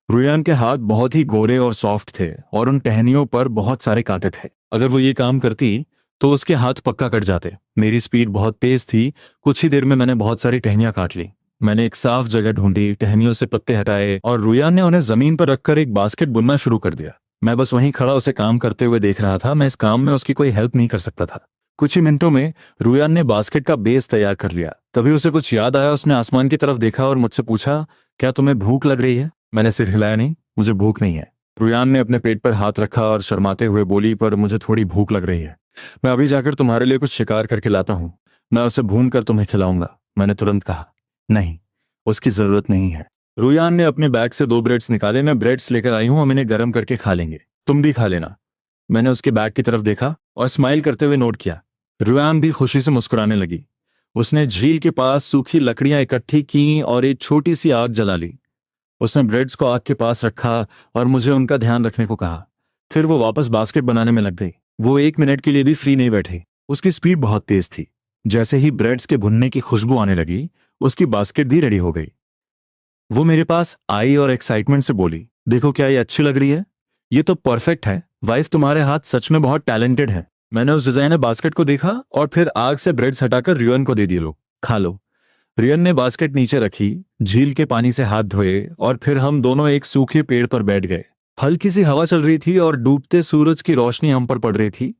रुयान के हाथ बहुत ही गोरे और सॉफ्ट थे और उन टहनियों पर बहुत सारे कांटे थे। अगर वो ये काम करती तो उसके हाथ पक्का कट जाते। मेरी स्पीड बहुत तेज थी। कुछ ही देर में मैंने बहुत सारी टहनियां काट ली। मैंने एक साफ जगह ढूंढी, टहनियों से पत्ते हटाए और रुयान ने उन्हें जमीन पर रखकर एक बास्केट बुनना शुरू कर दिया। मैं बस वहीं खड़ा उसे काम करते हुए देख रहा था। मैं इस काम में उसकी कोई हेल्प नहीं कर सकता था। कुछ ही मिनटों में रुयान ने बास्केट का बेस तैयार कर लिया। तभी उसे कुछ याद आया। उसने आसमान की तरफ देखा और मुझसे पूछा, क्या तुम्हें भूख लग रही है? मैंने सिर हिलाया, नहीं, मुझे भूख नहीं है। रुयान ने अपने पेट पर हाथ रखा और शर्माते हुए बोली, पर मुझे थोड़ी भूख लग रही है। मैं अभी जाकर तुम्हारे लिए कुछ शिकार करके लाता हूँ। मैं उसे भून कर तुम्हें खिलाऊंगा। मैंने तुरंत कहा, नहीं, उसकी जरूरत नहीं है। रुयान ने अपने बैग से 2 ब्रेड्स निकाले। मैं ब्रेड्स लेकर आई हूँ, हम इन्हें गर्म करके खा लेंगे, तुम भी खा लेना। मैंने उसके बैग की तरफ देखा और स्माइल करते हुए नोट किया। रुयान भी खुशी से मुस्कुराने लगी। उसने झील के पास सूखी लकड़ियां इकट्ठी की और एक छोटी सी आग जला ली। उसने ब्रेड्स को आग के पास रखा और मुझे उनका ध्यान रखने को कहा। फिर वो वापस बास्केट बनाने में लग गई। वो 1 मिनट के लिए भी फ्री नहीं बैठी। उसकी स्पीड बहुत तेज थी। जैसे ही ब्रेड्स के भुनने की खुशबू आने लगी, उसकी बास्केट भी रेडी हो गई। वो मेरे पास आई और एक्साइटमेंट से बोली, देखो क्या ये अच्छी लग रही है? ये तो परफेक्ट है। वाइफ, तुम्हारे हाथ सच में बहुत टैलेंटेड है। मैंने उस डिजाइनर बास्केट को देखा और फिर आग से ब्रेड्स हटाकर रियन को दे दिए। लो, खा लो। रियन ने बास्केट नीचे रखी, झील के पानी से हाथ धोए और फिर हम दोनों एक सूखे पेड़ पर बैठ गए। हल्की सी हवा चल रही थी और डूबते सूरज की रोशनी हम पर पड़ रही थी।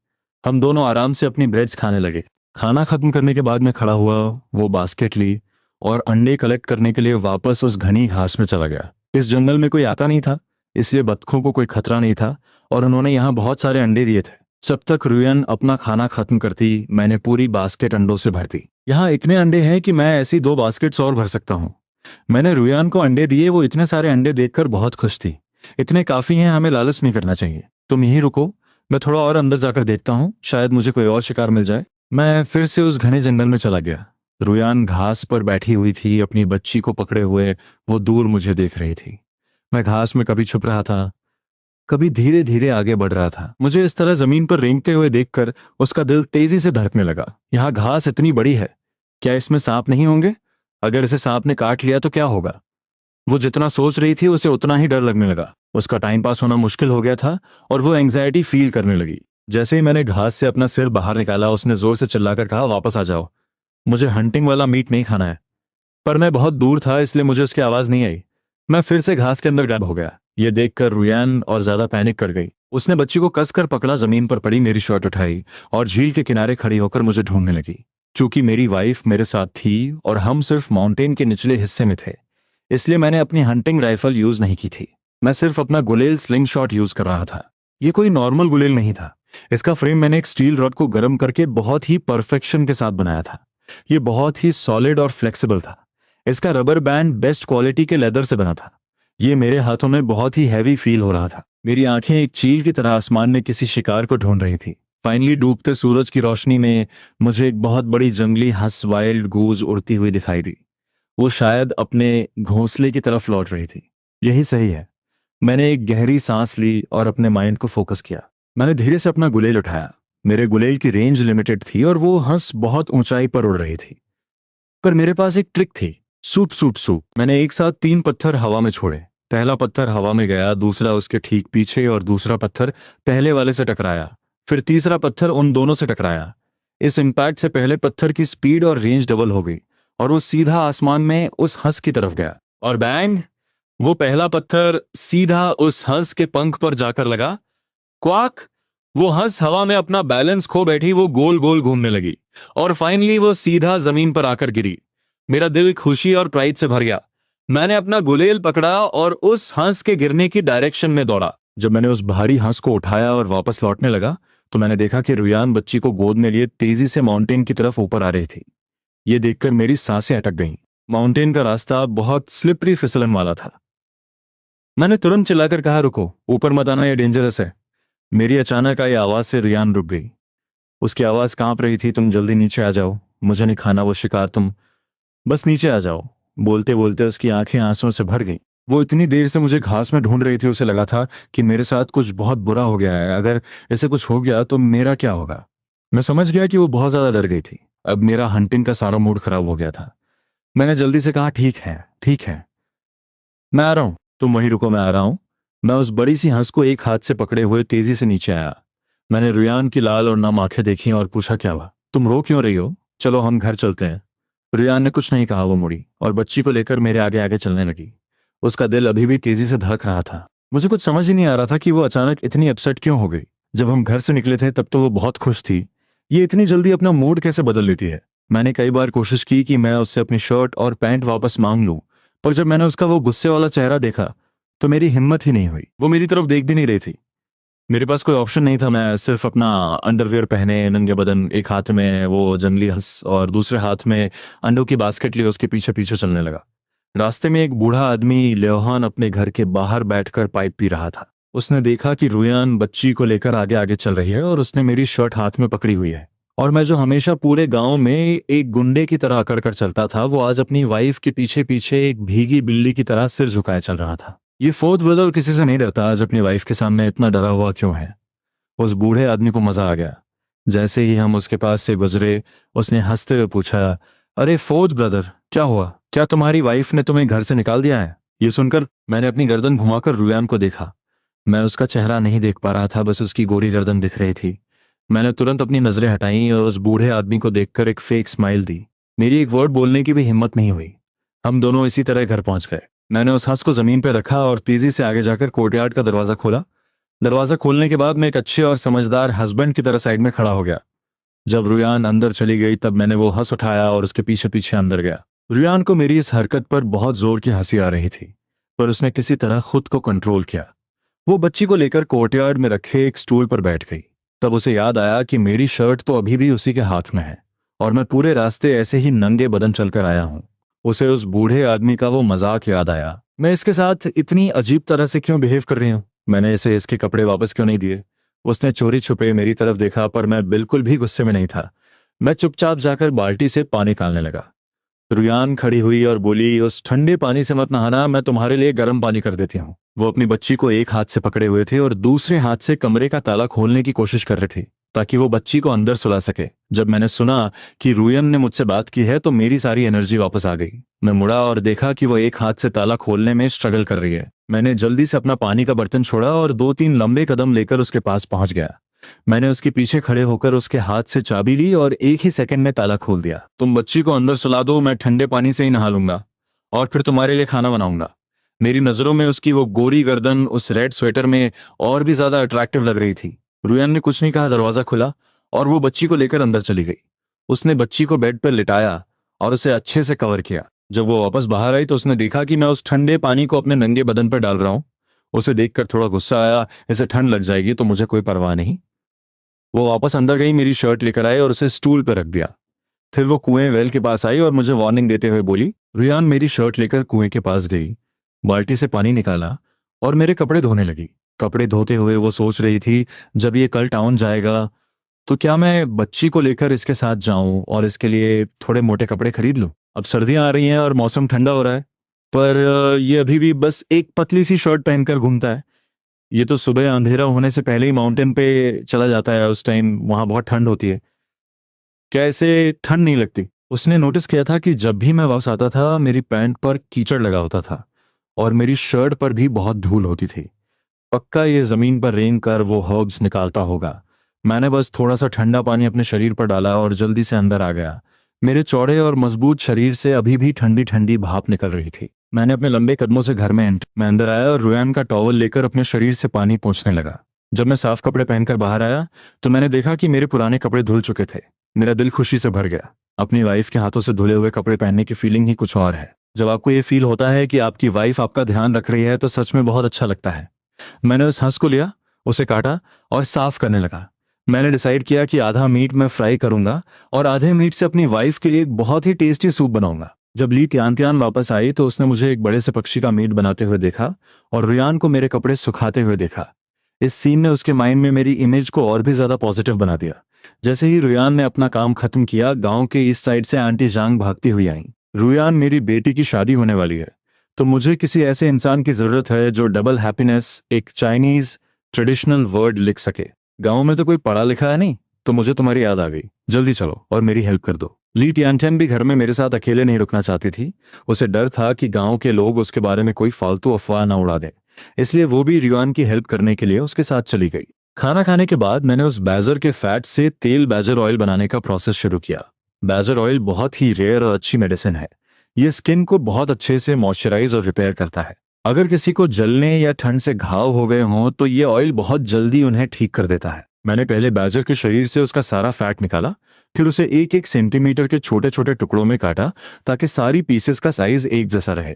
हम दोनों आराम से अपनी ब्रेड्स खाने लगे। खाना खत्म करने के बाद मैं खड़ा हुआ, वो बास्केट ली और अंडे कलेक्ट करने के लिए वापस उस घनी घास में चला गया। इस जंगल में कोई आता नहीं था, इसलिए बतखों को कोई खतरा नहीं था और उन्होंने यहाँ बहुत सारे अंडे दिए थे। जब तक रुयन अपना खाना खत्म करती, मैंने पूरी बास्केट अंडों से भर दी। यहाँ इतने अंडे हैं कि मैं ऐसी 2 बास्केट्स और भर सकता हूँ। मैंने रुयान को अंडे दिए। वो इतने सारे अंडे देखकर बहुत खुश थी। इतने काफी हैं, हमें लालच नहीं करना चाहिए। तुम यहीं रुको, मैं थोड़ा और अंदर जाकर देखता हूँ, शायद मुझे कोई और शिकार मिल जाए। मैं फिर से उस घने जंगल में चला गया। रुयान घास पर बैठी हुई थी, अपनी बच्ची को पकड़े हुए। वो दूर मुझे देख रही थी। मैं घास में कभी छुप रहा था, कभी धीरे धीरे आगे बढ़ रहा था। मुझे इस तरह जमीन पर रेंगते हुए देखकर उसका दिल तेजी से धड़कने लगा। यहाँ घास इतनी बड़ी है, क्या इसमें सांप नहीं होंगे? अगर इसे सांप ने काट लिया तो क्या होगा? वो जितना सोच रही थी उसे उतना ही डर लगने लगा। उसका टाइम पास होना मुश्किल हो गया था और वो एंग्जाइटी फील करने लगी। जैसे ही मैंने घास से अपना सिर बाहर निकाला, उसने जोर से चिल्लाकर कहा, वापस आ जाओ, मुझे हंटिंग वाला मीट नहीं खाना है। पर मैं बहुत दूर था, इसलिए मुझे उसकी आवाज नहीं आई। मैं फिर से घास के अंदर गायब हो गया। ये देखकर रुयान और ज्यादा पैनिक कर गई। उसने बच्ची को कसकर पकड़ा, जमीन पर पड़ी मेरी शर्ट उठाई और झील के किनारे खड़ी होकर मुझे ढूंढने लगी। चूंकि मेरी वाइफ मेरे साथ थी और हम सिर्फ माउंटेन के निचले हिस्से में थे, इसलिए मैंने अपनी हंटिंग राइफल यूज नहीं की थी। मैं सिर्फ अपना गुलेल स्लिंग शॉट यूज कर रहा था। ये कोई नॉर्मल गुलेल नहीं था। इसका फ्रेम मैंने एक स्टील रॉड को गर्म करके बहुत ही परफेक्शन के साथ बनाया था। ये बहुत ही सॉलिड और फ्लेक्सिबल था। इसका रबर बैंड बेस्ट क्वालिटी के लेदर से बना था। ये मेरे हाथों में बहुत ही हैवी फील हो रहा था। मेरी आंखें एक चील की तरह आसमान में किसी शिकार को ढूंढ रही थी। फाइनली डूबते सूरज की रोशनी में मुझे एक बहुत बड़ी जंगली हंस वाइल्ड गूज उड़ती हुई दिखाई दी। वो शायद अपने घोंसले की तरफ लौट रही थी। यही सही है। मैंने एक गहरी सांस ली और अपने माइंड को फोकस किया। मैंने धीरे से अपना गुलेल उठाया। मेरे गुलेल की रेंज लिमिटेड थी और वो हंस बहुत ऊंचाई पर उड़ रही थी। पर मेरे पास एक ट्रिक थी। Soup soup soup. मैंने एक साथ 3 पत्थर हवा में छोड़े। पहला पत्थर हवा में गया, दूसरा उसके ठीक पीछे और दूसरा पत्थर पहले वाले से टकराया। फिर तीसरा पत्थर उन दोनों से टकराया। इस इम्पैक्ट से पहले पत्थर की स्पीड और रेंज डबल हो गई और वो सीधा आसमान में उस हंस की तरफ गया। और बैंग, वो पहला पत्थर सीधा उस हंस के पंख पर जाकर लगा। क्वाक! वो हंस हवा में अपना बैलेंस खो बैठी। वो गोल गोल घूमने लगी और फाइनली वो सीधा जमीन पर आकर गिरी। मेरा दिल खुशी और प्राइड से भर गया। मैंने अपना गुलेल पकड़ा और उस हंस के गिरने की डायरेक्शन में दौड़ा। जब मैंने उस भारी हंस को उठाया और वापस लौटने लगा, तो मैंने देखा कि रुयान बच्ची को गोद में लिए तेजी से माउंटेन की तरफ ऊपर आ रही थी। ये देखकर मेरी सांसें अटक गईं। माउंटेन का रास्ता बहुत स्लिपरी फिसलन वाला था। मैंने तुरंत चिल्लाकर कहा, रुको, ऊपर मत आना, ये डेंजरस है। मेरी अचानक आई आवाज से रुयान रुक गई। उसकी आवाज कांप रही थी, तुम जल्दी नीचे आ जाओ, मुझे नहीं खाना वो शिकार, तुम बस नीचे आ जाओ। बोलते बोलते उसकी आंखें आंसुओं से भर गईं। वो इतनी देर से मुझे घास में ढूंढ रही थी, उसे लगा था कि मेरे साथ कुछ बहुत बुरा हो गया है। अगर ऐसे कुछ हो गया तो मेरा क्या होगा। मैं समझ गया कि वो बहुत ज़्यादा डर गई थी। अब मेरा हंटिंग का सारा मूड खराब हो गया था। मैंने जल्दी से कहा, ठीक है ठीक है, मैं आ रहा हूँ, तुम वहीं रुको, मैं आ रहा हूँ। मैं उस बड़ी सी हंस को एक हाथ से पकड़े हुए तेजी से नीचे आया। मैंने रुयान की लाल और नम आंखें देखी और पूछा, क्या हुआ, तुम रो क्यों रही हो, चलो हम घर चलते हैं। रुयान ने कुछ नहीं कहा। वो मुड़ी और बच्ची को लेकर मेरे आगे आगे चलने लगी। उसका दिल अभी भी तेजी से धड़क रहा था। मुझे कुछ समझ ही नहीं आ रहा था कि वो अचानक इतनी अपसेट क्यों हो गई। जब हम घर से निकले थे तब तो वो बहुत खुश थी। ये इतनी जल्दी अपना मूड कैसे बदल लेती है। मैंने कई बार कोशिश की कि मैं उससे अपनी शर्ट और पैंट वापस मांग लूं, पर जब मैंने उसका वो गुस्से वाला चेहरा देखा तो मेरी हिम्मत ही नहीं हुई। वो मेरी तरफ देख भी नहीं रही थी। मेरे पास कोई ऑप्शन नहीं था। मैं सिर्फ अपना अंडरवियर पहने नंगे बदन, एक हाथ में वो जंगली हंस और दूसरे हाथ में अंडों की बास्केट लिए उसके पीछे पीछे चलने लगा। रास्ते में एक बूढ़ा आदमी लेवहान अपने घर के बाहर बैठकर पाइप पी रहा था। उसने देखा कि रुयान बच्ची को लेकर आगे आगे चल रही है और उसने मेरी शर्ट हाथ में पकड़ी हुई है। और मैं जो हमेशा पूरे गांव में एक गुंडे की तरह अकड़ कर चलता था, वो आज अपनी वाइफ के पीछे पीछे एक भीगी बिल्ली की तरह सिर झुकाए चल रहा था। ये फोर्थ ब्रदर किसी से नहीं डरता, आज अपनी वाइफ के सामने इतना डरा हुआ क्यों है। उस बूढ़े आदमी को मजा आ गया। जैसे ही हम उसके पास से गुजरे, उसने हंसते हुए पूछा, अरे फोर्थ ब्रदर, क्या हुआ, क्या तुम्हारी वाइफ ने तुम्हें घर से निकाल दिया है। ये सुनकर मैंने अपनी गर्दन घुमाकर रुयान को देखा। मैं उसका चेहरा नहीं देख पा रहा था, बस उसकी गोरी गर्दन दिख रही थी। मैंने तुरंत अपनी नजरें हटाई और उस बूढ़े आदमी को देखकर एक फेक स्माइल दी। मेरी एक वर्ड बोलने की भी हिम्मत नहीं हुई। हम दोनों इसी तरह घर पहुंच गए। मैंने उस हंस को जमीन पर रखा और तेजी से आगे जाकर कोर्टयार्ड का दरवाजा खोला। दरवाजा खोलने के बाद मैं एक अच्छे और समझदार हस्बैंड की तरह साइड में खड़ा हो गया। जब रुयान अंदर चली गई तब मैंने वो हंस उठाया और उसके पीछे पीछे अंदर गया। रुयान को मेरी इस हरकत पर बहुत जोर की हंसी आ रही थी, पर उसने किसी तरह खुद को कंट्रोल किया। वो बच्ची को लेकर कोर्टयार्ड में रखे एक स्टूल पर बैठ गई। तब उसे याद आया कि मेरी शर्ट तो अभी भी उसी के हाथ में है और मैं पूरे रास्ते ऐसे ही नंगे बदन चलकर आया हूं। उसे उस बूढ़े आदमी का वो मजाक याद आया। मैं इसके साथ इतनी अजीब तरह से क्यों बिहेव कर रही हूँ। मैंने इसे इसके कपड़े वापस क्यों नहीं दिए। उसने चोरी छुपे मेरी तरफ देखा, पर मैं बिल्कुल भी गुस्से में नहीं था। मैं चुपचाप जाकर बाल्टी से पानी निकालने लगा। रुयान खड़ी हुई और बोली, उस ठंडे पानी से मत नहाना, मैं तुम्हारे लिए गर्म पानी कर देती हूँ। वो अपनी बच्ची को एक हाथ से पकड़े हुए थे और दूसरे हाथ से कमरे का ताला खोलने की कोशिश कर रहे थे ताकि वो बच्ची को अंदर सुला सके। जब मैंने सुना कि रुयन ने मुझसे बात की है तो मेरी सारी एनर्जी वापस आ गई। मैं मुड़ा और देखा कि वो एक हाथ से ताला खोलने में स्ट्रगल कर रही है। मैंने जल्दी से अपना पानी का बर्तन छोड़ा और 2-3 लंबे कदम लेकर उसके पास पहुंच गया। मैंने उसके पीछे खड़े होकर उसके हाथ से चाबी ली और एक ही सेकंड में ताला खोल दिया। तुम बच्ची को अंदर सुला दो, मैं ठंडे पानी से ही नहा लूंगा और फिर तुम्हारे लिए खाना बनाऊंगा। मेरी नजरों में उसकी वो गोरी गर्दन उस रेड स्वेटर में और भी ज्यादा अट्रैक्टिव लग रही थी। रुयन ने कुछ नहीं कहा, दरवाजा खुला और वो बच्ची को लेकर अंदर चली गई। उसने बच्ची को बेड पर लिटाया और उसे अच्छे से कवर किया। जब वो वापस बाहर आई तो उसने देखा कि मैं उस ठंडे पानी को अपने नंगे बदन पर डाल रहा हूँ। उसे देखकर थोड़ा गुस्सा आया, इसे ठंड लग जाएगी तो मुझे कोई परवाह नहीं। वो वापस अंदर गई, मेरी शर्ट लेकर आई और उसे स्टूल पर रख दिया। फिर वो कुएं वेल के पास आई और मुझे वार्निंग देते हुए बोली। रुयान मेरी शर्ट लेकर कुएं के पास गई, बाल्टी से पानी निकाला और मेरे कपड़े धोने लगी। कपड़े धोते हुए वो सोच रही थी, जब ये कल टाउन जाएगा तो क्या मैं बच्ची को लेकर इसके साथ जाऊं और इसके लिए थोड़े मोटे कपड़े खरीद लूं। अब सर्दियां आ रही हैं और मौसम ठंडा हो रहा है, पर ये अभी भी बस एक पतली सी शर्ट पहनकर घूमता है। ये तो सुबह अंधेरा होने से पहले ही माउंटेन पे चला जाता है, उस टाइम वहां बहुत ठंड होती है। क्या इसे ठंड नहीं लगती। उसने नोटिस किया था कि जब भी मैं वापस आता था मेरी पैंट पर कीचड़ लगा होता था और मेरी शर्ट पर भी बहुत धूल होती थी। पक्का ये जमीन पर रेंग कर वो हर्ब्स निकालता होगा। मैंने बस थोड़ा सा ठंडा पानी अपने शरीर पर डाला और जल्दी से अंदर आ गया। मेरे चौड़े और मजबूत शरीर से अभी भी ठंडी ठंडी भाप निकल रही थी। मैंने अपने लंबे कदमों से घर में मैं अंदर आया और रुयान का टॉवल लेकर अपने शरीर से पानी पोंछने लगा। जब मैं साफ कपड़े पहनकर बाहर आया तो मैंने देखा कि मेरे पुराने कपड़े धुल चुके थे। मेरा दिल खुशी से भर गया। अपनी वाइफ के हाथों से धुले हुए कपड़े पहनने की फीलिंग ही कुछ और है। जब आपको ये फील होता है कि आपकी वाइफ आपका ध्यान रख रही है तो सच में बहुत अच्छा लगता है। मैंने उस हंस को लिया, उसे काटा और साफ करने लगा। मैंने डिसाइड किया कि आधा मीट मैं फ्राई करूंगा और आधे मीट से अपनी वाइफ के लिए एक बहुत ही टेस्टी सूप बनाऊंगा। जब ली त्यान त्यान वापस आई तो उसने मुझे एक बड़े से पक्षी का मीट बनाते हुए देखा और रुयान को मेरे कपड़े सुखाते हुए देखा। इस सीन ने उसके माइंड में मेरी इमेज को और भी ज्यादा पॉजिटिव बना दिया। जैसे ही रुयान ने अपना काम खत्म किया, गांव के इस साइड से आंटी जांग भागती हुई आई। रुयान, मेरी बेटी की शादी होने वाली है, तो मुझे किसी ऐसे इंसान की ज़रूरत है जो डबल हैप्पीनेस एक चाइनीज़ ट्रेडिशनल वर्ड लिख सके। गाँव में तो कोई पढ़ा लिखा है नहीं, तो मुझे तुम्हारी याद आ गई। जल्दी चलो और मेरी हेल्प कर दो। ली टियानटेन भी घर में मेरे साथ अकेले नहीं रुकना चाहती थी। उसे डर था कि गांव के लोग उसके बारे में कोई फालतू अफवाह ना उड़ा दें, इसलिए वो भी रियान की हेल्प करने के लिए उसके साथ चली गई। खाना खाने के बाद मैंने उस बैजर के फैट से तेल बैजर ऑयल बनाने का प्रोसेस शुरू किया। बैजर ऑयल बहुत ही रेयर और अच्छी मेडिसिन है। ये स्किन को बहुत अच्छे से मॉइस्चराइज और रिपेयर करता है। अगर किसी को जलने या ठंड से घाव हो गए हों तो ये ऑयल बहुत जल्दी उन्हें ठीक कर देता है। मैंने पहले बैजर के शरीर से उसका सारा फैट निकाला, फिर उसे 1-1 सेंटीमीटर के छोटे छोटे टुकड़ों में काटा ताकि सारी पीसेस का साइज एक जैसा रहे।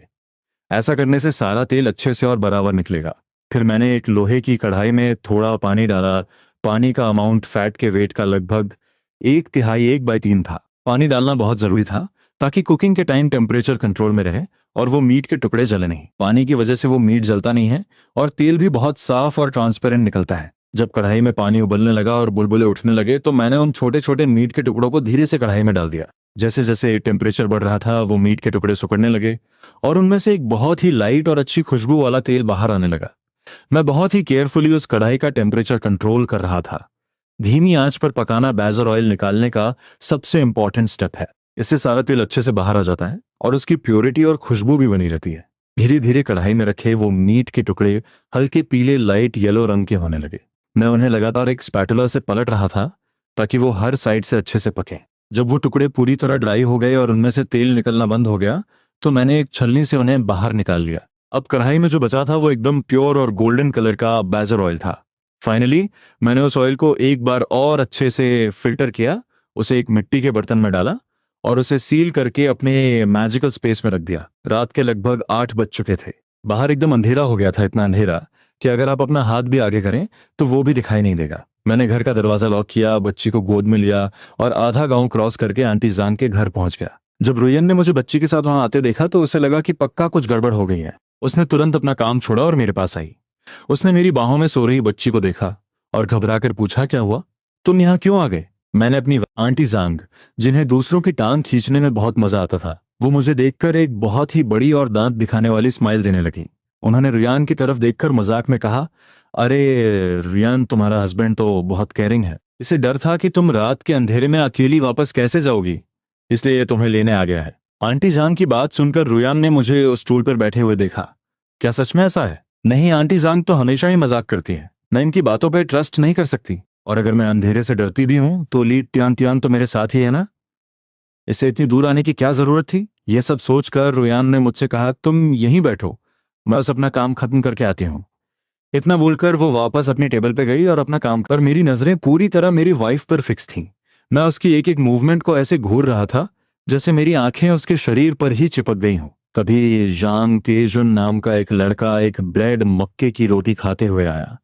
ऐसा करने से सारा तेल अच्छे से और बराबर निकलेगा। फिर मैंने एक लोहे की कढ़ाई में थोड़ा पानी डाला। पानी का अमाउंट फैट के वेट का लगभग 1/3 1/3 था। पानी डालना बहुत जरूरी था ताकि कुकिंग के टाइम टेम्परेचर कंट्रोल में रहे और वो मीट के टुकड़े जले नहीं। पानी की वजह से वो मीट जलता नहीं है और तेल भी बहुत साफ और ट्रांसपेरेंट निकलता है। जब कढ़ाई में पानी उबलने लगा और बुलबुले उठने लगे तो मैंने उन छोटे छोटे मीट के टुकड़ों को धीरे से कढ़ाई में डाल दिया। जैसे जैसे टेम्परेचर बढ़ रहा था वो मीट के टुकड़े सिकुड़ने लगे और उनमें से एक बहुत ही लाइट और अच्छी खुशबू वाला तेल बाहर आने लगा। मैं बहुत ही केयरफुली उस कढ़ाई का टेम्परेचर कंट्रोल कर रहा था। धीमी आंच पर पकाना बैजर ऑयल निकालने का सबसे इंपॉर्टेंट स्टेप है। इससे सारा तेल अच्छे से बाहर आ जाता है और उसकी प्योरिटी और खुशबू भी बनी रहती है। धीरे धीरे कढ़ाई में रखे वो मीट के टुकड़े हल्के पीले लाइट येलो रंग के होने लगे। मैं उन्हें लगातार एक स्पैटुला से पलट रहा था ताकि वो हर साइड से अच्छे से पके। जब वो टुकड़े पूरी तरह ड्राई हो गए और उनमें से तेल निकलना बंद हो गया तो मैंने एक छलनी से उन्हें बाहर निकाल लिया। अब कढ़ाई में जो बचा था वो एकदम प्योर और गोल्डन कलर का बैजर ऑयल था। फाइनली मैंने उस ऑयल को एक बार और अच्छे से फिल्टर किया, उसे एक मिट्टी के बर्तन में डाला और उसे सील करके अपने मैजिकल स्पेस में रख दिया। रात के लगभग 8 बज चुके थे। बाहर एकदम अंधेरा हो गया था, इतना अंधेरा कि अगर आप अपना हाथ भी आगे करें तो वो भी दिखाई नहीं देगा। मैंने घर का दरवाजा लॉक किया, बच्ची को गोद में लिया और आधा गांव क्रॉस करके आंटी जान के घर पहुंच गया। जब रुयन ने मुझे बच्ची के साथ वहां आते देखा तो उसे लगा कि पक्का कुछ गड़बड़ हो गई है। उसने तुरंत अपना काम छोड़ा और मेरे पास आई। उसने मेरी बाहों में सो रही बच्ची को देखा और घबराकर पूछा, क्या हुआ, तुम यहाँ क्यों आ गए? मैंने अपनी आंटी जांग, जिन्हें दूसरों की टांग खींचने में बहुत मजा आता था, वो मुझे देखकर एक बहुत ही बड़ी और दांत दिखाने वाली स्माइल देने लगी। उन्होंने रियान की तरफ देखकर मजाक में कहा, अरे रियान, तुम्हारा हस्बैंड तो बहुत केयरिंग है। इसे डर था कि तुम रात के अंधेरे में अकेली वापस कैसे जाओगी, इसलिए ये तुम्हें लेने आ गया है। आंटी जान की बात सुनकर रुयान ने मुझे उस स्टूल पर बैठे हुए देखा। क्या सच में ऐसा है? नहीं, आंटी जान तो हमेशा ही मजाक करती है। मैं इनकी बातों पर ट्रस्ट नहीं कर सकती। और अगर मैं अंधेरे से डरती भी हूं तो ली टियान टियान तो मेरे साथ ही है ना। इससे इतनी दूर आने की क्या जरूरत थी? यह सब सोचकर रुयान ने मुझसे कहा, तुम यहीं बैठो, मैं बस अपना काम खत्म करके आती हूँ। इतना बोलकर वो वापस अपनी टेबल पे गई और अपना काम पर मेरी नजरें पूरी तरह मेरी वाइफ पर फिक्स थीं। मैं उसकी एक एक मूवमेंट को ऐसे घूर रहा था जैसे मेरी आंखें उसके शरीर पर ही चिपक गई हों। तभी जांग तेजुन नाम का एक लड़का एक ब्रेड मक्के की रोटी खाते हुए आया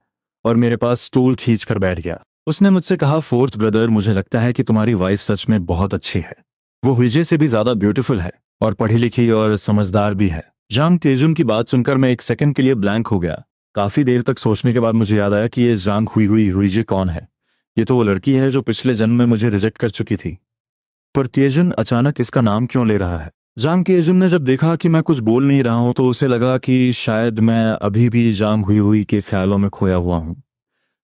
और मेरे पास स्टूल खींच कर बैठ गया। उसने मुझसे कहा, फोर्थ ब्रदर, मुझे लगता है कि तुम्हारी वाइफ सच में बहुत अच्छी है। वो विजय से भी ज्यादा ब्यूटीफुल है और पढ़ी लिखी और समझदार भी है। जांग तेजुन की बात सुनकर मैं एक सेकंड के लिए ब्लैंक हो गया। काफी देर तक सोचने के बाद मुझे याद आया कि ये जांग हुई हुई हुईजे कौन है। ये तो वो लड़की है जो पिछले जन्म में मुझे रिजेक्ट कर चुकी थी। पर तेजुन अचानक इसका नाम क्यों ले रहा है? जांग तेजुन ने जब देखा कि मैं कुछ बोल नहीं रहा हूं तो उसे लगा कि शायद मैं अभी भी जांग हुई हुई के ख्यालों में खोया हुआ हूं।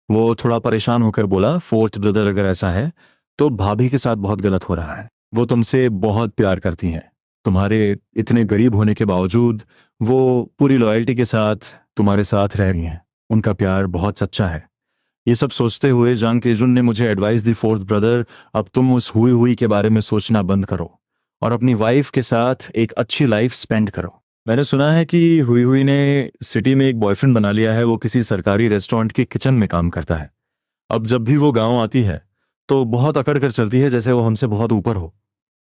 वो थोड़ा परेशान होकर बोला, फोर्थ ब्रदर, अगर ऐसा है तो भाभी के साथ बहुत गलत हो रहा है। वो तुमसे बहुत प्यार करती हैं। तुम्हारे इतने गरीब होने के बावजूद वो पूरी लॉयल्टी के साथ तुम्हारे साथ रह रही हैं। उनका प्यार बहुत सच्चा है। ये सब सोचते हुए जांग तेजुन ने मुझे एडवाइस दी, फोर्थ ब्रदर, अब तुम उस हुई हुई के बारे में सोचना बंद करो और अपनी वाइफ के साथ एक अच्छी लाइफ स्पेंड करो। मैंने सुना है कि हुई हुई ने सिटी में एक बॉयफ्रेंड बना लिया है। वो किसी सरकारी रेस्टोरेंट के किचन में काम करता है। अब जब भी वो गांव आती है तो बहुत अकड़ कर चलती है जैसे वो हमसे बहुत ऊपर हो।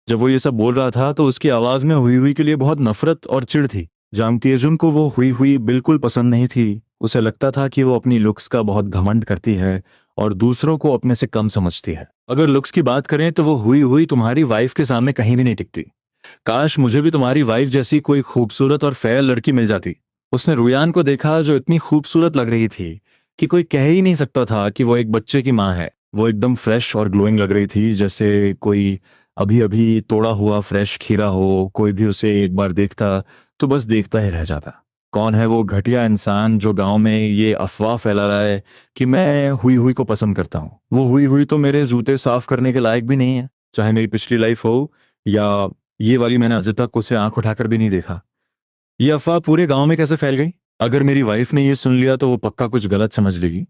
जब वो ये सब बोल रहा था तो उसकी आवाज में हुई हुई के लिए बहुत नफरत और चिढ़ थी। जांग तेजुन को वो हुई हुई बिल्कुल पसंद नहीं थी। उसे लगता था कि वो अपनी लुक्स का बहुत घमंड करती है और दूसरों को अपने से कम समझती है। अगर लुक्स की बात करें तो वो हुई हुई तुम्हारी वाइफ के सामने कहीं भी नहीं टिकती। काश मुझे भी तुम्हारी वाइफ जैसी कोई खूबसूरत और फेयर लड़की मिल जाती। उसने रुयान को देखा जो इतनी खूबसूरत लग रही थी कि कोई कह ही नहीं सकता था कि वो एक बच्चे की माँ है। वो एकदम फ्रेश और ग्लोइंग लग रही थी, जैसे कोई अभी अभी तोड़ा हुआ फ्रेश खीरा हो। कोई भी उसे एक बार देखता तो बस देखता ही रह जाता। कौन है वो घटिया इंसान जो गांव में ये अफवाह फैला रहा है कि मैं हुई हुई को पसंद करता हूँ? वो हुई हुई तो मेरे जूते साफ करने के लायक भी नहीं है, चाहे मेरी पिछली लाइफ हो या ये वाली। मैंने अभी तक उसे आंख उठाकर भी नहीं देखा। ये अफवाह पूरे गांव में कैसे फैल गई? अगर मेरी वाइफ ने ये सुन लिया तो वो पक्का कुछ गलत समझ लेगी।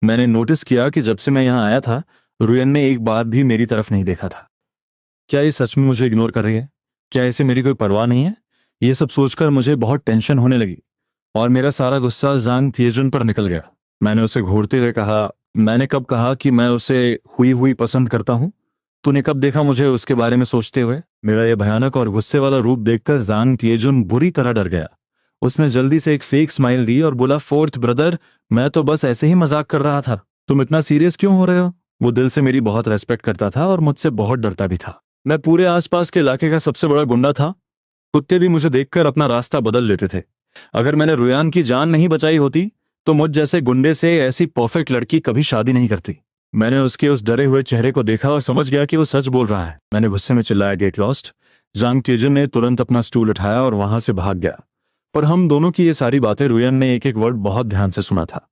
मैंने नोटिस किया कि जब से मैं यहाँ आया था, रुयन ने एक बार भी मेरी तरफ नहीं देखा था। क्या ये सच में मुझे इग्नोर कर रही है? क्या इसे मेरी कोई परवाह नहीं है? ये सब सोचकर मुझे बहुत टेंशन होने लगी और मेरा सारा गुस्सा जांग थिएजुन पर निकल गया। मैंने उसे घूरते हुए कहा, मैंने कब कहा कि मैं उसे हुई हुई पसंद करता हूँ? तूने कब देखा मुझे उसके बारे में सोचते हुए? मेरा ये भयानक और गुस्से वाला रूप देखकर जांग थिएजुन बुरी तरह डर गया। उसने जल्दी से एक फेक स्माइल दी और बोला, फोर्थ ब्रदर, मैं तो बस ऐसे ही मजाक कर रहा था। तुम इतना सीरियस क्यों हो रहे हो? वो दिल से मेरी बहुत रेस्पेक्ट करता था और मुझसे बहुत डरता भी था। मैं पूरे आसपास के इलाके का सबसे बड़ा गुंडा था। कुत्ते भी मुझे देखकर अपना रास्ता बदल लेते थे। अगर मैंने रुयान की जान नहीं बचाई होती तो मुझ जैसे गुंडे से ऐसी परफेक्ट लड़की कभी शादी नहीं करती। मैंने उसके उस डरे हुए चेहरे को देखा और समझ गया कि वो सच बोल रहा है। मैंने गुस्से में चिल्लाया, गेट लॉस्ट। जांग तेजन ने तुरंत अपना स्टूल उठाया और वहां से भाग गया। पर हम दोनों की ये सारी बातें रुयन ने एक एक वर्ड बहुत ध्यान से सुना था।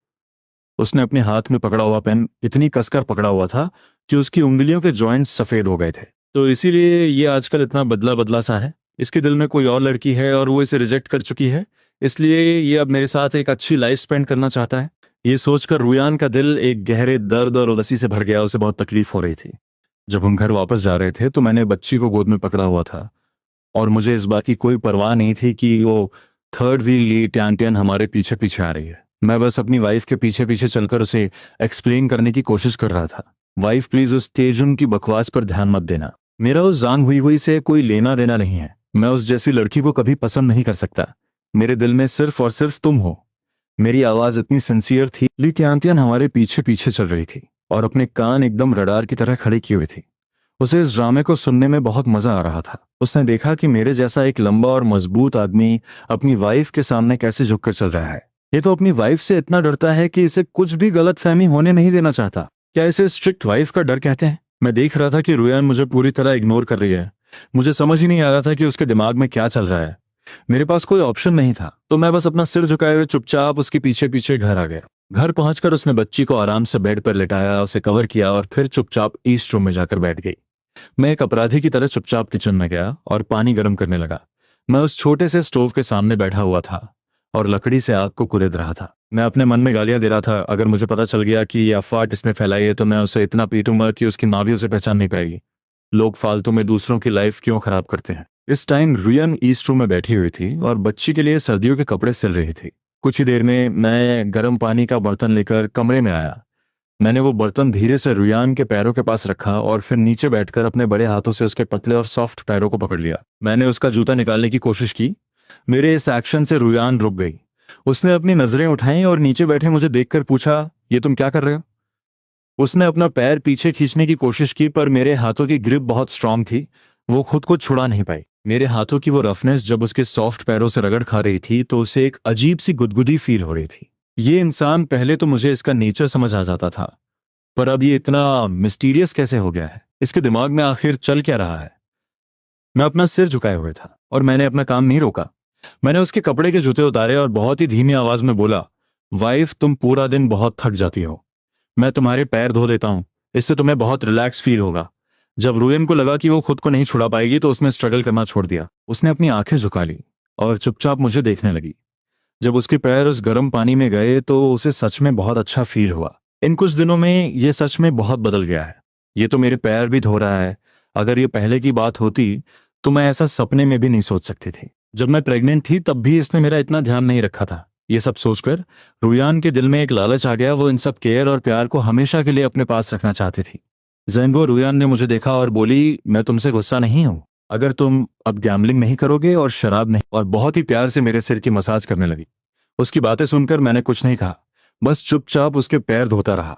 उसने अपने हाथ में पकड़ा हुआ पेन इतनी कसकर पकड़ा हुआ था कि उसकी उंगलियों के जॉइंट्स सफेद हो गए थे। तो इसीलिए ये आजकल इतना बदला बदला सा है। इसके दिल में कोई और लड़की है और वो इसे रिजेक्ट कर चुकी है, इसलिए ये अब मेरे साथ एक अच्छी लाइफ स्पेंड करना चाहता है। ये सोचकर रुयान का दिल एक गहरे दर्द और उदासी से भर गया। उसे बहुत तकलीफ हो रही थी। जब हम घर वापस जा रहे थे तो मैंने बच्ची को गोद में पकड़ा हुआ था और मुझे इस बात की कोई परवाह नहीं थी कि वो थर्ड व्हील ली टैंटियन हमारे पीछे पीछे आ रही है। मैं बस अपनी वाइफ के पीछे पीछे चलकर उसे एक्सप्लेन करने की कोशिश कर रहा था, वाइफ प्लीज उस तेजुन की बकवास पर ध्यान मत देना। मेरा उस जांग हुई हुई से कोई लेना देना नहीं है। मैं उस जैसी लड़की को कभी पसंद नहीं कर सकता। मेरे दिल में सिर्फ और सिर्फ तुम हो। मेरी आवाज इतनी सिंसियर थी। ली टैंटियन हमारे पीछे पीछे चल रही थी और अपने कान एकदम रडार की तरह खड़े किए हुए थी। उसे इस ड्रामे को सुनने में बहुत मजा आ रहा था। उसने देखा कि मेरे जैसा एक लंबा और मजबूत आदमी अपनी वाइफ के सामने कैसे झुककर चल रहा है। ये तो अपनी वाइफ से इतना डरता है कि इसे कुछ भी गलतफहमी होने नहीं देना चाहता। क्या इसे स्ट्रिक्ट वाइफ का डर कहते हैं? मैं देख रहा था कि रुयान मुझे पूरी तरह इग्नोर कर रही है। मुझे समझ ही नहीं आ रहा था कि उसके दिमाग में क्या चल रहा है। मेरे पास कोई ऑप्शन नहीं था, तो मैं बस अपना सिर झुकाए हुए चुपचाप उसके पीछे पीछे घर आ गया। घर पहुंचकर उसने बच्ची को आराम से बेड पर लेटाया, उसे कवर किया और फिर चुपचाप ईस्ट रूम में जाकर बैठ गई। मैं एक अपराधी की तरह चुपचाप किचन में गया और पानी गर्म करने लगा। मैं उस छोटे से स्टोव के सामने बैठा हुआ था और लकड़ी से आग को कुरेद रहा था। मैं अपने मन में गालियां दे रहा था, अगर मुझे पता चल गया कि ये अफवाह इसने फैलाई है तो मैं उसे इतना पीटूंगा कि उसकी माँ भी उसे पहचान नहीं पाएगी। लोग फालतू में दूसरों की लाइफ क्यों खराब करते हैं। इस टाइम रुयन ईस्ट रूम में बैठी हुई थी और बच्ची के लिए सर्दियों के कपड़े सिल रही थी। कुछ ही देर में मैं गर्म पानी का बर्तन लेकर कमरे में आया। मैंने वो बर्तन धीरे से रुयान के पैरों के पास रखा और फिर नीचे बैठकर अपने बड़े हाथों से उसके पतले और सॉफ्ट पैरों को पकड़ लिया। मैंने उसका जूता निकालने की कोशिश की। मेरे इस एक्शन से रुयान रुक गई। उसने अपनी नजरें उठाई और नीचे बैठे मुझे देखकर पूछा, ये तुम क्या कर रहे हो? उसने अपना पैर पीछे खींचने की कोशिश की पर मेरे हाथों की ग्रिप बहुत स्ट्रांग थी। वो खुद को छुड़ा नहीं पाई। मेरे हाथों की वो रफनेस जब उसके सॉफ्ट पैरों से रगड़ खा रही थी तो उसे एक अजीब सी गुदगुदी फील हो रही थी। ये इंसान, पहले तो मुझे इसका नेचर समझ आ जाता था, पर अब ये इतना मिस्टीरियस कैसे हो गया है? इसके दिमाग में आखिर चल क्या रहा है? मैं अपना सिर झुकाए हुए था और मैंने अपना काम नहीं रोका। मैंने उसके कपड़े के जूते उतारे और बहुत ही धीमी आवाज में बोला, वाइफ, तुम पूरा दिन बहुत थक जाती हो, मैं तुम्हारे पैर धो देता हूं, इससे तुम्हें बहुत रिलैक्स फील होगा। जब रुयन को लगा कि वो खुद को नहीं छुड़ा पाएगी तो उसने स्ट्रगल करना छोड़ दिया। उसने अपनी आंखें झुका ली और चुपचाप मुझे देखने लगी। जब उसके पैर उस गर्म पानी में गए तो उसे सच में बहुत अच्छा फील हुआ। इन कुछ दिनों में ये सच में बहुत बदल गया है। ये तो मेरे पैर भी धो रहा है। अगर ये पहले की बात होती तो मैं ऐसा सपने में भी नहीं सोच सकती थी। जब मैं प्रेग्नेंट थी तब भी इसने मेरा इतना ध्यान नहीं रखा था। ये सब सोचकर रुयान के दिल में एक लालच आ गया। वो इन सब केयर और प्यार को हमेशा के लिए अपने पास रखना चाहती थी। जैंगो, रुयान ने मुझे देखा और बोली, मैं तुमसे गुस्सा नहीं हूं। अगर तुम अब गैम्बलिंग नहीं करोगे और शराब नहीं। और बहुत ही प्यार से मेरे सिर की मसाज करने लगी। उसकी बातें सुनकर मैंने कुछ नहीं कहा, बस चुपचाप उसके पैर धोता रहा।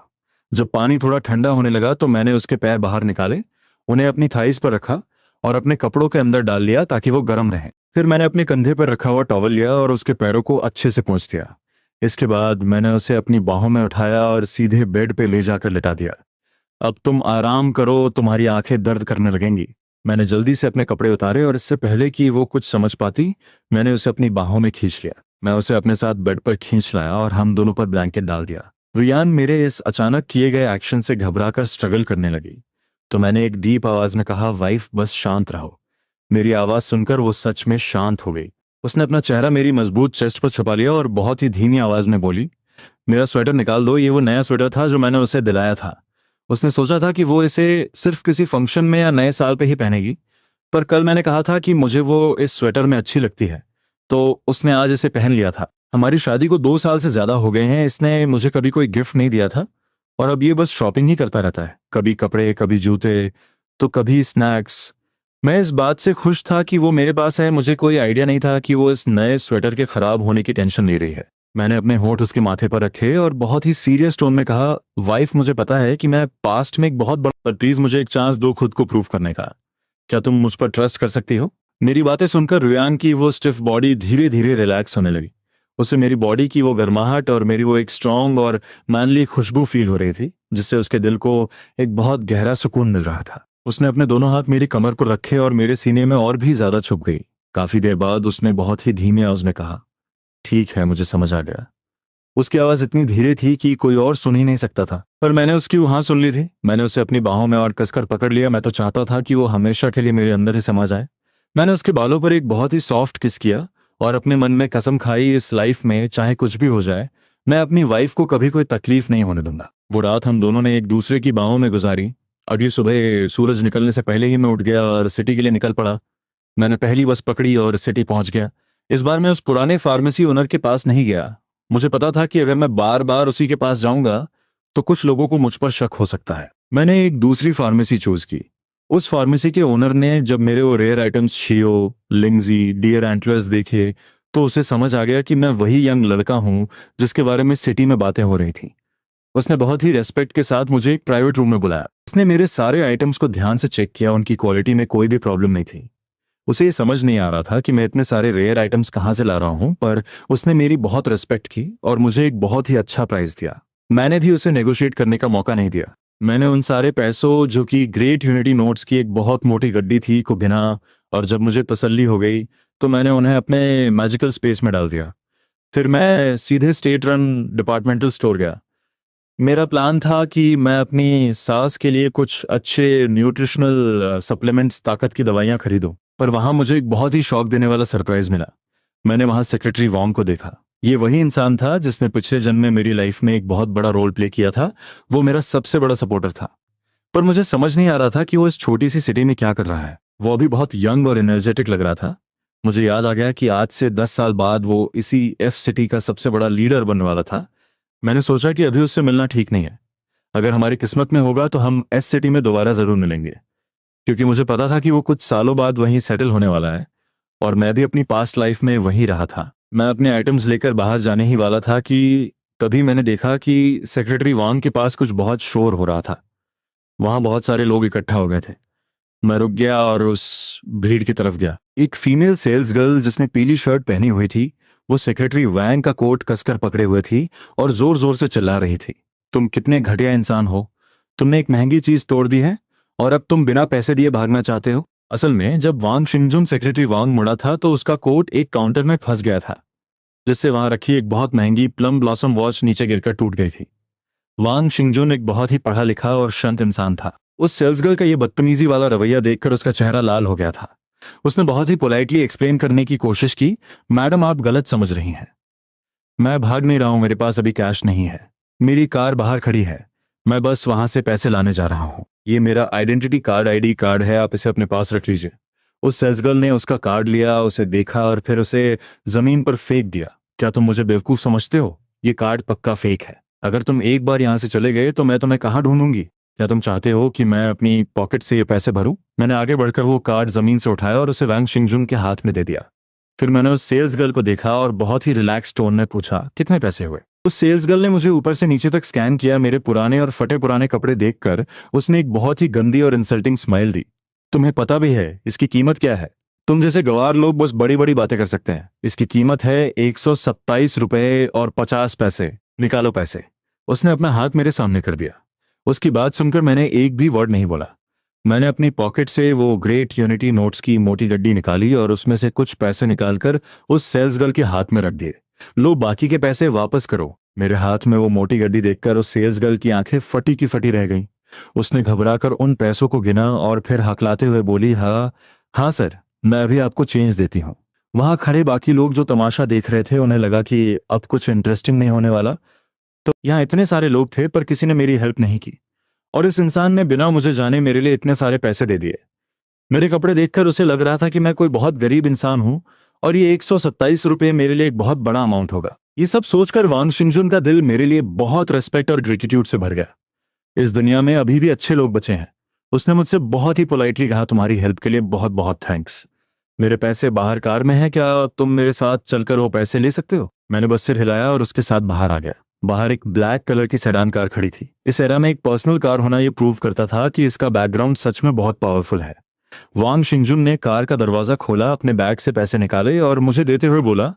जब पानी थोड़ा ठंडा होने लगा तो मैंने उसके पैर बाहर निकाले, उन्हें अपनी थाइस पर रखा और अपने कपड़ों के अंदर डाल लिया ताकि वो गर्म रहे। फिर मैंने अपने कंधे पर रखा हुआ टॉवल लिया और उसके पैरों को अच्छे से पोंछ दिया। इसके बाद मैंने उसे अपनी बाहों में उठाया और सीधे बेड पे ले जाकर लिटा दिया। अब तुम आराम करो, तुम्हारी आंखें दर्द करने लगेंगी। मैंने जल्दी से अपने कपड़े उतारे और इससे पहले कि वो कुछ समझ पाती, मैंने उसे अपनी बाहों में खींच लिया। मैं उसे अपने साथ बेड पर खींच लाया और हम दोनों पर ब्लैंकेट डाल दिया। रियान मेरे इस अचानक किए गए एक्शन से घबराकर स्ट्रगल करने लगी, तो मैंने एक डीप आवाज में कहा, वाइफ बस शांत रहो। मेरी आवाज सुनकर वो सच में शांत हो गई। उसने अपना चेहरा मेरी मजबूत चेस्ट पर छुपा लिया और बहुत ही धीमी आवाज में बोली, मेरा स्वेटर निकाल दो। ये वो नया स्वेटर था जो मैंने उसे दिलाया था। उसने सोचा था कि वो इसे सिर्फ किसी फंक्शन में या नए साल पे ही पहनेगी, पर कल मैंने कहा था कि मुझे वो इस स्वेटर में अच्छी लगती है, तो उसने आज इसे पहन लिया था। हमारी शादी को 2 साल से ज्यादा हो गए हैं। इसने मुझे कभी कोई गिफ्ट नहीं दिया था और अब ये बस शॉपिंग ही करता रहता है, कभी कपड़े, कभी जूते, तो कभी स्नैक्स। मैं इस बात से खुश था कि वो मेरे पास है। मुझे कोई आइडिया नहीं था कि वो इस नए स्वेटर के खराब होने की टेंशन ले रही है। मैंने अपने होंठ उसके माथे पर रखे और बहुत ही सीरियस टोन में कहा, वाइफ मुझे पता है कि मैं पास्ट में एक बहुत बड़ा, पर प्लीज मुझे एक चांस दो खुद को प्रूव करने का। क्या तुम मुझ पर ट्रस्ट कर सकती हो? मेरी बातें सुनकर रियान की वो स्टिफ बॉडी धीरे धीरे रिलैक्स होने लगी। उसे मेरी बॉडी की वो गर्माहट और मेरी वो एक स्ट्रांग और मैनली खुशबू फील हो रही थी, जिससे उसके दिल को एक बहुत गहरा सुकून मिल रहा था। उसने अपने दोनों हाथ मेरी कमर पर रखे और मेरे सीने में और भी ज्यादा छुप गई। काफी देर बाद उसने बहुत ही धीमी आवाज में कहा, ठीक है, मुझे समझ आ गया। उसकी आवाज इतनी धीरे थी कि कोई और सुन ही नहीं सकता था, पर मैंने उसकी वहां सुन ली थी। मैंने उसे अपनी बाहों में और कसकर पकड़ लिया। मैं तो चाहता था कि वो हमेशा के लिए मेरे अंदर ही समा जाए। मैंने उसके बालों पर एक बहुत ही सॉफ्ट किस किया और अपने मन में कसम खाई, इस लाइफ में चाहे कुछ भी हो जाए, मैं अपनी वाइफ को कभी कोई तकलीफ नहीं होने दूंगा। वो रात हम दोनों ने एक दूसरे की बाहों में गुजारी। अगली सुबह सूरज निकलने से पहले ही मैं उठ गया और सिटी के लिए निकल पड़ा। मैंने पहली बस पकड़ी और सिटी पहुंच गया। इस बार मैं उस पुराने फार्मेसी ओनर के पास नहीं गया। मुझे पता था कि अगर मैं बार बार उसी के पास जाऊंगा तो कुछ लोगों को मुझ पर शक हो सकता है। मैंने एक दूसरी फार्मेसी चूज की। उस फार्मेसी के ओनर ने जब मेरे वो रेयर आइटम्स शियो, लिंगजी, डियर एंटलर्स देखे, तो उसे समझ आ गया कि मैं वही यंग लड़का हूं जिसके बारे में सिटी में बातें हो रही थी। उसने बहुत ही रेस्पेक्ट के साथ मुझे एक प्राइवेट रूम में बुलाया। उसने मेरे सारे आइटम्स को ध्यान से चेक किया। उनकी क्वालिटी में कोई भी प्रॉब्लम नहीं थी। उसे ये समझ नहीं आ रहा था कि मैं इतने सारे रेयर आइटम्स कहाँ से ला रहा हूँ, पर उसने मेरी बहुत रिस्पेक्ट की और मुझे एक बहुत ही अच्छा प्राइस दिया। मैंने भी उसे नेगोशिएट करने का मौका नहीं दिया। मैंने उन सारे पैसों, जो कि ग्रेट यूनिटी नोट्स की एक बहुत मोटी गड्डी थी, को गिना और जब मुझे तसल्ली हो गई तो मैंने उन्हें अपने मैजिकल स्पेस में डाल दिया। फिर मैं सीधे स्टेट रन डिपार्टमेंटल स्टोर गया। मेरा प्लान था कि मैं अपनी सास के लिए कुछ अच्छे न्यूट्रिशनल सप्लीमेंट्स, ताकत की दवाइयाँ खरीदूं, पर वहां मुझे एक बहुत ही शौक देने वाला सरप्राइज मिला। मैंने वहां सेक्रेटरी वॉन्ग को देखा। ये वही इंसान था जिसने पिछले जन्म में मेरी लाइफ में एक बहुत बड़ा रोल प्ले किया था। वो मेरा सबसे बड़ा सपोर्टर था, पर मुझे समझ नहीं आ रहा था कि वो इस छोटी सी सिटी में क्या कर रहा है। वो अभी बहुत यंग और एनर्जेटिक लग रहा था। मुझे याद आ गया कि आज से 10 साल बाद वो इसी एफ सिटी का सबसे बड़ा लीडर बनने वाला था। मैंने सोचा कि अभी उससे मिलना ठीक नहीं है। अगर हमारी किस्मत में होगा तो हम एस सिटी में दोबारा जरूर मिलेंगे, क्योंकि मुझे पता था कि वो कुछ सालों बाद वहीं सेटल होने वाला है और मैं भी अपनी पास्ट लाइफ में वहीं रहा था। मैं अपने आइटम्स लेकर बाहर जाने ही वाला था कि तभी मैंने देखा कि सेक्रेटरी वांग के पास कुछ बहुत शोर हो रहा था। वहां बहुत सारे लोग इकट्ठा हो गए थे। मैं रुक गया और उस भीड़ की तरफ गया। एक फीमेल सेल्स गर्ल जिसने पीली शर्ट पहनी हुई थी, वो सेक्रेटरी वैंग का कोट कसकर पकड़े हुए थी और जोर जोर से चिल्ला रही थी, तुम कितने घटिया इंसान हो। तुमने एक महंगी चीज तोड़ दी है और अब तुम बिना पैसे दिए भागना चाहते हो। असल में जब वांग शिंगजुन सेक्रेटरी वांग मुड़ा था तो उसका कोट एक काउंटर में फंस गया था, जिससे वहां रखी एक बहुत महंगी प्लम ब्लॉसम वॉच नीचे गिरकर टूट गई थी। वांग शिंगजुन एक बहुत ही पढ़ा लिखा और शांत इंसान था। उस सेल्स गर्ल का ये बदतमीजी वाला रवैया देखकर उसका चेहरा लाल हो गया था। उसने बहुत ही पोलाइटली एक्सप्लेन करने की कोशिश की, मैडम आप गलत समझ रही हैं। मैं भाग नहीं रहा हूं, मेरे पास अभी कैश नहीं है। मेरी कार बाहर खड़ी है, मैं बस वहां से पैसे लाने जा रहा हूं। ये मेरा आइडेंटिटी कार्ड, आईडी कार्ड है, आप इसे अपने पास रख लीजिए। उस सेल्स गर्ल ने उसका कार्ड लिया, उसे देखा और फिर उसे जमीन पर फेंक दिया। क्या तुम मुझे बेवकूफ समझते हो? ये कार्ड पक्का फेक है। अगर तुम एक बार यहां से चले गए तो मैं तुम्हें कहाँ ढूंढूंगी? क्या तुम चाहते हो कि मैं अपनी पॉकेट से ये पैसे भरूं? मैंने आगे बढ़कर वो कार्ड जमीन से उठाया और उसे वैंग शिंगजुन के हाथ में दे दिया। फिर मैंने उस सेल्स गर्ल को देखा और बहुत ही रिलैक्स टोन में पूछा, कितने पैसे हुए? उस सेल्स गर्ल ने मुझे ऊपर से नीचे तक स्कैन किया। मेरे पुराने और फटे पुराने कपड़े देखकर उसने एक बहुत ही गंदी और इंसल्टिंग स्माइल दी। तुम्हें पता भी है इसकी कीमत क्या है? तुम जैसे गवार लोग बस बड़ी बड़ी बातें कर सकते हैं। इसकी कीमत है 127 रुपए और 50 पैसे। निकालो पैसे। उसने अपना हाथ मेरे सामने कर दिया। उसकी बात सुनकर मैंने एक भी वर्ड नहीं बोला। मैंने अपनी पॉकेट से वो ग्रेट यूनिटी नोट्स की मोटी गड्डी निकाली और उसमें से कुछ पैसे निकालकर उस सेल्स गर्ल के हाथ में रख दिए। लो, बाकी के पैसे वापस करो। मेरे हाथ में वो मोटी गड्डी देखकर उस सेल्स गर्ल की आंखें फटी की फटी रह गईं। उसने घबराकर उन पैसों को गिना और फिर हकलाते हुए बोली, हाँ हाँ सर, मैं अभी आपको चेंज देती हूँ। वहां खड़े बाकी लोग जो तमाशा देख रहे थे, उन्हें लगा कि अब कुछ इंटरेस्टिंग नहीं होने वाला। तो यहाँ इतने सारे लोग थे पर किसी ने मेरी हेल्प नहीं की, और इस इंसान ने बिना मुझे जाने मेरे लिए इतने सारे पैसे दे दिए। मेरे कपड़े देखकर उसे लग रहा था कि मैं कोई बहुत गरीब इंसान हूं और ये 127 रुपये मेरे लिए एक बहुत बड़ा अमाउंट होगा। ये सब सोचकर वांग शिंजुन का दिल मेरे लिए बहुत रेस्पेक्ट और ग्रेटिट्यूड से भर गया। इस दुनिया में अभी भी अच्छे लोग बचे हैं। उसने मुझसे बहुत ही पोलाइटली कहा, तुम्हारी हेल्प के लिए बहुत बहुत थैंक्स। मेरे पैसे बाहर कार में हैं, क्या तुम मेरे साथ चलकर वो पैसे ले सकते हो? मैंने बस सिर हिलाया और उसके साथ बाहर आ गया। बाहर एक ब्लैक कलर की सेडान कार खड़ी थी। इस एरा में एक पर्सनल कार होना ये प्रूव करता था कि इसका बैकग्राउंड सच में बहुत पावरफुल है। वांग शिंजुन ने कार का दरवाजा खोला, अपने बैग से पैसे निकाले और मुझे देते हुए बोला,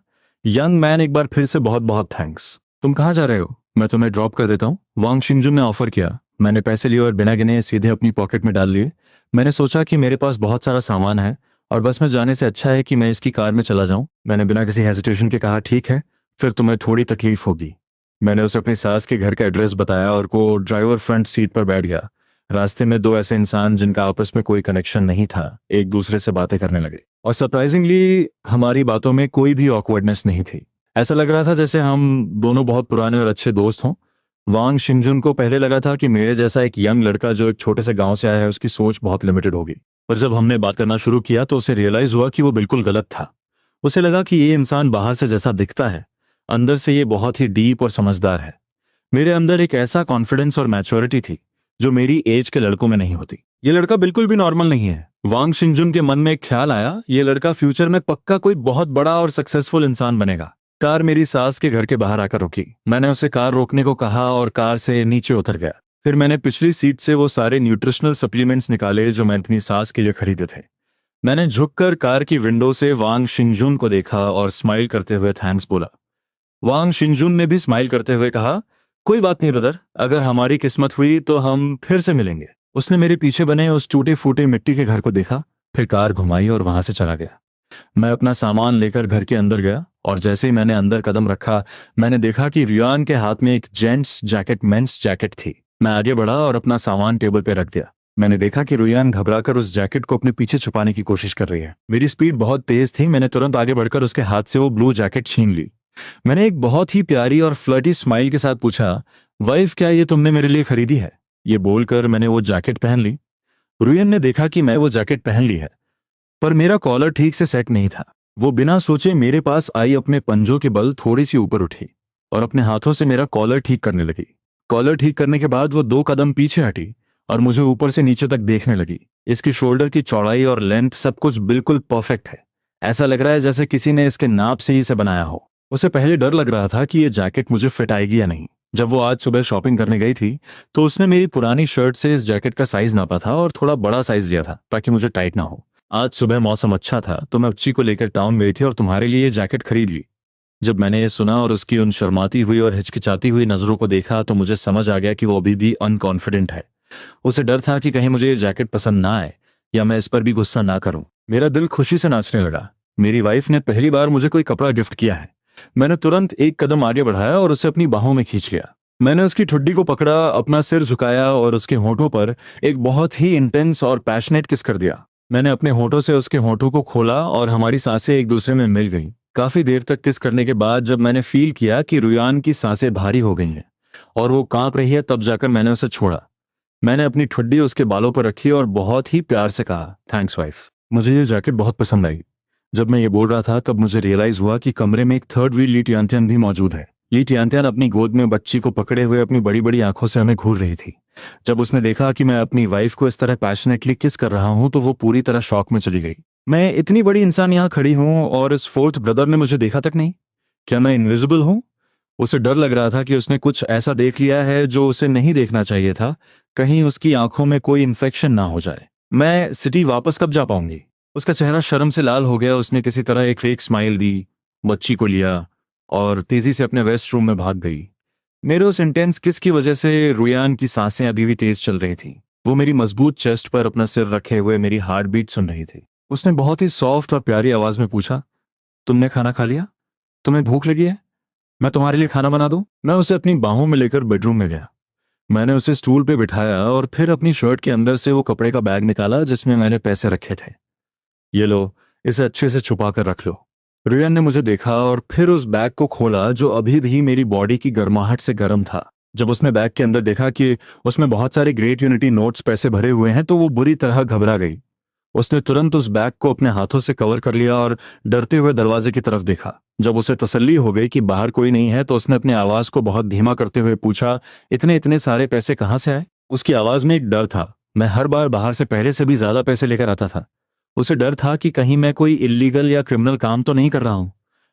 यंग मैन, एक बार फिर से बहुत बहुत थैंक्स। तुम कहाँ जा रहे हो? मैं तुम्हें ड्रॉप कर देता हूँ, वांग शिंजुन ने ऑफर किया। मैंने पैसे लिए और बिना गिने सीधे अपनी पॉकेट में डाल लिए। मैंने सोचा कि मेरे पास बहुत सारा सामान है और बस में जाने से अच्छा है कि मैं इसकी कार में चला जाऊं। मैंने बिना किसी हेजिटेशन के कहा, ठीक है, फिर तुम्हें थोड़ी तकलीफ होगी। मैंने उसे अपनी सास के घर का एड्रेस बताया और को ड्राइवर फ्रंट सीट पर बैठ गया। रास्ते में दो ऐसे इंसान जिनका आपस में कोई कनेक्शन नहीं था एक दूसरे से बातें करने लगे, और सरप्राइजिंगली हमारी बातों में कोई भी ऑकवर्डनेस नहीं थी। ऐसा लग रहा था जैसे हम दोनों बहुत पुराने और अच्छे दोस्त हों। वांग शिंजुन को पहले लगा था कि मेरे जैसा एक यंग लड़का जो एक छोटे से गांव से आया है उसकी सोच बहुत लिमिटेड होगी, पर जब हमने बात करना शुरू किया तो उसे रियलाइज हुआ कि वो बिल्कुल गलत था। उसे लगा कि ये इंसान बाहर से जैसा दिखता है, अंदर से ये बहुत ही डीप और समझदार है। मेरे अंदर एक ऐसा कॉन्फिडेंस और मैच्योरिटी थी जो मेरी एज के लड़कों में नहीं होती। ये लड़का बिल्कुल भी नॉर्मल नहीं है। वांग शिंजुन के मन में एक ख्याल आया, ये लड़का फ्यूचर में पक्का कोई बहुत बड़ा और सक्सेसफुल इंसान बनेगा। कार मेरी सास के घर के बाहर आकर रुकी। मैंने उसे कार रोकने को कहा और कार से नीचे उतर गया। फिर मैंने पिछली सीट से वो सारे न्यूट्रिशनल सप्लीमेंट्स निकाले जो मैं अपनी सास के लिए खरीदे थे। मैंने झुककर कार की विंडो से वांग शिंजुन को देखा और स्माइल करते हुए थैंक्स बोला। वांग शिंजुन ने भी स्माइल करते हुए कहा, कोई बात नहीं ब्रदर, अगर हमारी किस्मत हुई तो हम फिर से मिलेंगे। उसने मेरे पीछे बने उस टूटे फूटे मिट्टी के घर को देखा, फिर कार घुमाई और वहां से चला गया। मैं अपना सामान लेकर घर के अंदर गया और जैसे ही मैंने अंदर कदम रखा, मैंने देखा कि रियान के हाथ में एक जेंट्स जैकेट, मेंस जैकेट थी। मैं आगे बढ़ा और अपना सामान टेबल पे रख दिया। मैंने देखा कि रुयान घबराकर उस जैकेट को अपने पीछे छुपाने की कोशिश कर रही है। मेरी स्पीड बहुत तेज थी। मैंने तुरंत आगे बढ़कर उसके हाथ से वो ब्लू जैकेट छीन ली। मैंने एक बहुत ही प्यारी और फ्लर्टी स्माइल के साथ पूछा, वाइफ, क्या ये तुमने मेरे लिए खरीदी है? ये बोलकर मैंने वो जैकेट पहन ली। रुयन ने देखा कि मैं वो जैकेट पहन ली है, पर मेरा कॉलर ठीक से सेट नहीं था। वो बिना सोचे मेरे पास आई, अपने पंजों के बल थोड़ी सी ऊपर उठी और अपने हाथों से मेरा कॉलर ठीक करने लगी। कॉलर ठीक करने के बाद वो 2 कदम पीछे हटी और मुझे ऊपर से नीचे तक देखने लगी। इसकी शोल्डर की चौड़ाई और लेंथ सब कुछ बिल्कुल परफेक्ट है। ऐसा लग रहा है जैसे किसी ने इसके नाप से ही इसे बनाया हो। उसे पहले डर लग रहा था कि ये जैकेट मुझे फिट आएगी या नहीं। जब वो आज सुबह शॉपिंग करने गई थी तो उसने मेरी पुरानी शर्ट से इस जैकेट का साइज नापा था और थोड़ा बड़ा साइज लिया था ताकि मुझे टाइट ना हो। आज सुबह मौसम अच्छा था तो मैं बच्ची को लेकर टाउन गई थी और तुम्हारे लिए ये जैकेट खरीद ली। जब मैंने ये सुना और उसकी उन शर्माती हुई और हिचकिचाती हुई नजरों को देखा तो मुझे समझ आ गया कि वो अभी भी अनकॉन्फिडेंट है। उसे डर था कि कहीं मुझे ये जैकेट पसंद ना आए या मैं इस पर भी गुस्सा ना करूं। मेरा दिल खुशी से नाचने लगा। मेरी वाइफ ने पहली बार मुझे कोई कपड़ा गिफ्ट किया है। मैंने तुरंत एक कदम आगे बढ़ाया और उसे अपनी बाहों में खींच लिया। मैंने उसकी ठुड्डी को पकड़ा, अपना सिर झुकाया और उसके होठों पर एक बहुत ही इंटेंस और पैशनेट किस कर दिया। मैंने अपने होठों से उसके होठों को खोला और हमारी सांसें एक दूसरे में मिल गईं। काफी देर तक किस करने के बाद जब मैंने फील किया कि रुयान की सांसें भारी हो गई हैं और वो कांप रही है, तब जाकर मैंने उसे छोड़ा। मैंने अपनी ठुड्डी उसके बालों पर रखी और बहुत ही प्यार से कहा, थैंक्स वाइफ, मुझे ये जैकेट बहुत पसंद आई। जब मैं ये बोल रहा था तब मुझे रियलाइज हुआ कि कमरे में एक थर्ड व्हील ली टियांटियन भी मौजूद है। ली टियांटियन अपनी गोद में बच्ची को पकड़े हुए अपनी बड़ी बड़ी आंखों से हमें घूर रही थी। जब उसने देखा कि मैं अपनी वाइफ को इस तरह पैशनेटली किस कर रहा हूं तो वो पूरी तरह शॉक में चली गई। मैं इतनी बड़ी इंसान यहाँ खड़ी हूं और इस फोर्थ ब्रदर ने मुझे देखा तक नहीं। क्या मैं इनविजिबल हूं? उसे डर लग रहा था कि उसने कुछ ऐसा देख लिया है जो उसे नहीं देखना चाहिए था। कहीं उसकी आंखों में कोई इन्फेक्शन ना हो जाए। मैं सिटी वापस कब जा पाऊंगी? उसका चेहरा शर्म से लाल हो गया। उसने किसी तरह एक फेक स्माइल दी, बच्ची को लिया और तेजी से अपने रेस्ट रूम में भाग गई। मेरे उस इंटेंस किस की वजह से रुयान की सांसें अभी भी तेज चल रही थी। वो मेरी मजबूत चेस्ट पर अपना सिर रखे हुए मेरी हार्ट बीट सुन रही थी। उसने बहुत ही सॉफ्ट और प्यारी आवाज में पूछा, तुमने खाना खा लिया? तुम्हें भूख लगी है? मैं तुम्हारे लिए खाना बना दूं? मैं उसे अपनी बाहों में लेकर बेडरूम में गया। मैंने उसे स्टूल पे बिठाया और फिर अपनी शर्ट के अंदर से वो कपड़े का बैग निकाला जिसमें मैंने पैसे रखे थे। ये लो, इसे अच्छे से छुपा कर रख लो। रियन ने मुझे देखा और फिर उस बैग को खोला जो अभी भी मेरी बॉडी की गर्माहट से गर्म था। जब उसने बैग के अंदर देखा कि उसमें बहुत सारे ग्रेट यूनिटी नोट्स पैसे भरे हुए हैं तो वो बुरी तरह घबरा गई। उसने तुरंत उस बैग को अपने हाथों से कवर कर लिया और डरते हुए दरवाजे की तरफ देखा। जब उसे तसल्ली हो गई कि बाहर कोई नहीं है तो उसने अपनी आवाज को बहुत धीमा करते हुए पूछा, इतने इतने सारे पैसे कहाँ से आए? उसकी आवाज में एक डर था। मैं हर बार बाहर से पहले से भी ज्यादा पैसे लेकर आता था। उसे डर था कि कहीं मैं कोई इलीगल या क्रिमिनल काम तो नहीं कर रहा हूं।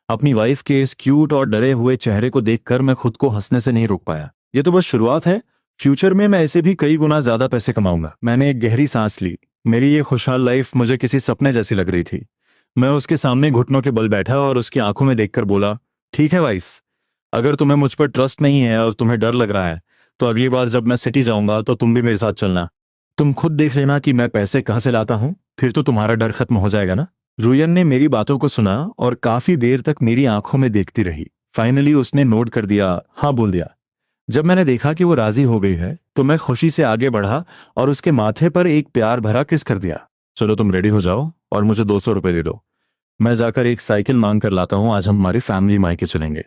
अपनी वाइफ के इस क्यूट और डरे हुए चेहरे को देखकर मैं खुद को हंसने से नहीं रोक पाया। ये तो बस शुरुआत है। फ्यूचर में मैं ऐसे भी कई गुना ज्यादा पैसे कमाऊंगा। मैंने एक गहरी सांस ली। मेरी ये खुशहाल लाइफ मुझे किसी सपने जैसी लग रही थी। मैं उसके सामने घुटनों के बल बैठा और उसकी आंखों में देखकर बोला, ठीक है वाइफ, अगर तुम्हें मुझ पर ट्रस्ट नहीं है और तुम्हें डर लग रहा है तो अगली बार जब मैं सिटी जाऊंगा तो तुम भी मेरे साथ चलना। तुम खुद देख लेना कि मैं पैसे कहाँ से लाता हूँ, फिर तो तुम्हारा डर खत्म हो जाएगा ना। रुयन ने मेरी बातों को सुना और काफी देर तक मेरी आंखों में देखती रही। फाइनली उसने नोट कर दिया, हाँ बोल दिया। जब मैंने देखा कि वो राजी हो गई है तो मैं खुशी से आगे बढ़ा और उसके माथे पर एक प्यार भरा किस कर दिया। चलो तुम रेडी हो जाओ और मुझे 200 रुपये दे दो। मैं जाकर एक साइकिल मांग कर लाता हूँ, आज हम हमारी फैमिली मायके चलेंगे।